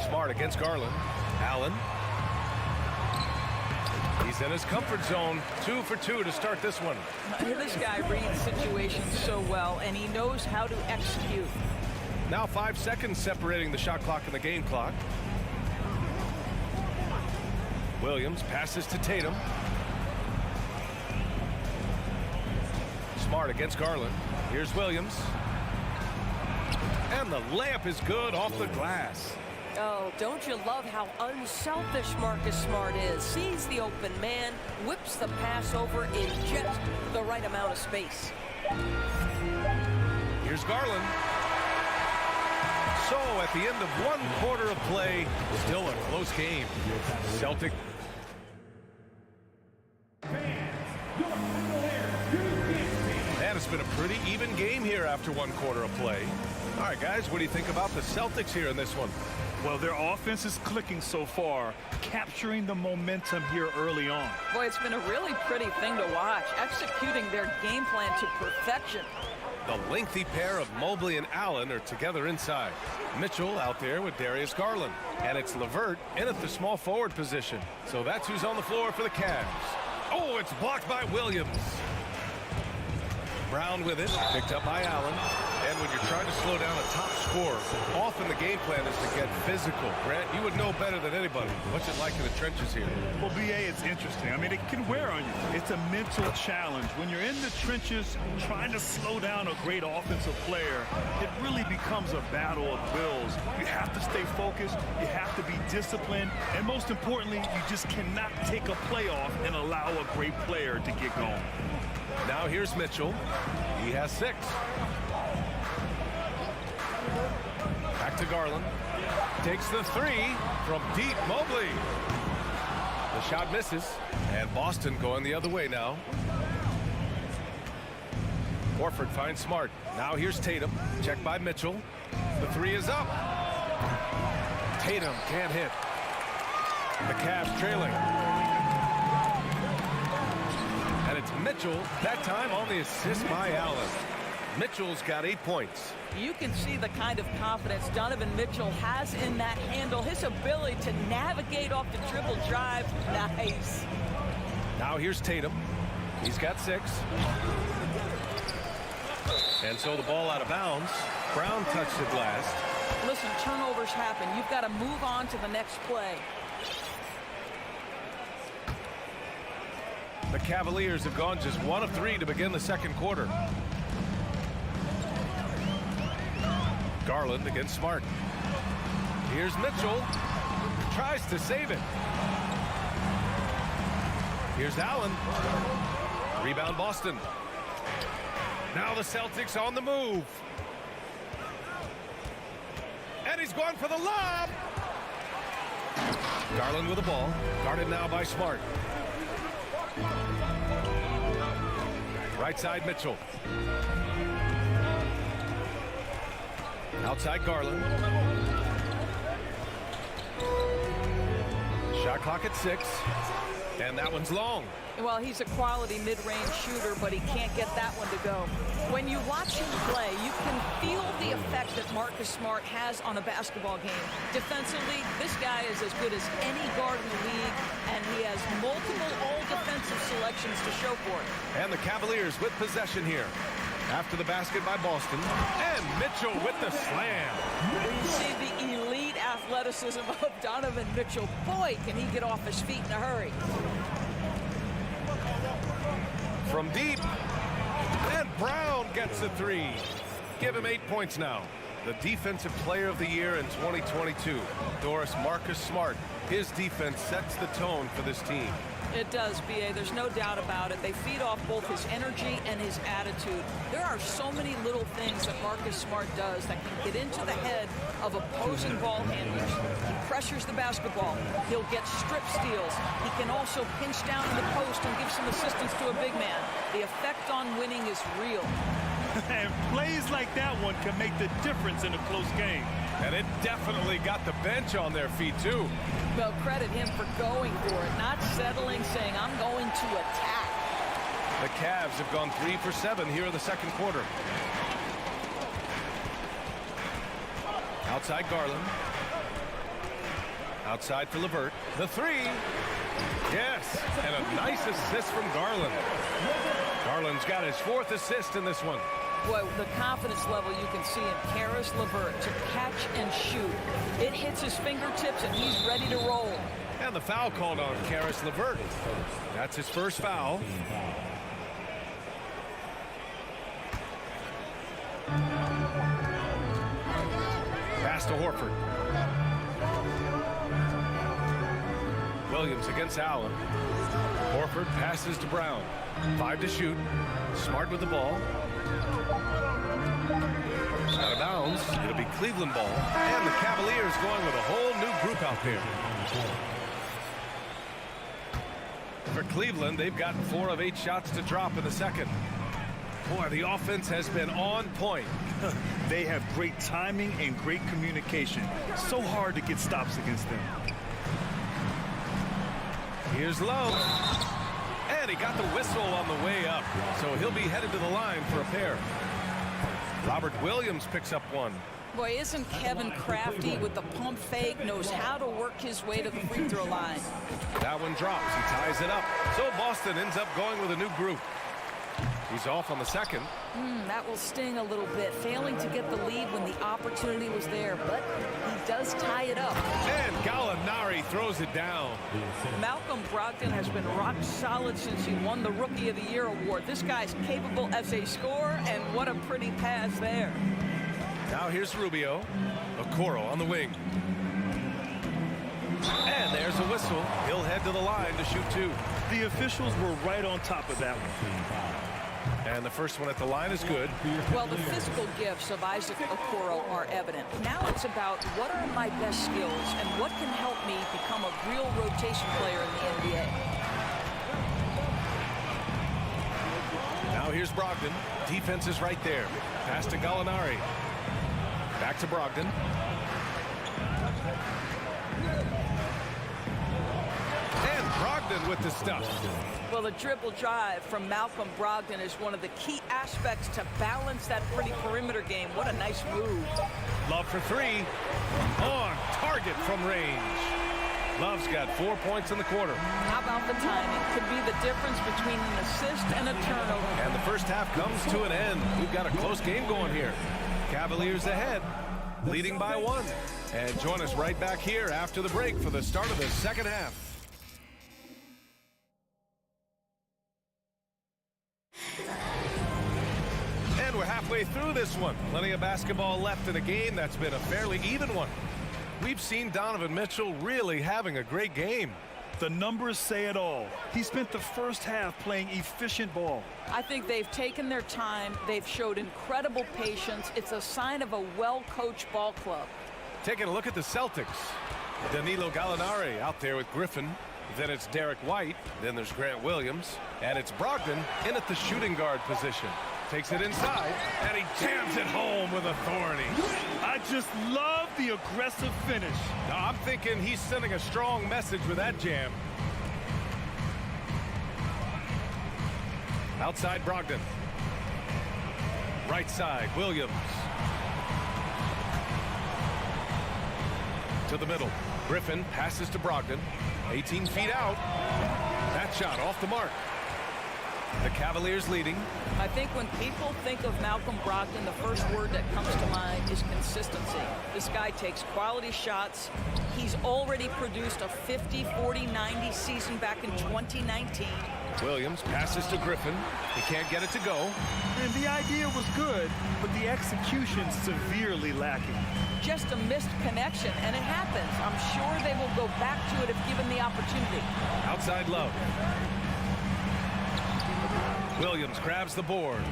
Smart against Garland. Allen. He's in his comfort zone. 2 for 2 to start this one. This guy reads situations so well, and he knows how to execute. Now 5 seconds separating the shot clock and the game clock. Williams passes to Tatum. Smart against Garland. Here's Williams. And the layup is good off the glass. Oh, don't you love how unselfish Marcus Smart is? Sees the open man, whips the pass over in just the right amount of space. Here's Garland. So at the end of 1 quarter of play, still a close game. Celtic. And it's been a pretty even game here after 1 quarter of play. All right, guys, what do you think about the Celtics here in this one? Well, their offense is clicking so far, capturing the momentum here early on. Boy, it's been a really pretty thing to watch, executing their game plan to perfection. The lengthy pair of Mobley and Allen are together inside. Mitchell out there with Darius Garland. And it's LeVert in at the small forward position. So that's who's on the floor for the Cavs. Oh, it's blocked by Williams. Brown with it, picked up by Allen. And when you're trying to slow down a top scorer, often the game plan is to get physical. Grant, you would know better than anybody. What's it like in the trenches here? Well, BA, it's interesting. I mean, it can wear on you. It's a mental challenge. When you're in the trenches trying to slow down a great offensive player, it really becomes a battle of wills. You have to stay focused. You have to be disciplined. And most importantly, you just cannot take a play off and allow a great player to get going. Now here's Mitchell. He has 6. Back to Garland. Takes the 3 from deep. Mobley. The shot misses. And Boston going the other way now. Horford finds Smart. Now here's Tatum. Checked by Mitchell. The 3 is up. Tatum can't hit. The Cavs trailing. And it's Mitchell, that time on the assist by Allen. Mitchell's got 8 points. You can see the kind of confidence Donovan Mitchell has in that handle. His ability to navigate off the dribble drive. Nice. Now here's Tatum. He's got 6. And so the ball out of bounds. Brown touched it last. Listen, turnovers happen. You've got to move on to the next play. The Cavaliers have gone just 1 of 3 to begin the second quarter. Garland against Smart. Here's Mitchell. Tries to save it. Here's Allen. Rebound Boston. Now the Celtics on the move. And he's going for the lob. Garland with the ball. Guarded now by Smart. Right side Mitchell. Outside Garland. Shot clock at 6. And that one's long. Well, he's a quality mid-range shooter, but he can't get that one to go. When you watch him play, you can feel the effect that Marcus Smart has on a basketball game. Defensively, this guy is as good as any guard in the league, and he has multiple all-defensive selections to show for it. And the Cavaliers with possession here. After the basket by Boston. And Mitchell with the slam. You see the elite athleticism of Donovan Mitchell. Boy, can he get off his feet in a hurry. From deep. And Brown gets the 3. Give him 8 points now. The Defensive Player of the Year in 2022. Doris Marcus Smart His defense sets the tone for this team. It does, B.A. There's no doubt about it. They feed off both his energy and his attitude. There are so many little things that Marcus Smart does that can get into the head of opposing ball handlers. He pressures the basketball. He'll get strip steals. He can also pinch down in the post and give some assistance to a big man. The effect on winning is real. And plays like that one can make the difference in a close game. And it definitely got the bench on their feet, too. Well, credit him for going for it, not settling, saying, I'm going to attack. The Cavs have gone 3 for 7 here in the second quarter. Outside Garland. Outside for LeVert. The three. Yes, and a nice assist from Garland. Garland's got his 4th assist in this one. Boy, the confidence level you can see in Caris LeVert to catch and shoot. It hits his fingertips and he's ready to roll. And the foul called on Caris LeVert. That's his first foul. Pass to Horford. Williams against Allen. Horford passes to Brown. 5 to shoot. Smart with the ball. Out of bounds. It'll be Cleveland ball. And the Cavaliers going with a whole new group out there. For Cleveland, they've gotten 4 of 8 shots to drop in the second. Boy, the offense has been on point. They have great timing and great communication. So hard to get stops against them. Here's Love. And he got the whistle on the way up. So he'll be headed to the line for a pair. Robert Williams picks up one. Boy, isn't Kevin crafty with the pump fake, knows how to work his way to the free throw line. That one drops. He ties it up. So Boston ends up going with a new group. He's off on the second. That will sting a little bit, failing to get the lead when the opportunity was there, but he does tie it up. And Gallinari throws it down. Malcolm Brogdon has been rock solid since he won the Rookie of the Year award. This guy's capable as a scorer, and what a pretty pass there. Now here's Rubio. Okoro on the wing. And there's a whistle. He'll head to the line to shoot 2. The officials were right on top of that one. And the first one at the line is good. Well, the physical gifts of Isaac Okoro are evident. Now it's about what are my best skills and what can help me become a real rotation player in the NBA. Now here's Brogdon. Defense is right there. Pass to Gallinari. Back to Brogdon. And Brogdon with the stuff. Well, the dribble drive from Malcolm Brogdon is one of the key aspects to balance that pretty perimeter game. What a nice move. Love for 3. On target from range. Love's got 4 points in the quarter. How about the timing? Could be the difference between an assist and a turnover. And the first half comes to an end. We've got a close game going here. Cavaliers ahead, leading by 1. And join us right back here after the break for the start of the second half. And we're halfway through this one. Plenty of basketball left in a game that's been a fairly even one. We've seen Donovan Mitchell really having a great game. The numbers say it all. He spent the first half playing efficient ball. I think they've taken their time. They've showed incredible patience. It's a sign of a well-coached ball club. Taking a look at the Celtics. Danilo Gallinari out there with Griffin. Then it's Derek White. Then there's Grant Williams. And it's Brogdon in at the shooting guard position. Takes it inside, and he jams it home with authority. I just love the aggressive finish. Now, I'm thinking he's sending a strong message with that jam. Outside Brogdon. Right side, Williams. To the middle. Griffin passes to Brogdon. 18 feet out. That shot off the mark. The Cavaliers leading. I think when people think of Malcolm Brogdon, the first word that comes to mind is consistency. This guy takes quality shots. He's already produced a 50-40-90 season back in 2019. Williams passes to Griffin. He can't get it to go. And the idea was good, but the execution severely lacking. Just a missed connection, and it happens. I'm sure they will go back to it if given the opportunity. Outside Love. Williams grabs the board.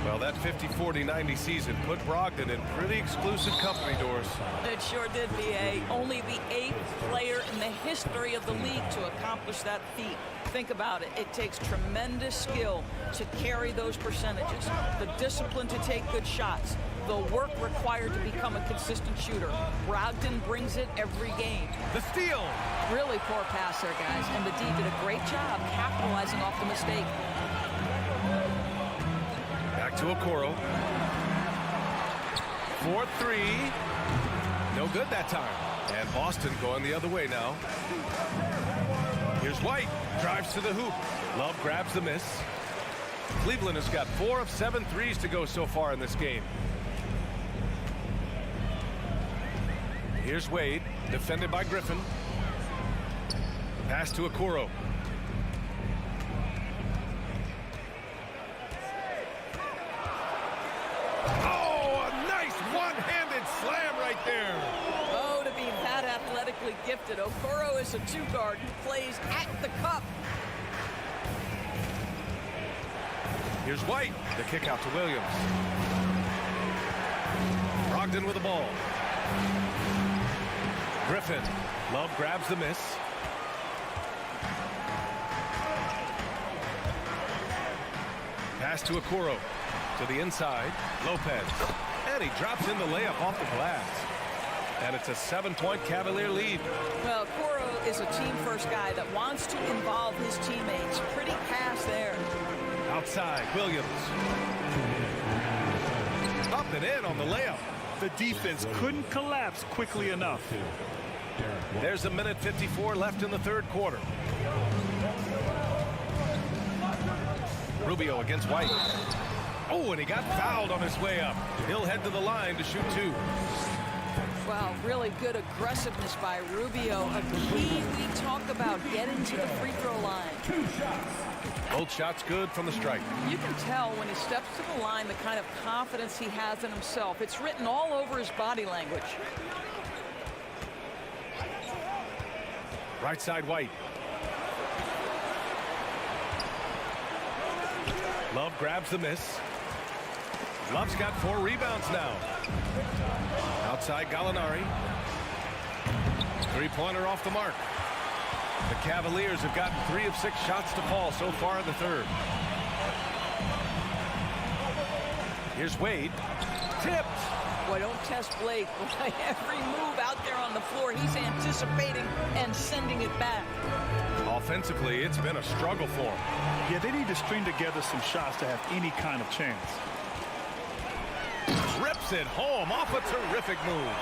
Well, that 50-40-90 season put Brogdon in pretty exclusive company, Doris. It sure did, B.A. Only the 8th player in the history of the league to accomplish that feat. Think about it. It takes tremendous skill to carry those percentages, the discipline to take good shots, the work required to become a consistent shooter. Brogdon brings it every game. The steal. Really poor pass there, guys, and the D did a great job capitalizing off the mistake. Back to Okoro. 4-3. No good that time. And Boston going the other way now. Here's White. Drives to the hoop. Love grabs the miss. Cleveland has got 4 of 7 threes to go so far in this game. Here's Wade. Defended by Griffin. Pass to Okoro. Slam right there. Oh, to be that athletically gifted. Okoro is a 2-guard who plays at the cup. Here's White. The kick out to Williams. Brogdon with the ball. Griffin. Love grabs the miss. Pass to Okoro. To the inside. Lopez. And he drops in the layup off the glass. And it's a 7-point Cavalier lead. Well, Okoro is a team-first guy that wants to involve his teammates. Pretty pass there. Outside, Williams. Up and in on the layup. The defense couldn't collapse quickly enough. There's 1:54 left in the third quarter. Rubio against White. Oh, and he got fouled on his way up. He'll head to the line to shoot 2. Wow, really good aggressiveness by Rubio. A key we talk about getting to the free throw line. 2 shots. Both shots good from the strike. You can tell when he steps to the line the kind of confidence he has in himself. It's written all over his body language. Right side, White. Love grabs the miss. Love's got 4 rebounds now. Outside Gallinari. 3-pointer off the mark. The Cavaliers have gotten 3 of 6 shots to fall so far in the third. Here's Wade. Tipped. Boy, don't test Blake. Every move out there on the floor, he's anticipating and sending it back. Offensively, it's been a struggle for him. Yeah, they need to string together some shots to have any kind of chance. Rips it home off a terrific move.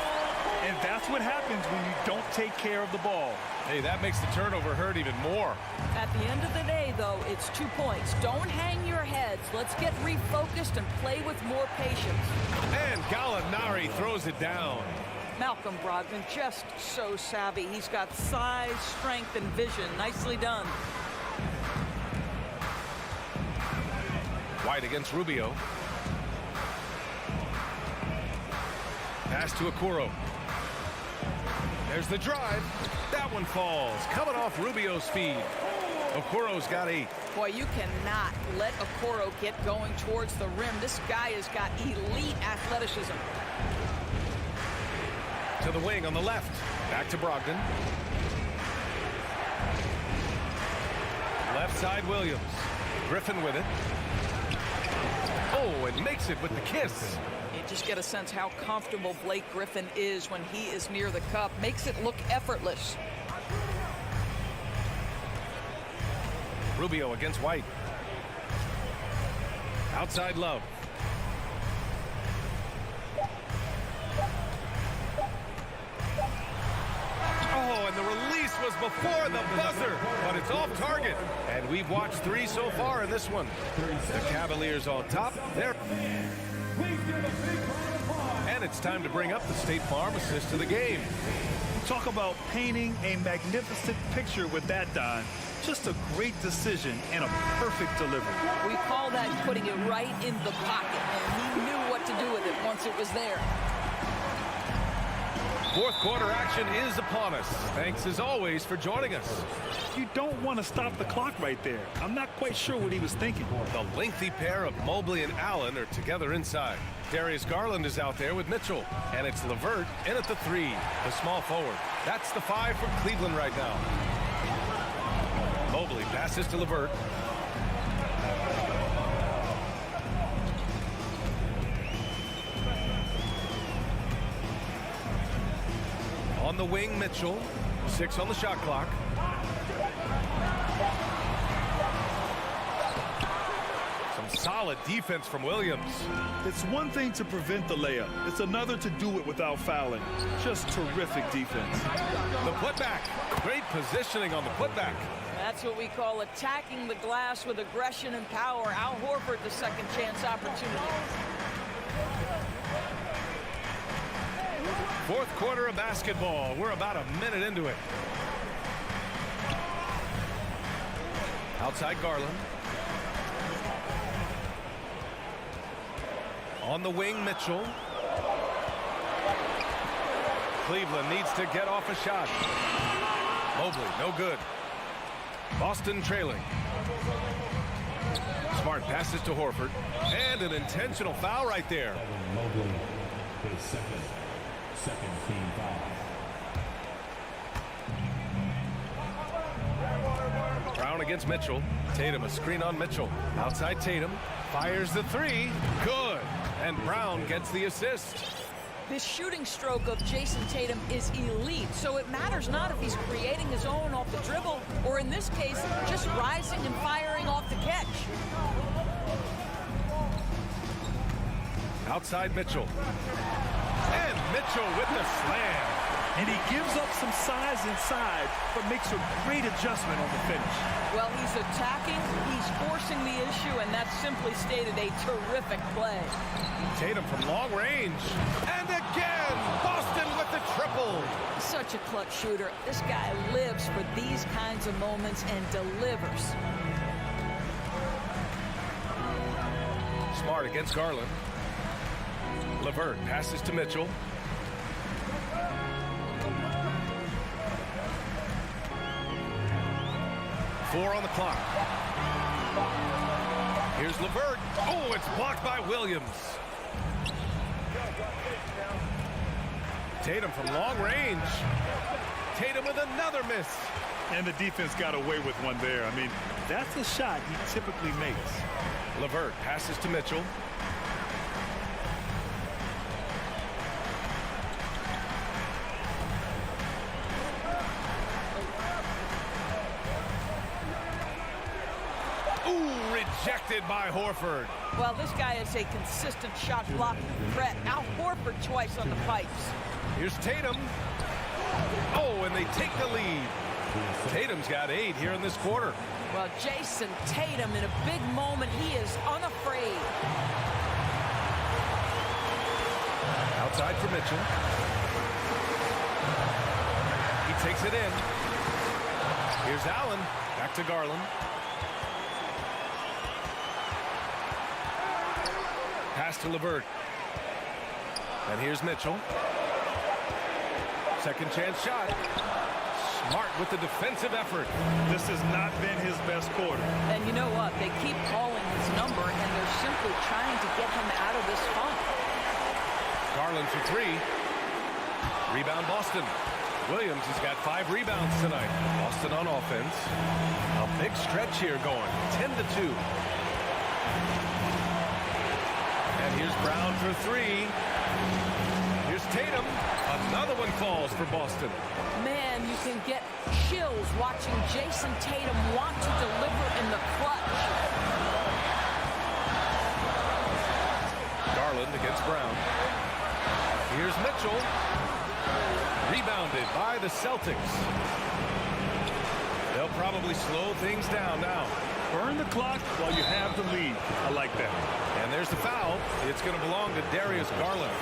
And that's what happens when you don't take care of the ball. Hey, that makes the turnover hurt even more. At the end of the day, though, it's 2 points. Don't hang your heads. Let's get refocused and play with more patience. And Gallinari throws it down. Malcolm Brogdon, just so savvy. He's got size, strength, and vision. Nicely done. White against Rubio. Pass to Okoro. There's the drive. That one falls. Coming off Rubio's feed. Okoro's got 8. Boy, you cannot let Okoro get going towards the rim. This guy has got elite athleticism. To the wing on the left. Back to Brogdon. Left side, Williams. Griffin with it. Oh, and makes it with the kiss. You just get a sense how comfortable Blake Griffin is when he is near the cup. Makes it look effortless. Rubio against White. Outside Love. Oh, and the release was before the buzzer, but it's off target. And we've watched 3 so far in this one. The Cavaliers on top. They're... And it's time to bring up the State Farm assist of the game. Talk about painting a magnificent picture with that, Don. Just a great decision and a perfect delivery. We call that putting it right in the pocket, and he knew what to do with it once it was there. Fourth quarter action is upon us. Thanks as always for joining us. You don't want to stop the clock right there. I'm not quite sure what he was thinking. The lengthy pair of Mobley and Allen are together inside. Darius Garland is out there with Mitchell. And it's LeVert in at the 3, the small forward. That's the 5 for Cleveland right now. Mobley passes to LeVert. On the wing, Mitchell. 6 on the shot clock. Some solid defense from Williams. It's one thing to prevent the layup. It's another to do it without fouling. Just terrific defense. The putback. Great positioning on the putback. That's what we call attacking the glass with aggression and power. Al Horford, the second chance opportunity. Fourth quarter of basketball. We're about a minute into it. Outside Garland. On the wing, Mitchell. Cleveland needs to get off a shot. Mobley, no good. Boston trailing. Smart passes to Horford. And an intentional foul right there. Mobley, his second team foul. Brown against Mitchell. Tatum, a screen on Mitchell. Outside Tatum. Fires the 3. Good. And Brown gets the assist. This shooting stroke of Jason Tatum is elite, so it matters not if he's creating his own off the dribble, or in this case, just rising and firing off the catch. Outside Mitchell. And Mitchell with the slam. And he gives up some size inside, but makes a great adjustment on the finish. Well, he's attacking, he's forcing the issue, and that's simply stated a terrific play. Tatum from long range. And again, Boston with the triple. Such a clutch shooter. This guy lives for these kinds of moments and delivers. Smart against Garland. LeVert passes to Mitchell. Four on the clock. Here's LeVert. Oh, it's blocked by Williams. Tatum from long range. Tatum with another miss. And the defense got away with one there. I mean, that's a shot he typically makes. LeVert passes to Mitchell. Rejected by Horford. Well, this guy is a consistent shot blocking threat. Al Horford twice on the pipes. Here's Tatum. Oh, and they take the lead. Tatum's got 8 here in this quarter. Well, Jason Tatum in a big moment. He is unafraid. Outside for Mitchell. He takes it in. Here's Allen. Back to Garland. Pass to LeVert. And here's Mitchell. Second chance shot. Smart with the defensive effort. This has not been his best quarter. And you know what? They keep calling his number, and they're simply trying to get him out of this funk. Garland for 3. Rebound Boston. Williams has got 5 rebounds tonight. Boston on offense. A big stretch here going. 10-2. And here's Brown for 3. Here's Tatum. Another one falls for Boston. Man, you can get chills watching Jason Tatum want to deliver in the clutch. Garland against Brown. Here's Mitchell. Rebounded by the Celtics. They'll probably slow things down now. Burn the clock while you have the lead. I like that. And there's the foul. It's going to belong to Darius Garland.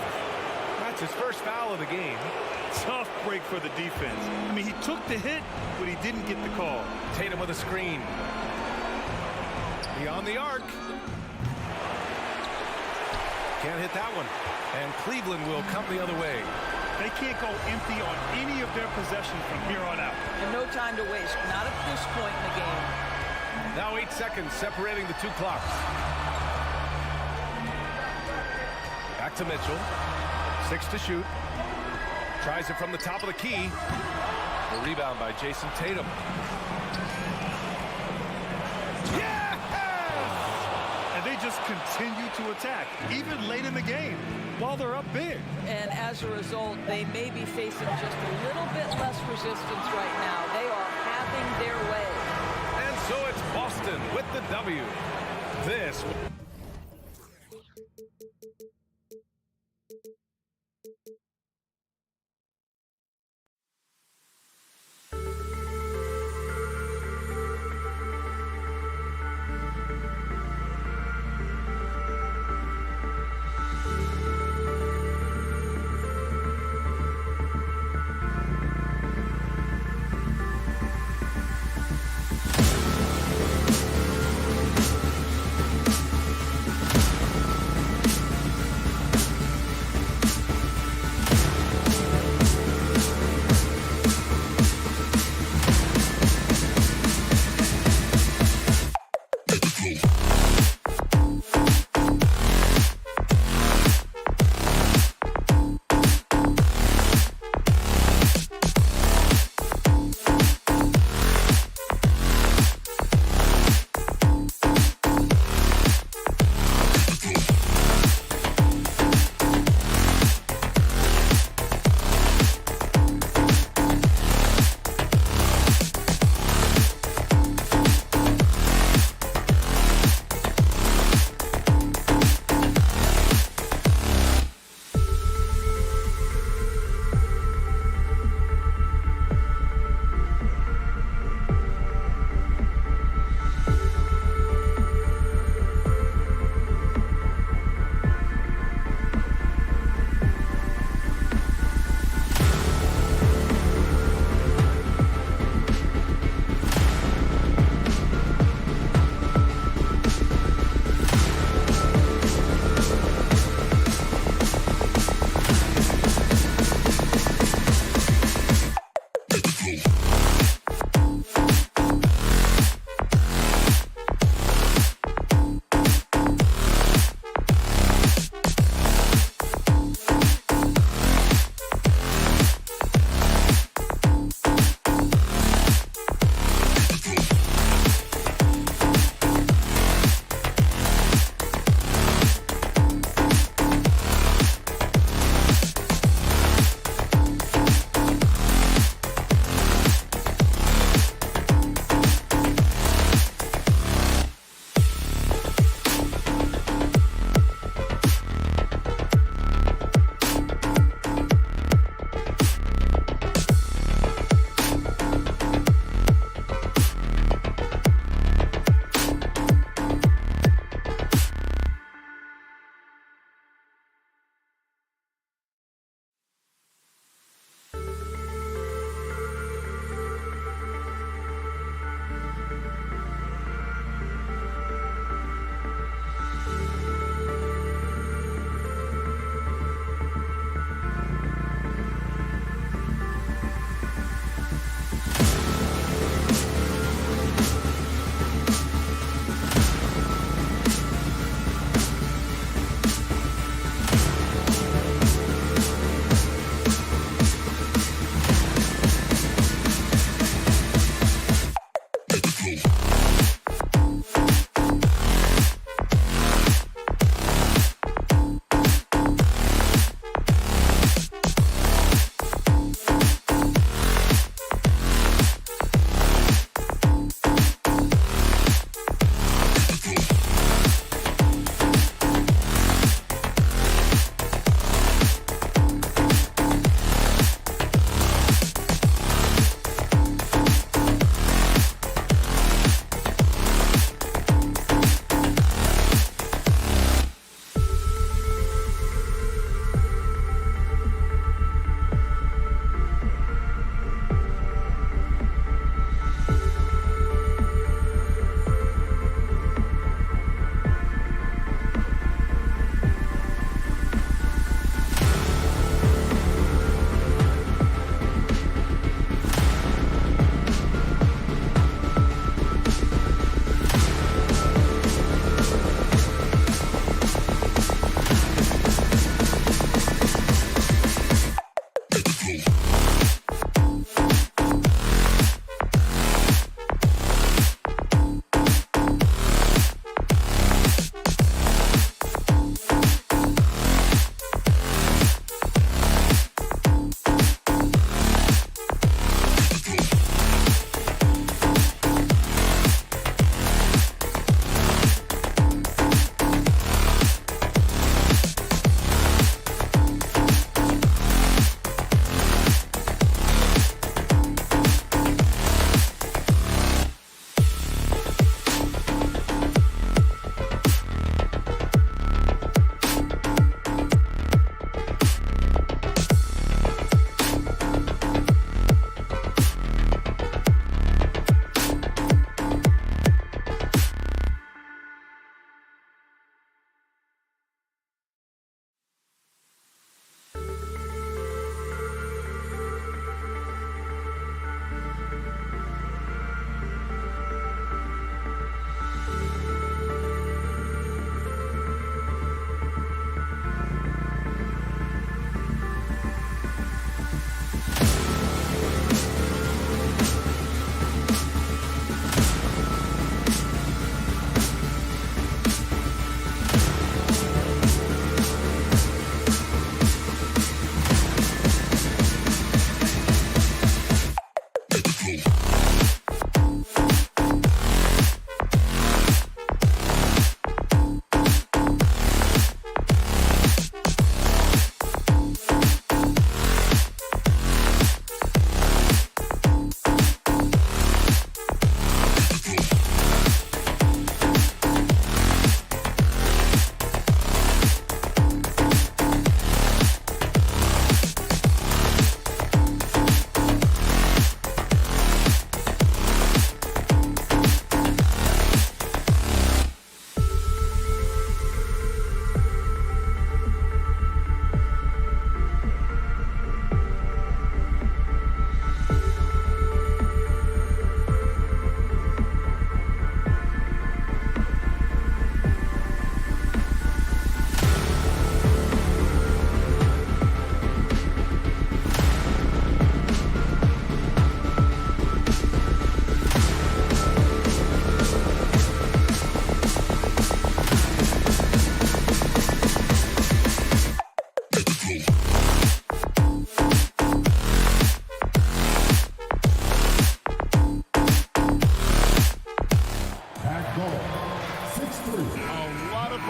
It's his first foul of the game. Tough break for the defense. I mean, he took the hit, but he didn't get the call. Tatum with a screen. Beyond the arc. Can't hit that one. And Cleveland will come the other way. They can't go empty on any of their possessions from here on out. And no time to waste. Not at this point in the game. Now 8 seconds separating the two clocks. Back to Mitchell. 6 to shoot. Tries it from the top of the key. A rebound by Jason Tatum. Yes! And they just continue to attack, even late in the game, while they're up big. And as a result, they may be facing just a little bit less resistance right now. They are having their way. And so it's Boston with the W. This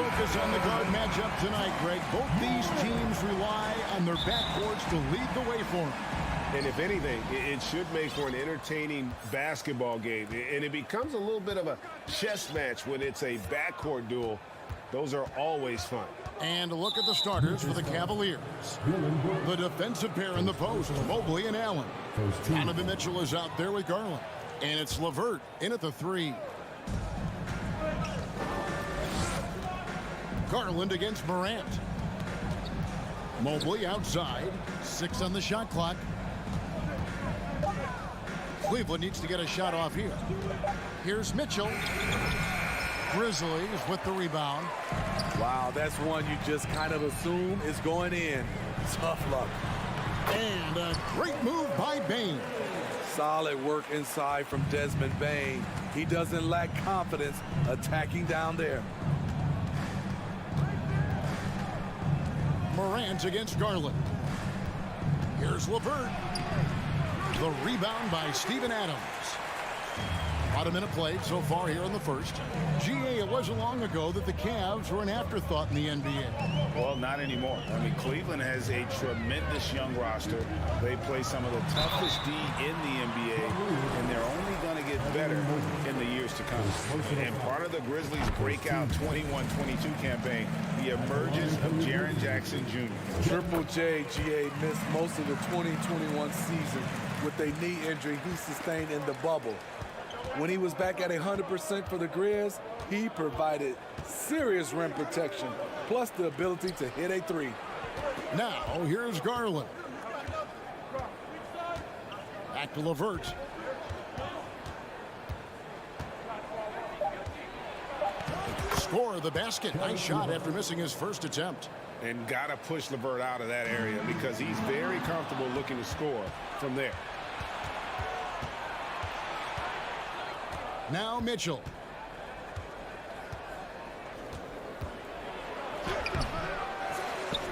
focus on the guard matchup tonight, Greg. Both these teams rely on their backcourts to lead the way for them. And if anything, it should make for an entertaining basketball game. And it becomes a little bit of a chess match when it's a backcourt duel. Those are always fun. And a look at the starters for the Cavaliers. The defensive pair in the post, Mobley and Allen. Donovan Mitchell is out there with Garland. And it's LeVert in at the 3. Garland against Morant. Mobley outside. 6 on the shot clock. Cleveland needs to get a shot off here. Here's Mitchell. Grizzlies with the rebound. Wow, that's one you just kind of assume is going in. Tough luck. And a great move by Bane. Solid work inside from Desmond Bane. He doesn't lack confidence attacking down there. Morant against Garland. Here's LeVert. The rebound by Steven Adams. About a minute played so far here in the first. GA, it wasn't long ago that the Cavs were an afterthought in the NBA. Well, not anymore. I mean, Cleveland has a tremendous young roster. They play some of the toughest D in the NBA, and they're only going to get better in the years to come. And part of the Grizzlies' breakout 21-22 campaign, the emergence of Jaren Jackson Jr. Triple J, GA, missed most of the 2021 season with a knee injury he sustained in the bubble. When he was back at 100% for the Grizz, he provided serious rim protection, plus the ability to hit a 3. Now, here's Garland. Back to LeVert. Score the basket. Nice shot after missing his first attempt. And got to push LeVert out of that area because he's very comfortable looking to score from there. Now Mitchell.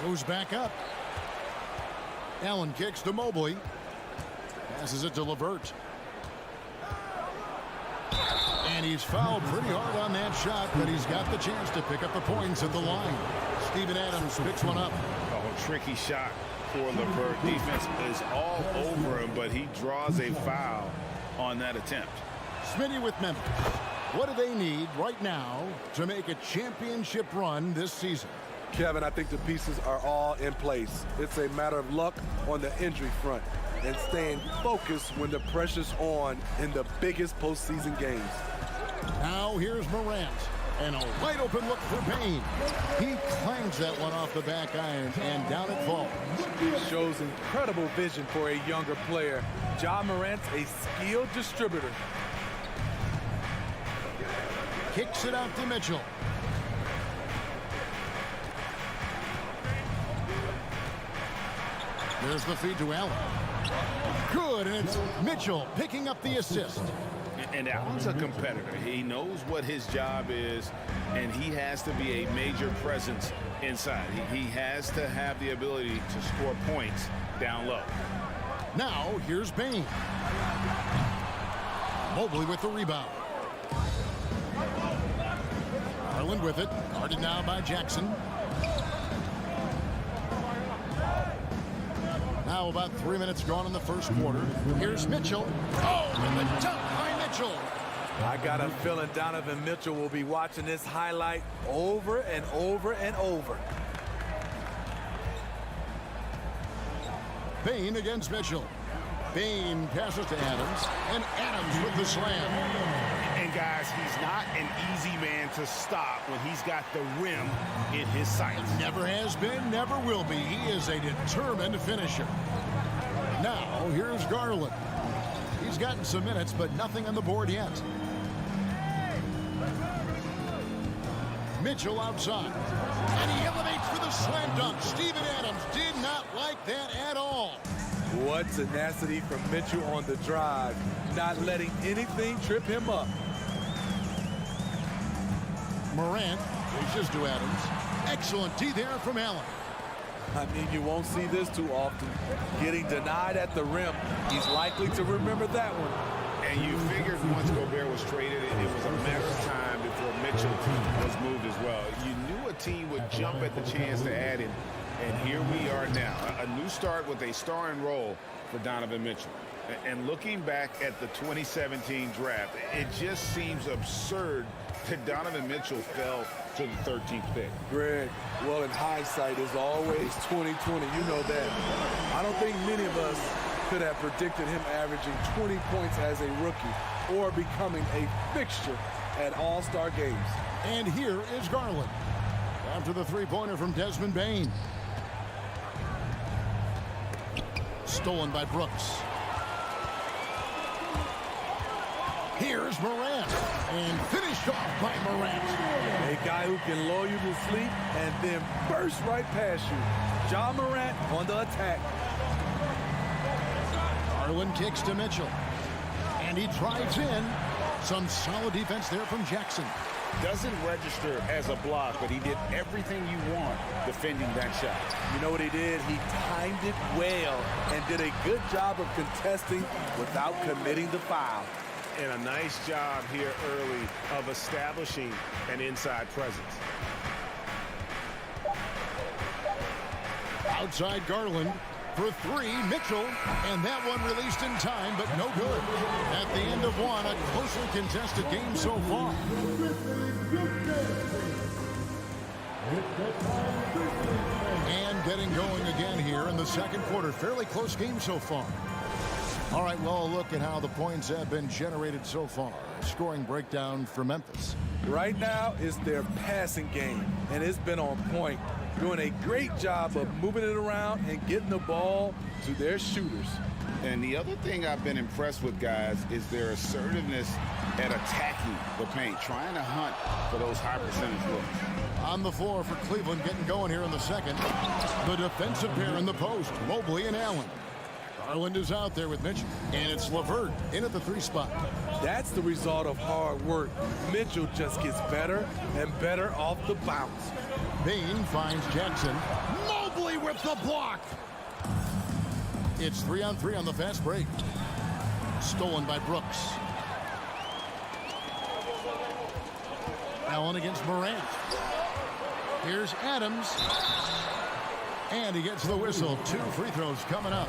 Goes back up. Allen kicks to Mobley. Passes it to LeVert. And he's fouled pretty hard on that shot, but he's got the chance to pick up the points at the line. Steven Adams picks one up. Oh, tricky shot for LeVert. Defense is all over him, but he draws a foul on that attempt. Smitty with Memphis. What do they need right now to make a championship run this season? Kevin, I think the pieces are all in place. It's a matter of luck on the injury front and staying focused when the pressure's on in the biggest postseason games. Now here's Morant. And a wide open look for Payne. He clangs that one off the back iron, and down it falls. Shows incredible vision for a younger player. Ja Morant's a skilled distributor. Kicks it out to Mitchell. There's the feed to Allen. Good, and it's Mitchell picking up the assist. And Allen's a competitor. He knows what his job is, and he has to be a major presence inside. He has to have the ability to score points down low. Now, here's Bane. Mobley with the rebound. Garland with it. Guarded now by Jackson. Now about 3 minutes gone in the first quarter. Here's Mitchell. Oh, and the dunk by Mitchell. I got a feeling Donovan Mitchell will be watching this highlight over and over and over. Bane against Mitchell. Bane passes to Adams, and Adams with the slam. And guys, he's not an easy man to stop when he's got the rim in his sights. Never has been, never will be. He is a determined finisher. Now, here's Garland. He's gotten some minutes, but nothing on the board yet. Mitchell outside. And he elevates for the slam dunk. Steven Adams did not like that at all. What tenacity from Mitchell on the drive, not letting anything trip him up. Morant reaches to Adams. Excellent D there from Allen. I mean, you won't see this too often. Getting denied at the rim, he's likely to remember that one. And you figured once Gobert was traded, it was a matter of time before Mitchell was moved as well. You knew a team would jump at the chance to add him, and here we are now. A new start with a starring role for Donovan Mitchell. And looking back at the 2017 draft, it just seems absurd that Donovan Mitchell fell to the 13th pick. Greg, well, in hindsight, is always 2020. You know that. I don't think many of us could have predicted him averaging 20 points as a rookie or becoming a fixture at all-star games. And here is Garland. After the three-pointer from Desmond Bane. Stolen by Brooks. Here's Morant, and finished off by Morant. A guy who can lull you to sleep and then burst right past you. Ja Morant on the attack. Garland kicks to Mitchell, and he drives in. Some solid defense there from Jackson. Doesn't register as a block, but he did everything you want defending that shot. You know what he did? He timed it well and did a good job of contesting without committing the foul. And a nice job here early of establishing an inside presence. Outside Garland for three, Mitchell, and that one released in time, but no good. At the end of one, a closely contested game so far. And getting going again here in the second quarter. Fairly close game so far. All right, well, look at how the points have been generated so far. Scoring breakdown for Memphis. Right now is their passing game, and it's been on point. Doing a great job of moving it around and getting the ball to their shooters. And the other thing I've been impressed with, guys, is their assertiveness at attacking the paint, trying to hunt for those high percentage looks. On the floor for Cleveland, getting going here in the second. The defensive pair in the post, Mobley and Allen. Garland is out there with Mitchell, and it's LeVert in at the three spot. That's the result of hard work. Mitchell just gets better and better off the bounce. Bane finds Jackson. Mobley with the block. It's 3-on-3 on the fast break. Stolen by Brooks. Allen against Morant. Here's Adams. And he gets the whistle. 2 free throws coming up.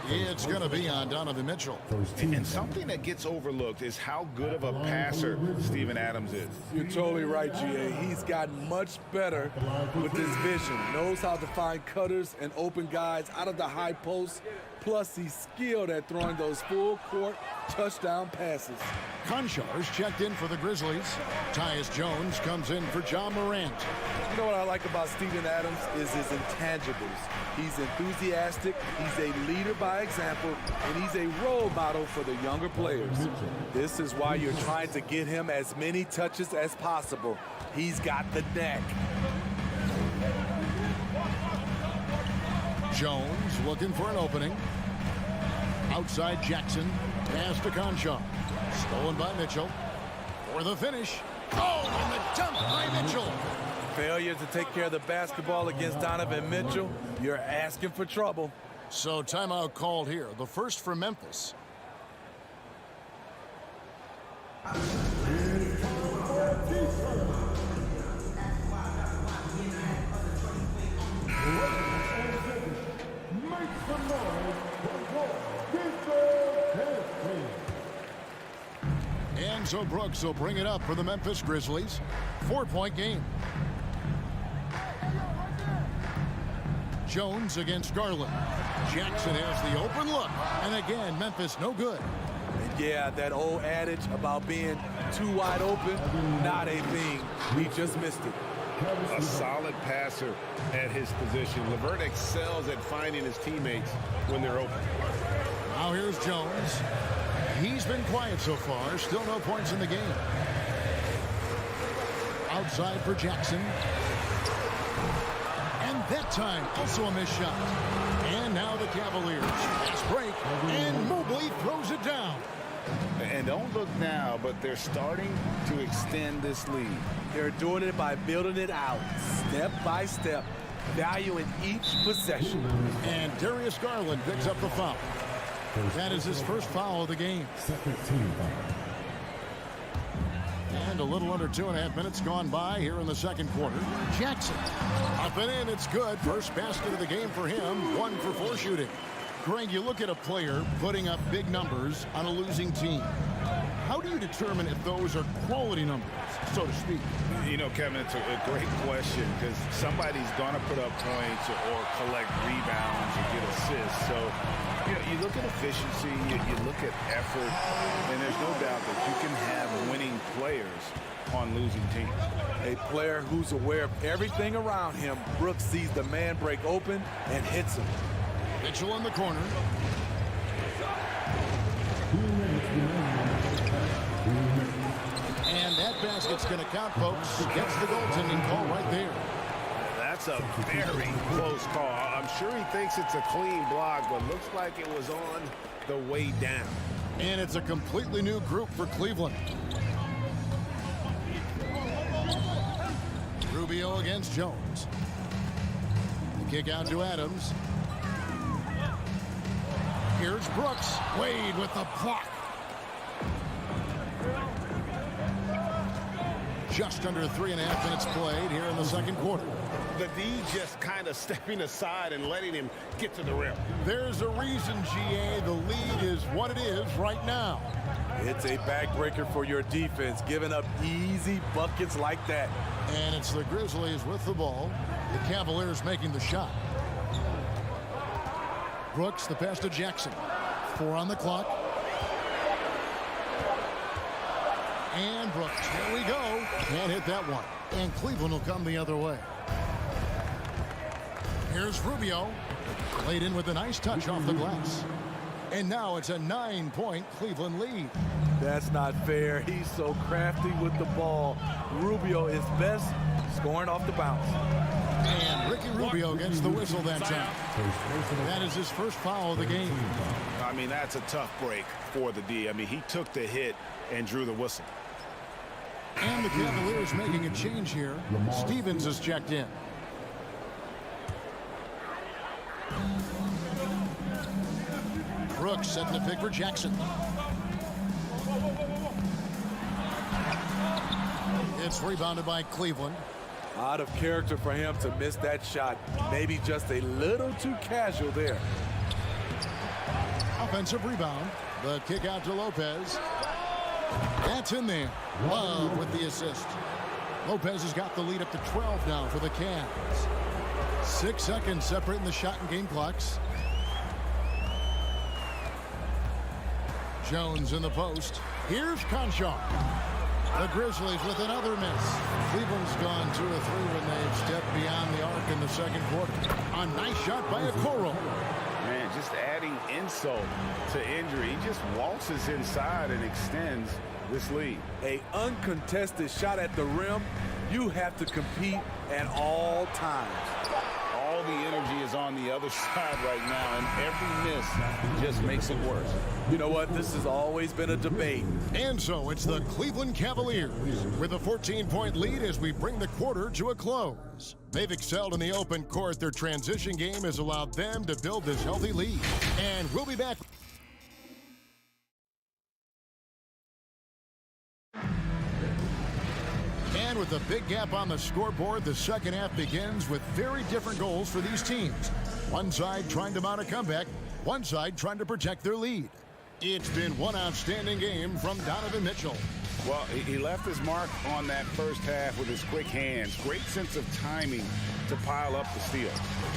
It's going to be on Donovan Mitchell. And something that gets overlooked is how good of a passer Steven Adams is. You're totally right, GA. He's gotten much better with his vision. Knows how to find cutters and open guys out of the high post. Plus, he's skilled at throwing those full-court touchdown passes. Conchar's checked in for the Grizzlies. Tyus Jones comes in for Ja Morant. You know what I like about Steven Adams is his intangibles. He's enthusiastic, he's a leader by example, and he's a role model for the younger players. This is why you're trying to get him as many touches as possible. He's got the knack. Jones looking for an opening. Outside Jackson. Pass to Conchar. Stolen by Mitchell. For the finish. Oh, and the dunk by Mitchell. Failure to take care of the basketball against Donovan Mitchell, you're asking for trouble. So timeout called here. The first for Memphis. And so Brooks will bring it up for the Memphis Grizzlies. 4-point game. Jones against Garland. Jackson has the open look. And again, Memphis no good. Yeah, that old adage about being too wide open, not a thing. He just missed it. A solid passer at his position. LeVert excels at finding his teammates when they're open. Now here's Jones. He's been quiet so far. Still no points in the game. Outside for Jackson. And that time, also a missed shot. And now the Cavaliers. Fast break. And Mobley throws it down. And don't look now, but they're starting to extend this lead. They're doing it by building it out, step by step, valuing each possession. And Darius Garland picks up the foul. That is his first foul of the game. And a little under 2.5 minutes gone by here in the second quarter. Jackson. Up and in. It's good. First basket of the game for him. 1 for 4 shooting. Greg, you look at a player putting up big numbers on a losing team. How do you determine if those are quality numbers, so to speak? You know, Kevin, it's a great question because somebody's going to put up points or collect rebounds or get assists. So, you know, you look at efficiency, you look at effort, and there's no doubt that you can have winning players on losing teams. A player who's aware of everything around him. Brooks sees the man break open and hits him. Mitchell in the corner. And that basket's going to count, folks. Gets the goaltending call right there. That's a very close call. I'm sure he thinks it's a clean block, but looks like it was on the way down. And it's a completely new group for Cleveland. Rubio against Jones. The kick out to Adams. Here's Brooks. Wade with the block. Just under 3.5 minutes played here in the second quarter. The D just kind of stepping aside and letting him get to the rim. There's a reason, GA, the lead is what it is right now. It's a backbreaker for your defense, giving up easy buckets like that. And it's the Grizzlies with the ball. The Cavaliers making the shot. Brooks, the pass to Jackson. 4 on the clock. And Brooks, here we go. Can't hit that one. And Cleveland will come the other way. Here's Rubio. Laid in with a nice touch off the glass. And now it's a 9-point Cleveland lead. That's not fair. He's so crafty with the ball. Rubio is best scoring off the bounce. And Ricky Rubio gets the whistle that time. That is his first foul of the game. I mean, that's a tough break for the D. I mean, he took the hit and drew the whistle. And the Cavaliers making a change here. Stevens is checked in. Brooks setting the pick for Jackson. It's rebounded by Cleveland. Out of character for him to miss that shot. Maybe just a little too casual there. Offensive rebound. The kick out to Lopez. That's in there. Love with the assist. Lopez has got the lead up to 12 now for the Cavs. 6 seconds separating the shot and game clocks. Jones in the post. Here's Conchar. The Grizzlies with another miss. Cleveland's gone 2 of 3 when they've stepped beyond the arc in the second quarter. A nice shot by Okoro. Man, just adding insult to injury. He just waltzes inside and extends this lead. A uncontested shot at the rim. You have to compete at all times. All the energy is on the other side right now, and every miss just makes it worse. You know what? This has always been a debate. And so it's the Cleveland Cavaliers with a 14-point lead as we bring the quarter to a close. They've excelled in the open court. Their transition game has allowed them to build this healthy lead. And we'll be back. And with a big gap on the scoreboard, the second half begins with very different goals for these teams. One side trying to mount a comeback, one side trying to protect their lead. It's been one outstanding game from Donovan Mitchell. Well, he left his mark on that first half with his quick hands. Great sense of timing to pile up the steal.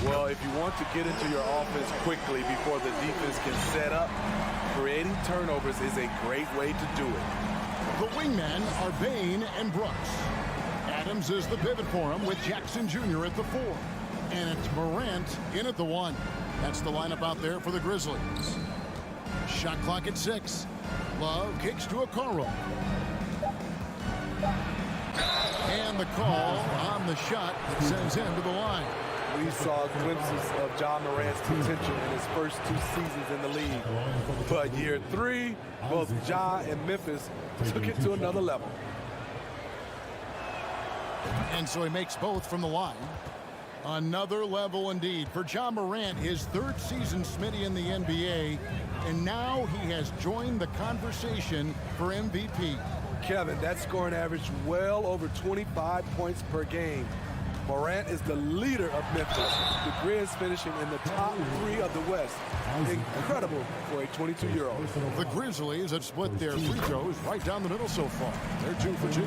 Well, if you want to get into your offense quickly before the defense can set up, creating turnovers is a great way to do it. The wingmen are Bain and Brooks. Adams is the pivot for him with Jackson Jr. at the 4. And it's Morant in at the 1. That's the lineup out there for the Grizzlies. Shot clock at 6. Love kicks to Okoro. And the call on the shot that sends him to the line. We saw glimpses of Ja Morant's potential in his first 2 seasons in the league. But year 3, both Ja and Memphis took it to another level. And so he makes both from the line. Another level indeed for Ja Morant, his 3rd season Smitty in the NBA, and now he has joined the conversation for MVP. Kevin, that scoring average well over 25 points per game. Morant is the leader of Memphis. The Grizz finishing in the top 3 of the West. Incredible for a 22-year-old. The Grizzlies have split their free throws right down the middle so far. They're 2 for 2.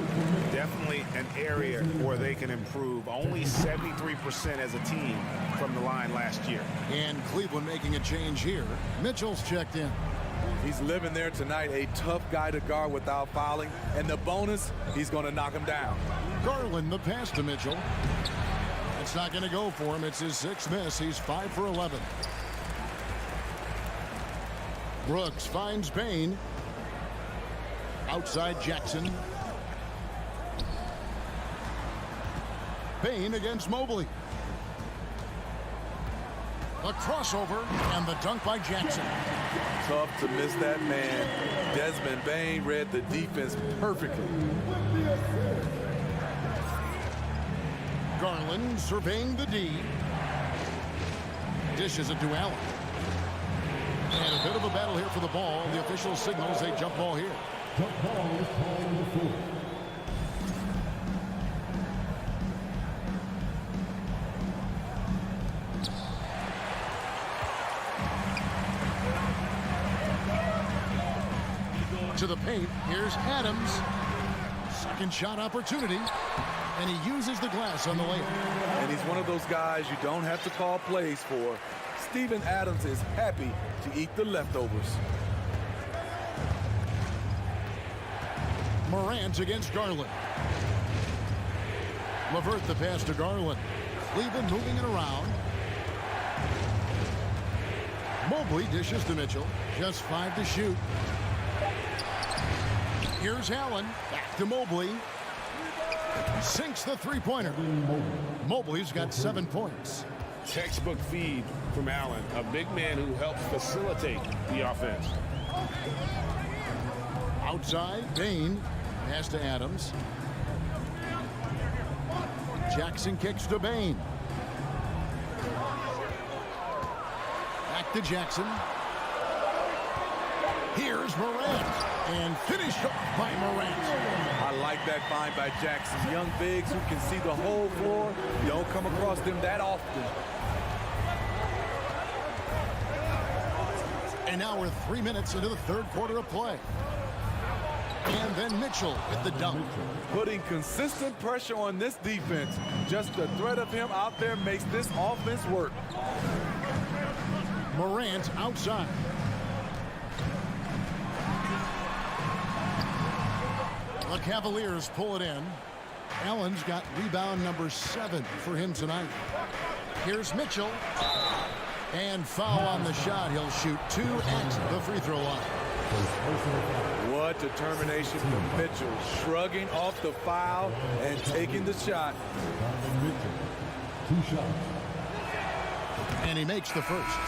Definitely an area where they can improve. Only 73% as a team from the line last year. And Cleveland making a change here. Mitchell's checked in. He's living there tonight, a tough guy to guard without fouling. And the bonus, he's going to knock him down. Garland the pass to Mitchell. It's not going to go for him. It's his 6th miss. He's 5 for 11. Brooks finds Bain. Outside Jackson. Bain against Mobley. A crossover and the dunk by Jackson. Tough to miss that man. Desmond Bain read the defense perfectly. Garland surveying the D. Dishes it to Allen. And a bit of a battle here for the ball. The official signals a jump ball here. Jump ball is called on the floor. To the paint. Here's Adams. Second shot opportunity. And he uses the glass on the layup. And he's one of those guys you don't have to call plays for. Steven Adams is happy to eat the leftovers. Morant against Garland. LeVert the pass to Garland. Cleveland moving it around. Mobley dishes to Mitchell. Just 5 to shoot. Here's Allen. Back to Mobley. Sinks the three-pointer. Mobley's got 7 points. Textbook feed from Allen, a big man who helps facilitate the offense. Outside, Bain. Pass to Adams. Jackson kicks to Bain. Back to Jackson. Here's Morant. And finished off by Morant. I like that find by Jackson. Young bigs who can see the whole floor. You don't come across them that often. And now we're 3 minutes into the third quarter of play. And then Mitchell with the dunk. Putting consistent pressure on this defense. Just the threat of him out there makes this offense work. Morant outside. The Cavaliers pull it in. Allen's got rebound number 7 for him tonight. Here's Mitchell. And foul on the shot. He'll shoot 2 at the free throw line. What determination from Mitchell. Shrugging off the foul and taking the shot. 2 shots. And he makes the first.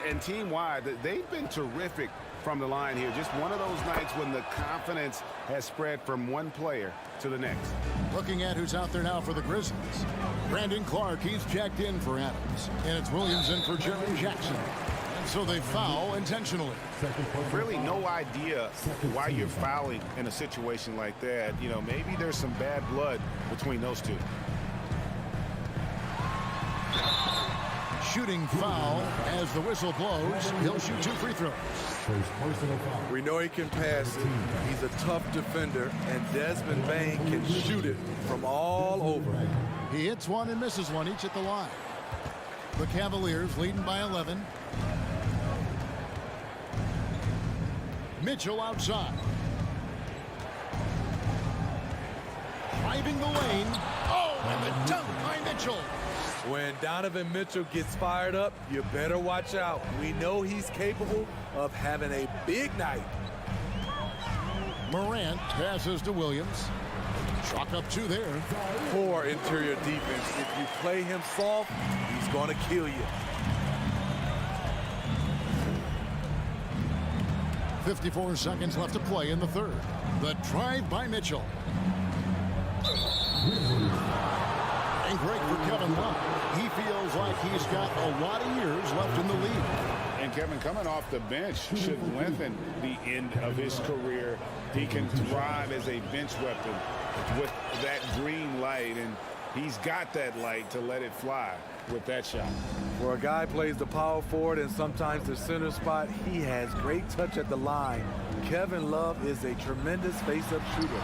And team-wide, they've been terrific from the line here. Just one of those nights when the confidence has spread from one player to the next. Looking at who's out there now for the Grizzlies. Brandon Clark, he's checked in for Adams. And it's Williams in for Jerry Jackson. And so they foul intentionally. Really no idea why you're fouling in a situation like that. You know, maybe there's some bad blood between those two. Shooting foul as the whistle blows. He'll shoot 2 free throws. We know he can pass it. He's a tough defender, and Desmond Bain can shoot it from all over. He hits one and misses one, each at the line. The Cavaliers leading by 11. Mitchell outside. Driving the lane. Oh, and the dunk by Mitchell. When Donovan Mitchell gets fired up, you better watch out. We know he's capable of having a big night. Morant passes to Williams. Chalk up 2 there. Poor interior defense. If you play him soft, he's going to kill you. 54 seconds left to play in the third. The drive by Mitchell. And great for Kevin Love. He feels like he's got a lot of years left in the league. And Kevin, coming off the bench should lengthen the end of his career. He can thrive as a bench weapon with that green light, and he's got that light to let it fly with that shot. Where a guy plays the power forward and sometimes the center spot, he has great touch at the line. Kevin Love is a tremendous face-up shooter.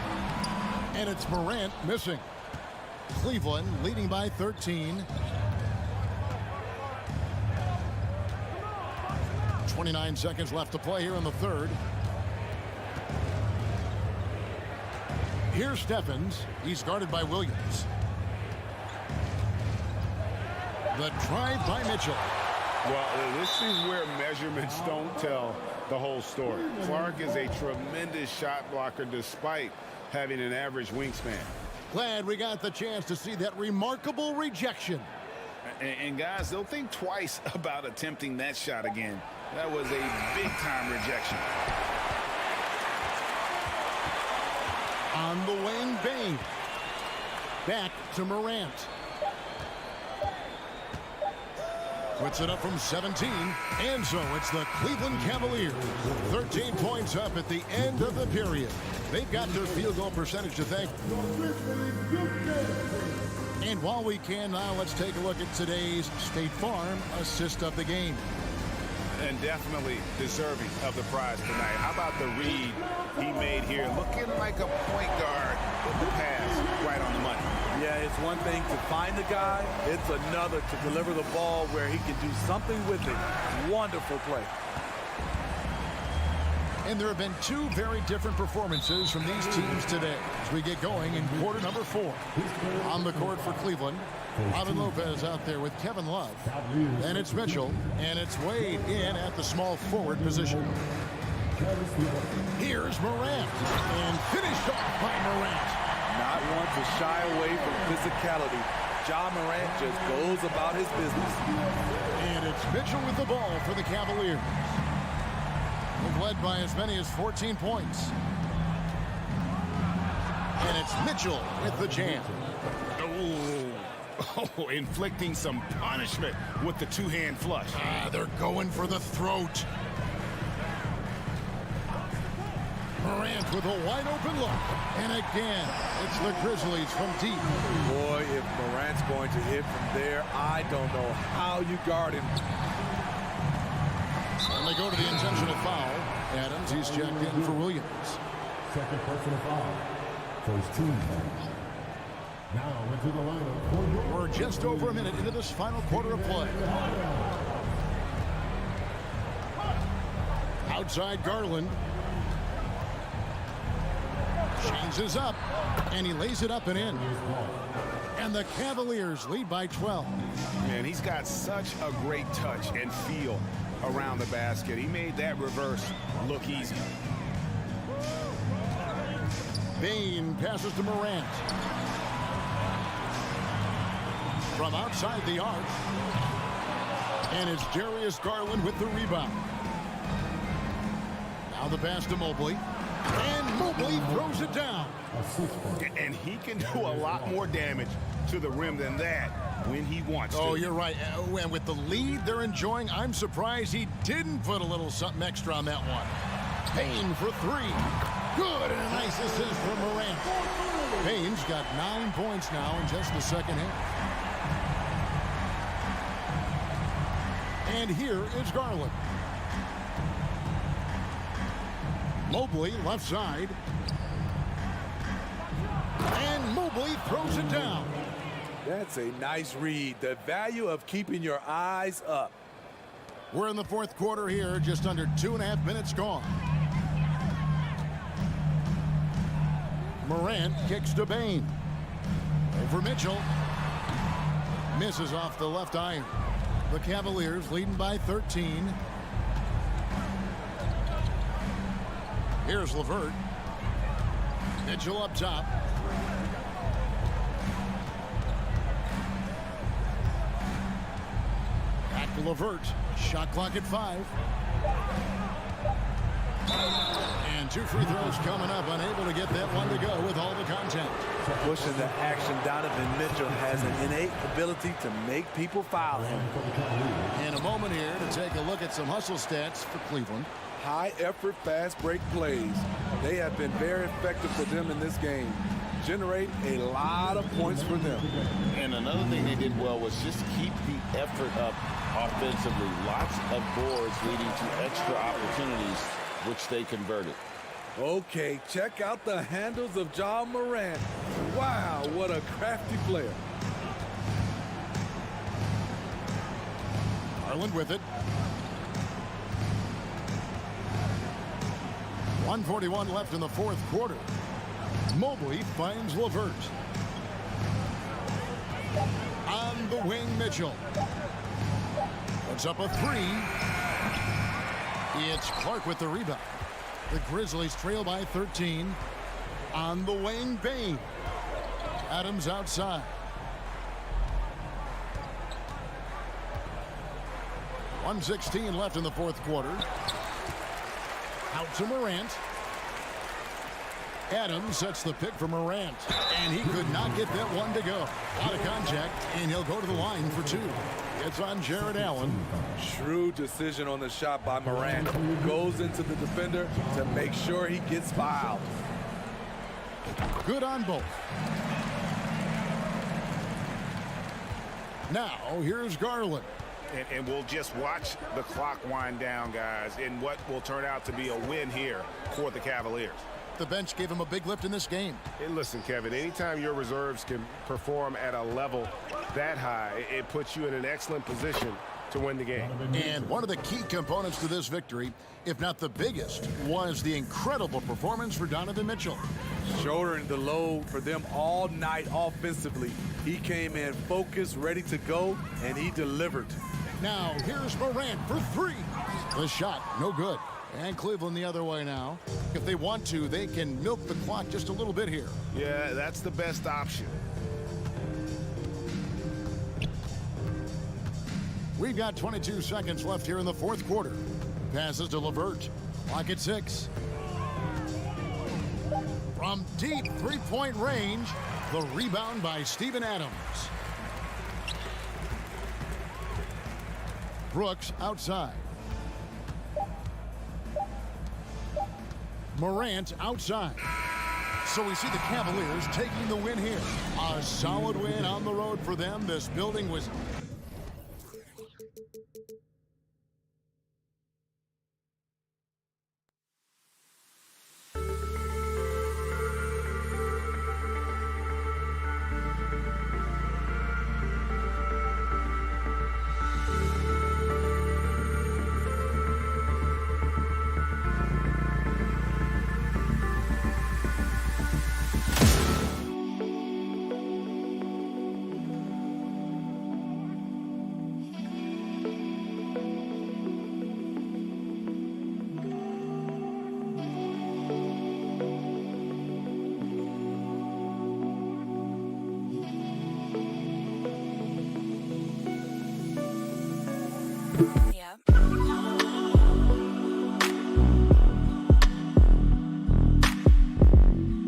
And it's Morant missing. Cleveland leading by 13. 29 seconds left to play here in the third. Here's Stephens. He's guarded by Williams. The drive by Mitchell. Well, this is where measurements don't tell the whole story. Clark is a tremendous shot blocker despite having an average wingspan. Glad we got the chance to see that remarkable rejection. And guys, they'll think twice about attempting that shot again. That was a big-time rejection. On the wing, Bane. Back to Morant. Puts it up from 17. And so it's the Cleveland Cavaliers. 13 points up at the end of the period. They've got their field goal percentage to thank. And while we can now, let's take a look at today's State Farm assist of the game. And definitely deserving of the prize tonight. How about the read he made here? Looking like a point guard with the pass right on the money. Yeah, it's one thing to find the guy. It's another to deliver the ball where he can do something with it. Wonderful play. And there have been two very different performances from these teams today as we get going in quarter number 4. On the court for Cleveland, Robin Lopez out there with Kevin Love. And it's Mitchell, and it's Wade in at the small forward position. Here's Morant, and finished off by Morant. Not one to shy away from physicality. Ja Morant just goes about his business. And it's Mitchell with the ball for the Cavaliers. They've led by as many as 14 points. And it's Mitchell with the jam. Oh, inflicting some punishment with the two-hand flush. They're going for the throat. Morant with a wide-open look. And again, it's the Grizzlies from deep. Boy, if Morant's going to hit from there, I don't know how you guard him. And they go to the intentional foul. Adams, he's checked in for Williams. Second personal foul. First team foul. Now into the lineup. We're just over a minute into this final quarter of play. Outside Garland. Changes up, and he lays it up and in. And the Cavaliers lead by 12. Man, he's got such a great touch and feel around the basket. He made that reverse look easy. Bane passes to Morant. From outside the arc. And it's Darius Garland with the rebound. Now the pass to Mobley. And Mobley throws it down. And he can do a lot more damage to the rim than that when he wants to. Oh, you're right. And with the lead they're enjoying, I'm surprised he didn't put a little something extra on that one. Payne for 3. Good, and a nice assist from Morant. Payne's got 9 points now in just the second half. And here is Garland. Mobley left side. And Mobley throws it down. That's a nice read. The value of keeping your eyes up. We're in the fourth quarter here, just under 2.5 minutes gone. Morant kicks to Bane. Over Mitchell. Misses off the left iron. The Cavaliers leading by 13. Here's LeVert. Mitchell up top. Back to LeVert. Shot clock at 5. And 2 free throws coming up, unable to get that one to go with all the contact. Pushing the action, Donovan Mitchell has an innate ability to make people foul him. In a moment here to take a look at some hustle stats for Cleveland. High effort, fast break plays. They have been very effective for them in this game. Generate a lot of points for them. And another thing they did well was just keep the effort up offensively. Lots of boards leading to extra opportunities, which they converted. Okay, check out the handles of Ja Morant. Wow, what a crafty player. Garland with it. 1:41 left in the 4th quarter. Mobley finds LeVert. On the wing, Mitchell. Puts up a 3. It's Clark with the rebound. The Grizzlies trail by 13. On the wing, Bain. Adams outside. 1:16 left in the 4th quarter. Out to Morant. Adams sets the pick for Morant, and he could not get that one to go. Out of contact, and he'll go to the line for 2. It's on Jared Allen. Shrewd decision on the shot by Morant. Goes into the defender to make sure he gets fouled. Good on both. Now, here's Garland. And we'll just watch the clock wind down, guys, in what will turn out to be a win here for the Cavaliers. The bench gave him a big lift in this game. And listen, Kevin, anytime your reserves can perform at a level that high, it puts you in an excellent position to win the game. And one of the key components to this victory, if not the biggest, was the incredible performance for Donovan Mitchell. Shouldering the load for them all night offensively. He came in focused, ready to go, and he delivered. Now, here's Morant for 3. The shot, no good. And Cleveland the other way now. If they want to, they can milk the clock just a little bit here. Yeah, that's the best option. We've got 22 seconds left here in the 4th quarter. Passes to LeVert. Clock at 6. From deep 3-point range, the rebound by Steven Adams. Brooks outside. Morant outside. So we see the Cavaliers taking the win here. A solid win on the road for them. This building was